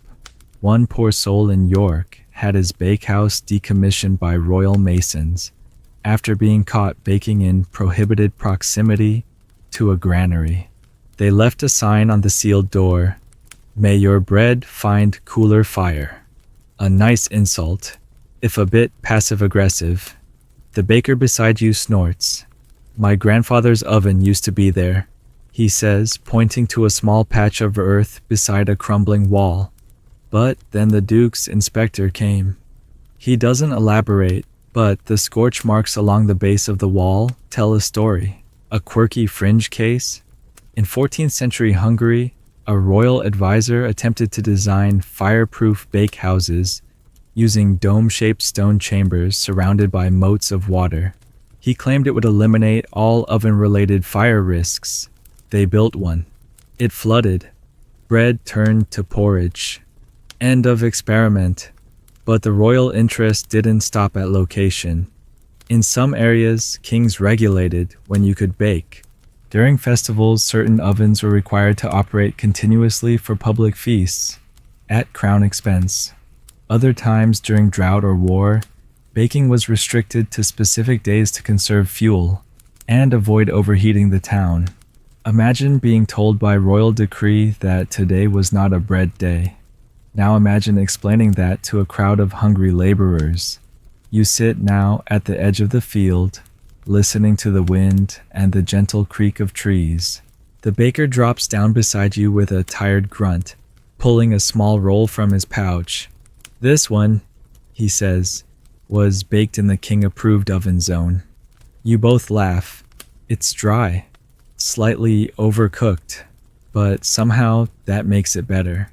One poor soul in York had his bakehouse decommissioned by royal masons, after being caught baking in prohibited proximity to a granary. They left a sign on the sealed door, "May your bread find cooler fire." A nice insult, if a bit passive-aggressive. The baker beside you snorts. "My grandfather's oven used to be there," he says, pointing to a small patch of earth beside a crumbling wall. But then the Duke's inspector came. He doesn't elaborate, but the scorch marks along the base of the wall tell a story. A quirky fringe case? In 14th century Hungary, a royal advisor attempted to design fireproof bakehouses using dome-shaped stone chambers surrounded by moats of water. He claimed it would eliminate all oven-related fire risks. They built one. It flooded. Bread turned to porridge. End of experiment. But the royal interest didn't stop at location. In some areas, kings regulated when you could bake. During festivals, certain ovens were required to operate continuously for public feasts, at crown expense. Other times, during drought or war, baking was restricted to specific days to conserve fuel and avoid overheating the town. Imagine being told by royal decree that today was not a bread day. Now imagine explaining that to a crowd of hungry laborers. You sit now at the edge of the field, listening to the wind and the gentle creak of trees. The baker drops down beside you with a tired grunt, pulling a small roll from his pouch. "This one," he says, "was baked in the king-approved oven zone." You both laugh. It's dry, slightly overcooked, but somehow that makes it better.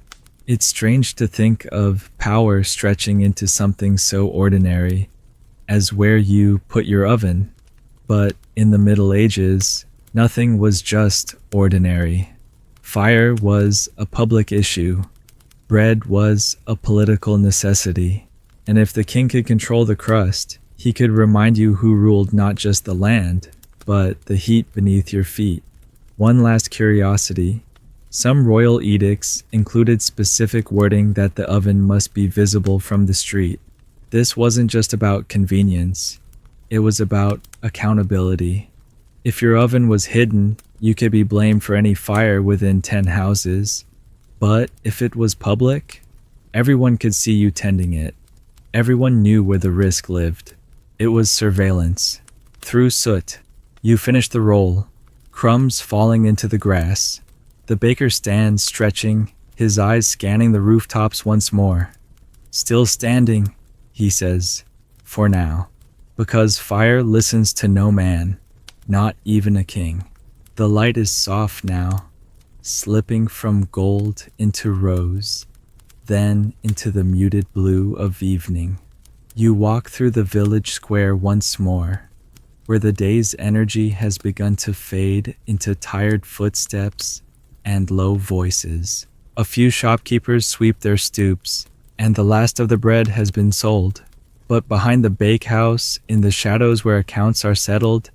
It's strange to think of power stretching into something so ordinary as where you put your oven. But in the Middle Ages, nothing was just ordinary. Fire was a public issue. Bread was a political necessity. And if the king could control the crust, he could remind you who ruled not just the land, but the heat beneath your feet. One last curiosity. Some royal edicts included specific wording that the oven must be visible from the street. This wasn't just about convenience. It was about accountability. If your oven was hidden, you could be blamed for any fire within 10 houses. But if it was public, everyone could see you tending it. Everyone knew where the risk lived. It was surveillance. Through soot. You finish the roll, crumbs falling into the grass. The baker stands stretching, his eyes scanning the rooftops once more. "Still standing," he says, "for now, because fire listens to no man, not even a king." The light is soft now, slipping from gold into rose, then into the muted blue of evening. You walk through the village square once more, where the day's energy has begun to fade into tired footsteps and low voices. A few shopkeepers sweep their stoops, and the last of the bread has been sold. But behind the bakehouse, in the shadows where accounts are settled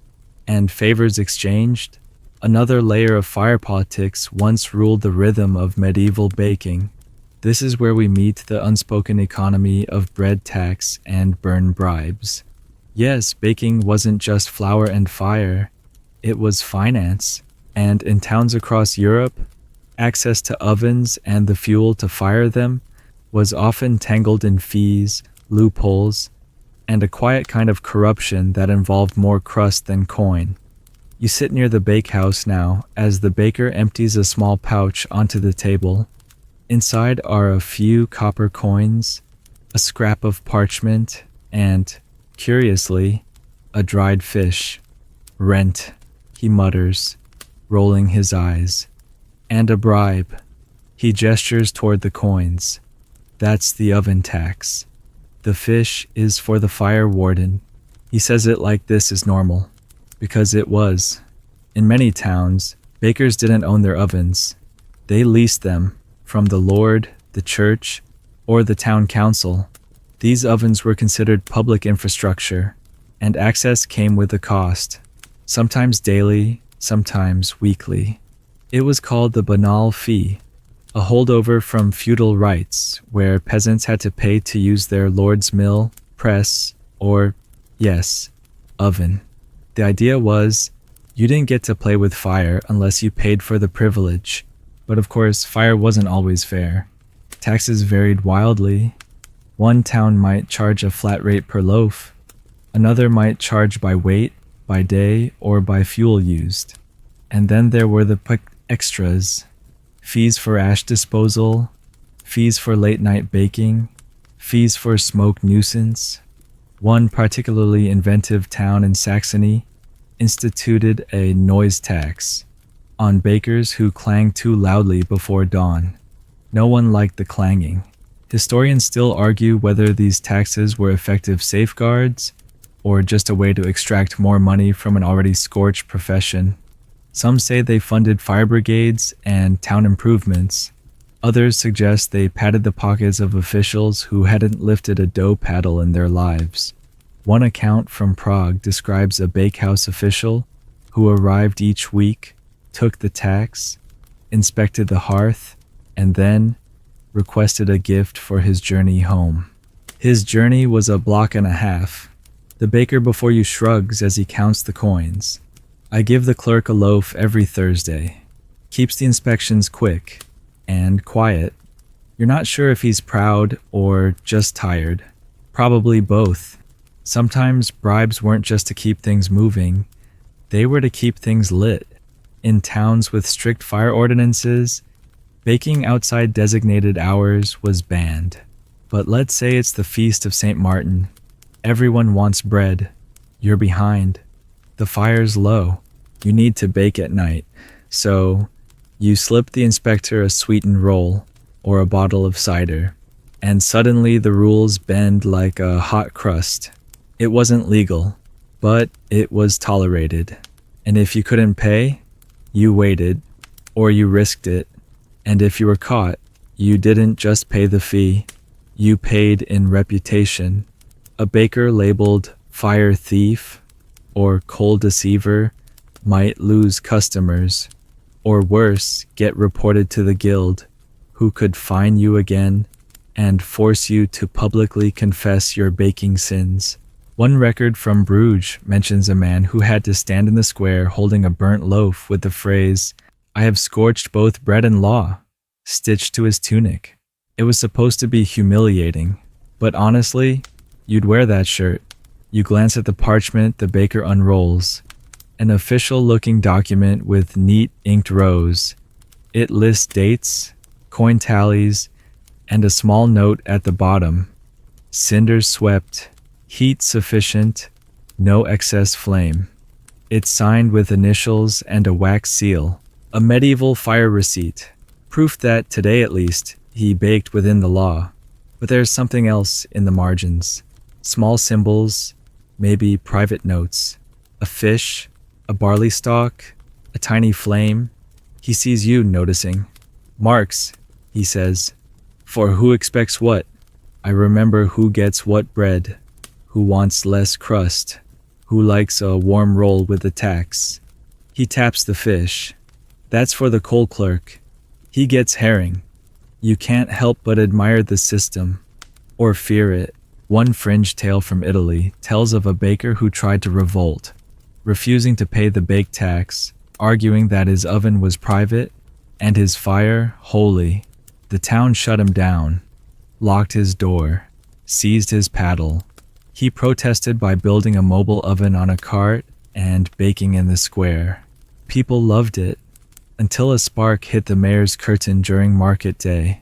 and favors exchanged, another layer of fire politics once ruled the rhythm of medieval baking. This is where we meet the unspoken economy of bread tax and burn bribes. Yes, baking wasn't just flour and fire, it was finance. And in towns across Europe, access to ovens and the fuel to fire them was often tangled in fees, loopholes, and a quiet kind of corruption that involved more crust than coin. You sit near the bakehouse now as the baker empties a small pouch onto the table. Inside are a few copper coins, a scrap of parchment, and, curiously, a dried fish. "Rent," he mutters, rolling his eyes. "And a bribe." He gestures toward the coins. "That's the oven tax. The fish is for the fire warden." He says it like this is normal, because it was. In many towns, bakers didn't own their ovens. They leased them from the lord, the church, or the town council. These ovens were considered public infrastructure, and access came with a cost, sometimes daily, sometimes weekly. It was called the banal fee, a holdover from feudal rights where peasants had to pay to use their lord's mill, press, or, yes, oven. The idea was you didn't get to play with fire unless you paid for the privilege. But of course, fire wasn't always fair. Taxes varied wildly. One town might charge a flat rate per loaf. Another might charge by weight, by day, or by fuel used. And then there were the extras. Fees for ash disposal, fees for late night baking, fees for smoke nuisance. One particularly inventive town in Saxony instituted a noise tax on bakers who clanged too loudly before dawn. No one liked the clanging. Historians still argue whether these taxes were effective safeguards or just a way to extract more money from an already scorched profession. Some say they funded fire brigades and town improvements. Others suggest they padded the pockets of officials who hadn't lifted a dough paddle in their lives. One account from Prague describes a bakehouse official who arrived each week, took the tax, inspected the hearth, and then requested a gift for his journey home. His journey was a block and a half. The baker before you shrugs as he counts the coins. I give the clerk a loaf every Thursday. Keeps the inspections quick and quiet. You're not sure if he's proud or just tired. Probably both. Sometimes bribes weren't just to keep things moving. They were to keep things lit. In towns with strict fire ordinances, baking outside designated hours was banned. But let's say it's the Feast of St. Martin. Everyone wants bread. You're behind. The fire's low. You need to bake at night. So you slip the inspector a sweetened roll or a bottle of cider. And suddenly the rules bend like a hot crust. It wasn't legal, but it was tolerated. And if you couldn't pay, you waited, or you risked it. And if you were caught, you didn't just pay the fee. You paid in reputation. A baker labeled fire thief or coal deceiver might lose customers, or worse, get reported to the guild, who could fine you again and force you to publicly confess your baking sins. One record from Bruges mentions a man who had to stand in the square holding a burnt loaf with the phrase, "I have scorched both bread and law," stitched to his tunic. It was supposed to be humiliating, but honestly, you'd wear that shirt. You glance at the parchment the baker unrolls, an official-looking document with neat inked rows. It lists dates, coin tallies, and a small note at the bottom. Cinders swept, heat sufficient, no excess flame. It's signed with initials and a wax seal, a medieval fire receipt, proof that today at least he baked within the law. But there's something else in the margins. Small symbols, maybe private notes, a fish, a barley stalk, a tiny flame. He sees you noticing. "Marks," he says, "for who expects what? I remember who gets what bread, who wants less crust, who likes a warm roll with the tax." He taps the fish. That's for the coal clerk. He gets herring. You can't help but admire the system, or fear it. One fringe tale from Italy tells of a baker who tried to revolt, refusing to pay the bake tax, arguing that his oven was private and his fire holy. The town shut him down, locked his door, seized his paddle. He protested by building a mobile oven on a cart and baking in the square. People loved it, until a spark hit the mayor's curtain during market day.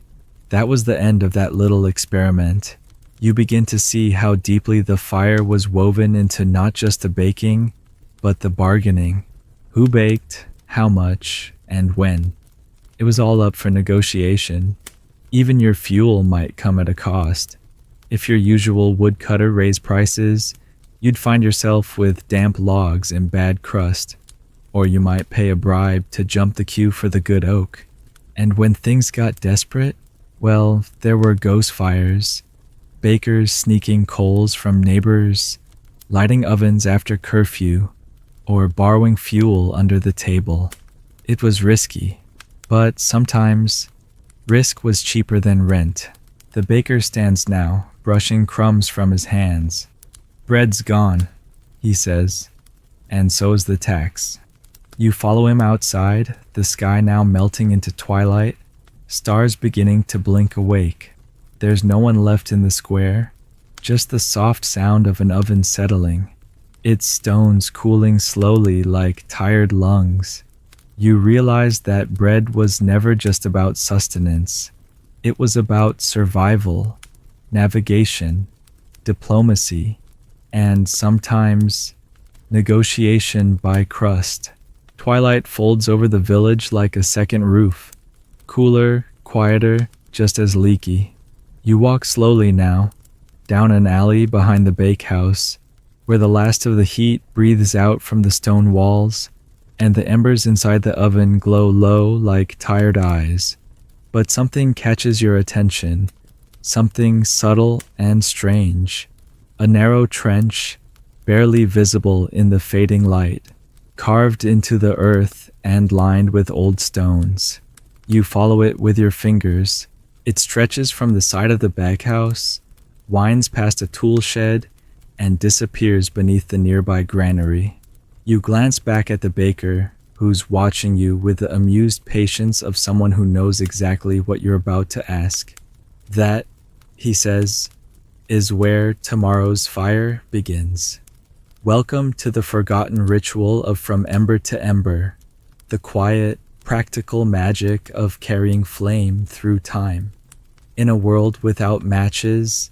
That was the end of that little experiment. You begin to see how deeply the fire was woven into not just the baking, but the bargaining. Who baked, how much, and when. It was all up for negotiation. Even your fuel might come at a cost. If your usual woodcutter raised prices, you'd find yourself with damp logs and bad crust. Or you might pay a bribe to jump the queue for the good oak. And when things got desperate, well, there were ghost fires. Bakers sneaking coals from neighbors, lighting ovens after curfew, or borrowing fuel under the table. It was risky, but sometimes risk was cheaper than rent. The baker stands now, brushing crumbs from his hands. Bread's gone. he says, and so is the tax. You follow him outside, the sky now melting into twilight, stars beginning to blink awake. There's no one left in the square, just the soft sound of an oven settling, its stones cooling slowly like tired lungs. You realize that bread was never just about sustenance. It was about survival, navigation, diplomacy, and sometimes negotiation by crust. Twilight folds over the village like a second roof, cooler, quieter, just as leaky. You walk slowly now, down an alley behind the bakehouse, where the last of the heat breathes out from the stone walls, and the embers inside the oven glow low like tired eyes. But something catches your attention, something subtle and strange. A narrow trench, barely visible in the fading light, carved into the earth and lined with old stones. You follow it with your fingers. It stretches from the side of the baghouse, winds past a tool shed, and disappears beneath the nearby granary. You glance back at the baker, who's watching you with the amused patience of someone who knows exactly what you're about to ask. That, he says, is where tomorrow's fire begins. Welcome to the forgotten ritual of from ember to ember, the quiet, practical magic of carrying flame through time. In a world without matches,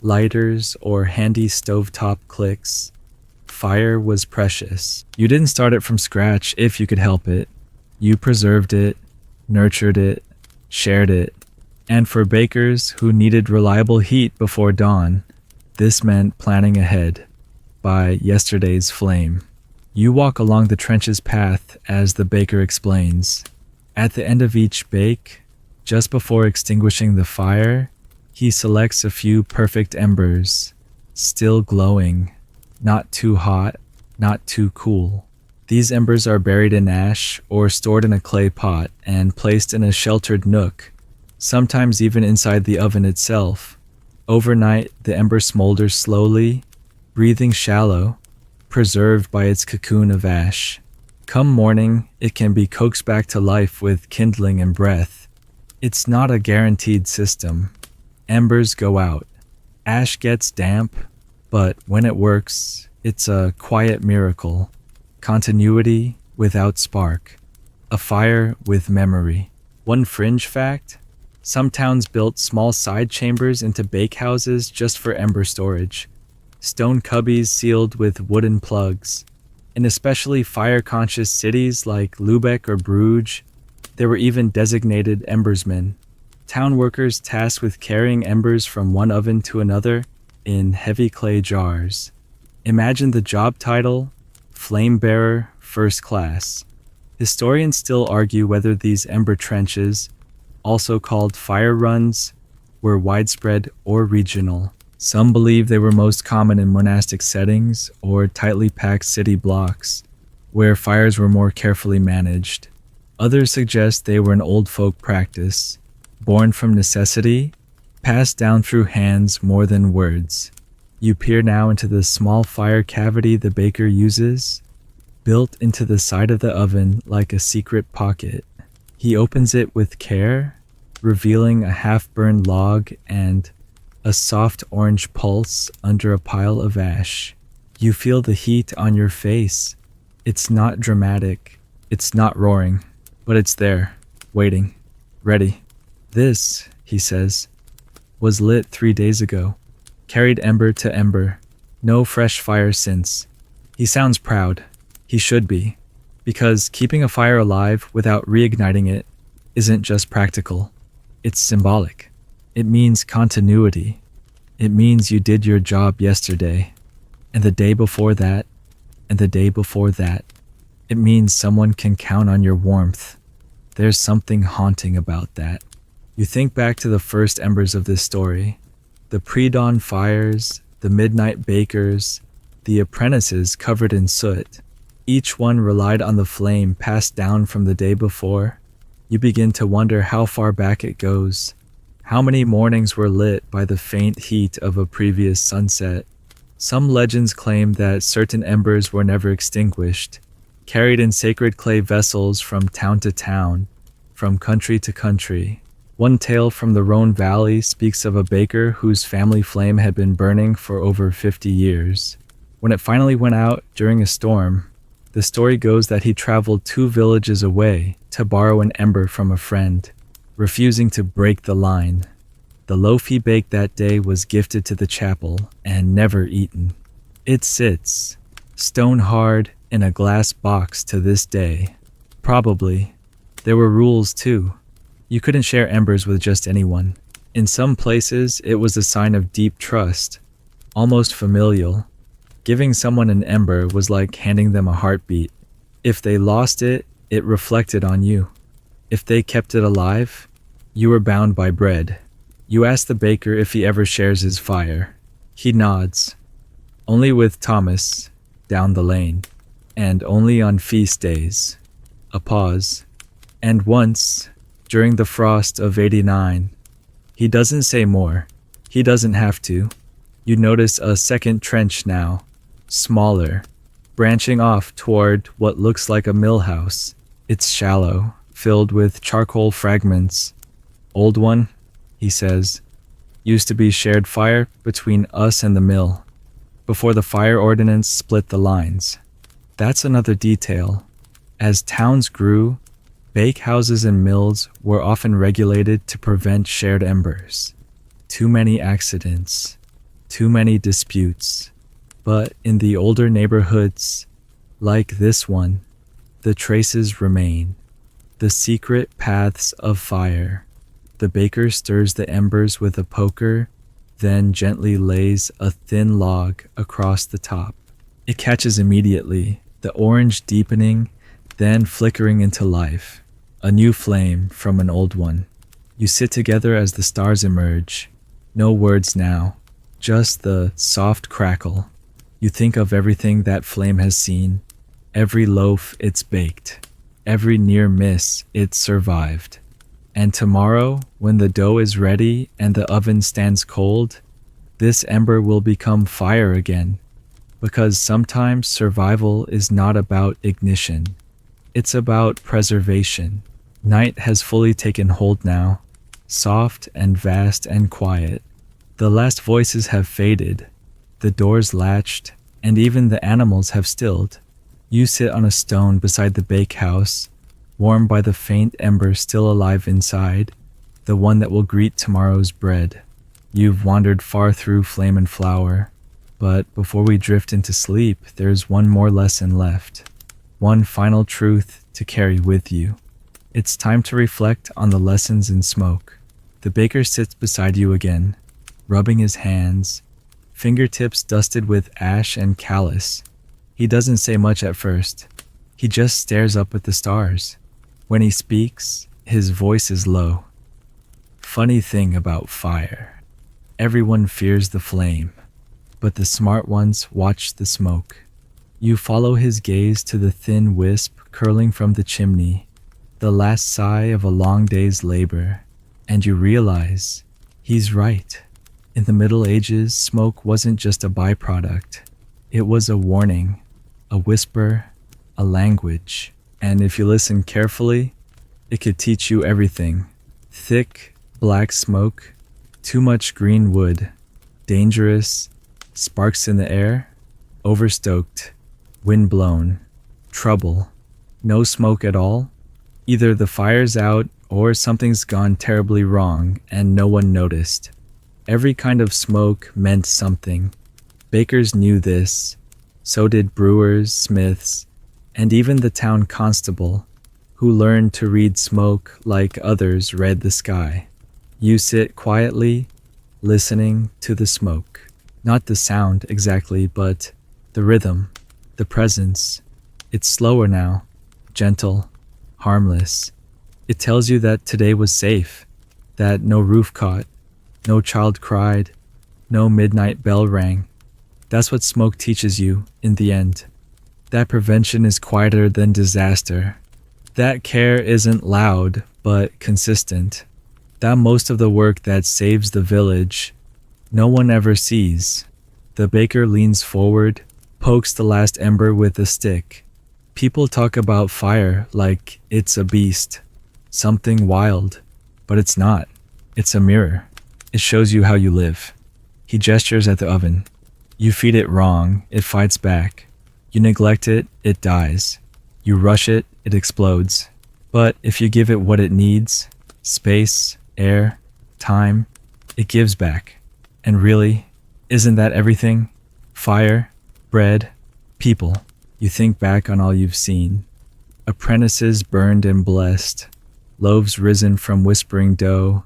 lighters, or handy stovetop clicks, fire was precious. You didn't start it from scratch if you could help it. You preserved it, nurtured it, shared it. And for bakers who needed reliable heat before dawn, this meant planning ahead. By yesterday's flame. You walk along the trench's path as the baker explains. At the end of each bake, just before extinguishing the fire, he selects a few perfect embers, still glowing, not too hot, not too cool. These embers are buried in ash or stored in a clay pot and placed in a sheltered nook, sometimes even inside the oven itself. Overnight, the ember smolders slowly, breathing shallow, preserved by its cocoon of ash. Come morning, it can be coaxed back to life with kindling and breath. It's not a guaranteed system. Embers go out. Ash gets damp, but when it works, it's a quiet miracle. Continuity without spark. A fire with memory. One fringe fact: some towns built small side chambers into bakehouses just for ember storage. Stone cubbies sealed with wooden plugs. In especially fire-conscious cities like Lubeck or Bruges, there were even designated embersmen, town workers tasked with carrying embers from one oven to another in heavy clay jars. Imagine the job title: Flame Bearer First Class. Historians still argue whether these ember trenches, also called fire runs, were widespread or regional. Some believe they were most common in monastic settings or tightly packed city blocks, where fires were more carefully managed. Others suggest they were an old folk practice, born from necessity, passed down through hands more than words. You peer now into the small fire cavity the baker uses, built into the side of the oven like a secret pocket. He opens it with care, revealing a half-burned log and a soft orange pulse under a pile of ash. You feel the heat on your face. It's not dramatic, it's not roaring, but it's there, waiting, ready. This, he says, was lit 3 days ago, carried ember to ember, no fresh fire since. He sounds proud. He should be, because keeping a fire alive without reigniting it isn't just practical, it's symbolic. It means continuity. It means you did your job yesterday, and the day before that, and the day before that. It means someone can count on your warmth. There's something haunting about that. You think back to the first embers of this story, the pre-dawn fires, the midnight bakers, the apprentices covered in soot. Each one relied on the flame passed down from the day before. You begin to wonder how far back it goes. How many mornings were lit by the faint heat of a previous sunset? Some legends claim that certain embers were never extinguished, carried in sacred clay vessels from town to town, from country to country. One tale from the Rhone Valley speaks of a baker whose family flame had been burning for over 50 years. When it finally went out during a storm, the story goes that he traveled 2 villages away to borrow an ember from a friend, refusing to break the line. The loaf he baked that day was gifted to the chapel and never eaten. It sits, stone hard, in a glass box to this day. Probably. There were rules too. You couldn't share embers with just anyone. In some places, it was a sign of deep trust, almost familial. Giving someone an ember was like handing them a heartbeat. If they lost it, it reflected on you. If they kept it alive, you were bound by bread. You ask the baker if he ever shares his fire. He nods. Only with Thomas, down the lane. And only on feast days. A pause. And once, during the frost of '89. He doesn't say more. He doesn't have to. You notice a second trench now, smaller, branching off toward what looks like a mill house. It's shallow, filled with charcoal fragments. Old one, he says, used to be shared fire between us and the mill, before the fire ordinance split the lines. That's another detail. As towns grew, bakehouses and mills were often regulated to prevent shared embers. Too many accidents, too many disputes. But in the older neighborhoods, like this one, the traces remain. The secret paths of fire. The baker stirs the embers with a poker, then gently lays a thin log across the top. It catches immediately, the orange deepening, then flickering into life. A new flame from an old one. You sit together as the stars emerge. No words now, just the soft crackle. You think of everything that flame has seen, every loaf it's baked, every near miss it's survived. And tomorrow, when the dough is ready and the oven stands cold, this ember will become fire again. Because sometimes survival is not about ignition. It's about preservation. Night has fully taken hold now, soft and vast and quiet. The last voices have faded, the doors latched, and even the animals have stilled. You sit on a stone beside the bakehouse, warmed by the faint ember still alive inside, the one that will greet tomorrow's bread. You've wandered far through flame and flower, but before we drift into sleep, there's one more lesson left, one final truth to carry with you. It's time to reflect on the lessons in smoke. The baker sits beside you again, rubbing his hands, fingertips dusted with ash and callus. He doesn't say much at first. He just stares up at the stars. When he speaks, his voice is low. Funny thing about fire. Everyone fears the flame, but the smart ones watch the smoke. You follow his gaze to the thin wisp curling from the chimney, the last sigh of a long day's labor, and you realize he's right. In the Middle Ages, smoke wasn't just a byproduct. It was a warning, a whisper, a language. And if you listen carefully, it could teach you everything. Thick, black smoke, too much green wood, dangerous, sparks in the air, overstoked, wind-blown, trouble, no smoke at all. Either the fire's out or something's gone terribly wrong and no one noticed. Every kind of smoke meant something. Bakers knew this. So did brewers, smiths, and even the town constable, who learned to read smoke like others read the sky. You sit quietly, listening to the smoke. Not the sound exactly, but the rhythm, the presence. It's slower now, gentle, harmless. It tells you that today was safe, that no roof caught, no child cried, no midnight bell rang. That's what smoke teaches you in the end. That prevention is quieter than disaster. That care isn't loud, but consistent. That most of the work that saves the village, no one ever sees. The baker leans forward, pokes the last ember with a stick. People talk about fire like it's a beast, something wild, but it's not. It's a mirror. It shows you how you live. He gestures at the oven. You feed it wrong, it fights back. You neglect it, it dies. You rush it, it explodes. But if you give it what it needs, space, air, time, it gives back. And really, isn't that everything? Fire, bread, people. You think back on all you've seen. Apprentices burned and blessed, loaves risen from whispering dough,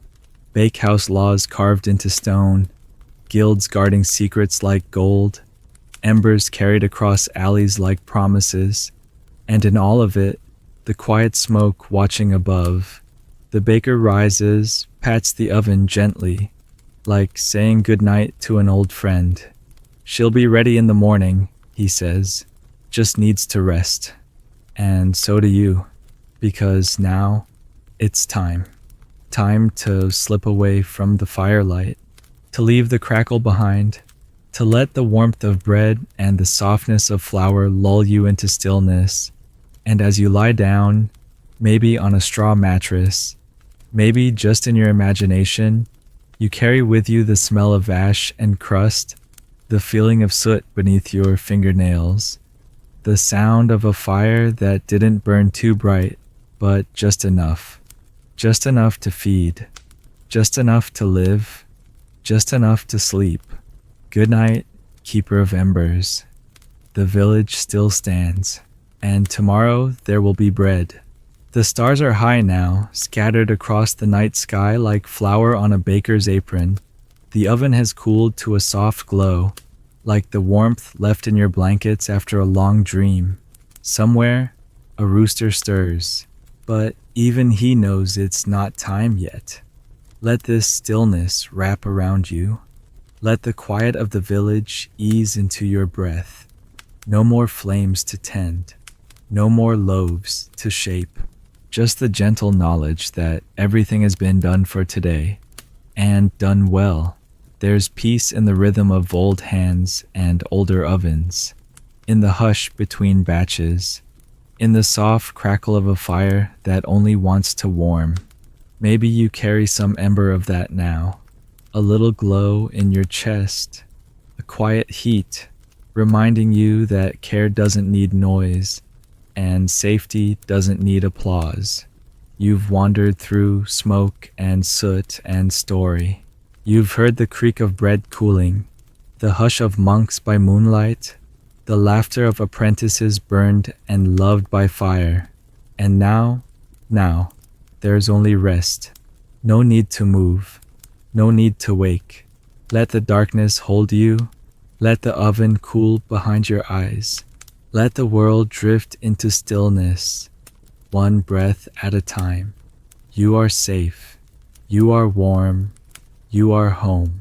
bakehouse laws carved into stone, guilds guarding secrets like gold, embers carried across alleys like promises, and in all of it, the quiet smoke watching above. The baker rises, pats the oven gently, like saying goodnight to an old friend. She'll be ready in the morning, he says, just needs to rest. And so do you, because now it's time. Time to slip away from the firelight, to leave the crackle behind, to let the warmth of bread and the softness of flour lull you into stillness. And as you lie down, maybe on a straw mattress, maybe just in your imagination, you carry with you the smell of ash and crust, the feeling of soot beneath your fingernails, the sound of a fire that didn't burn too bright, but just enough to feed, just enough to live, just enough to sleep. Good night, keeper of embers. The village still stands, and tomorrow there will be bread. The stars are high now, scattered across the night sky like flour on a baker's apron. The oven has cooled to a soft glow, like the warmth left in your blankets after a long dream. Somewhere, a rooster stirs, but even he knows it's not time yet. Let this stillness wrap around you. Let the quiet of the village ease into your breath. No more flames to tend, no more loaves to shape. Just the gentle knowledge that everything has been done for today, and done well. There's peace in the rhythm of old hands and older ovens, in the hush between batches, in the soft crackle of a fire that only wants to warm. Maybe you carry some ember of that now, a little glow in your chest, a quiet heat, reminding you that care doesn't need noise, and safety doesn't need applause. You've wandered through smoke and soot and story. You've heard the creak of bread cooling, the hush of monks by moonlight, the laughter of apprentices burned and loved by fire. And now, there's only rest. No need to move, no need to wake. Let the darkness hold you. Let the oven cool behind your eyes. Let the world drift into stillness, one breath at a time. You are safe. You are warm. You are home.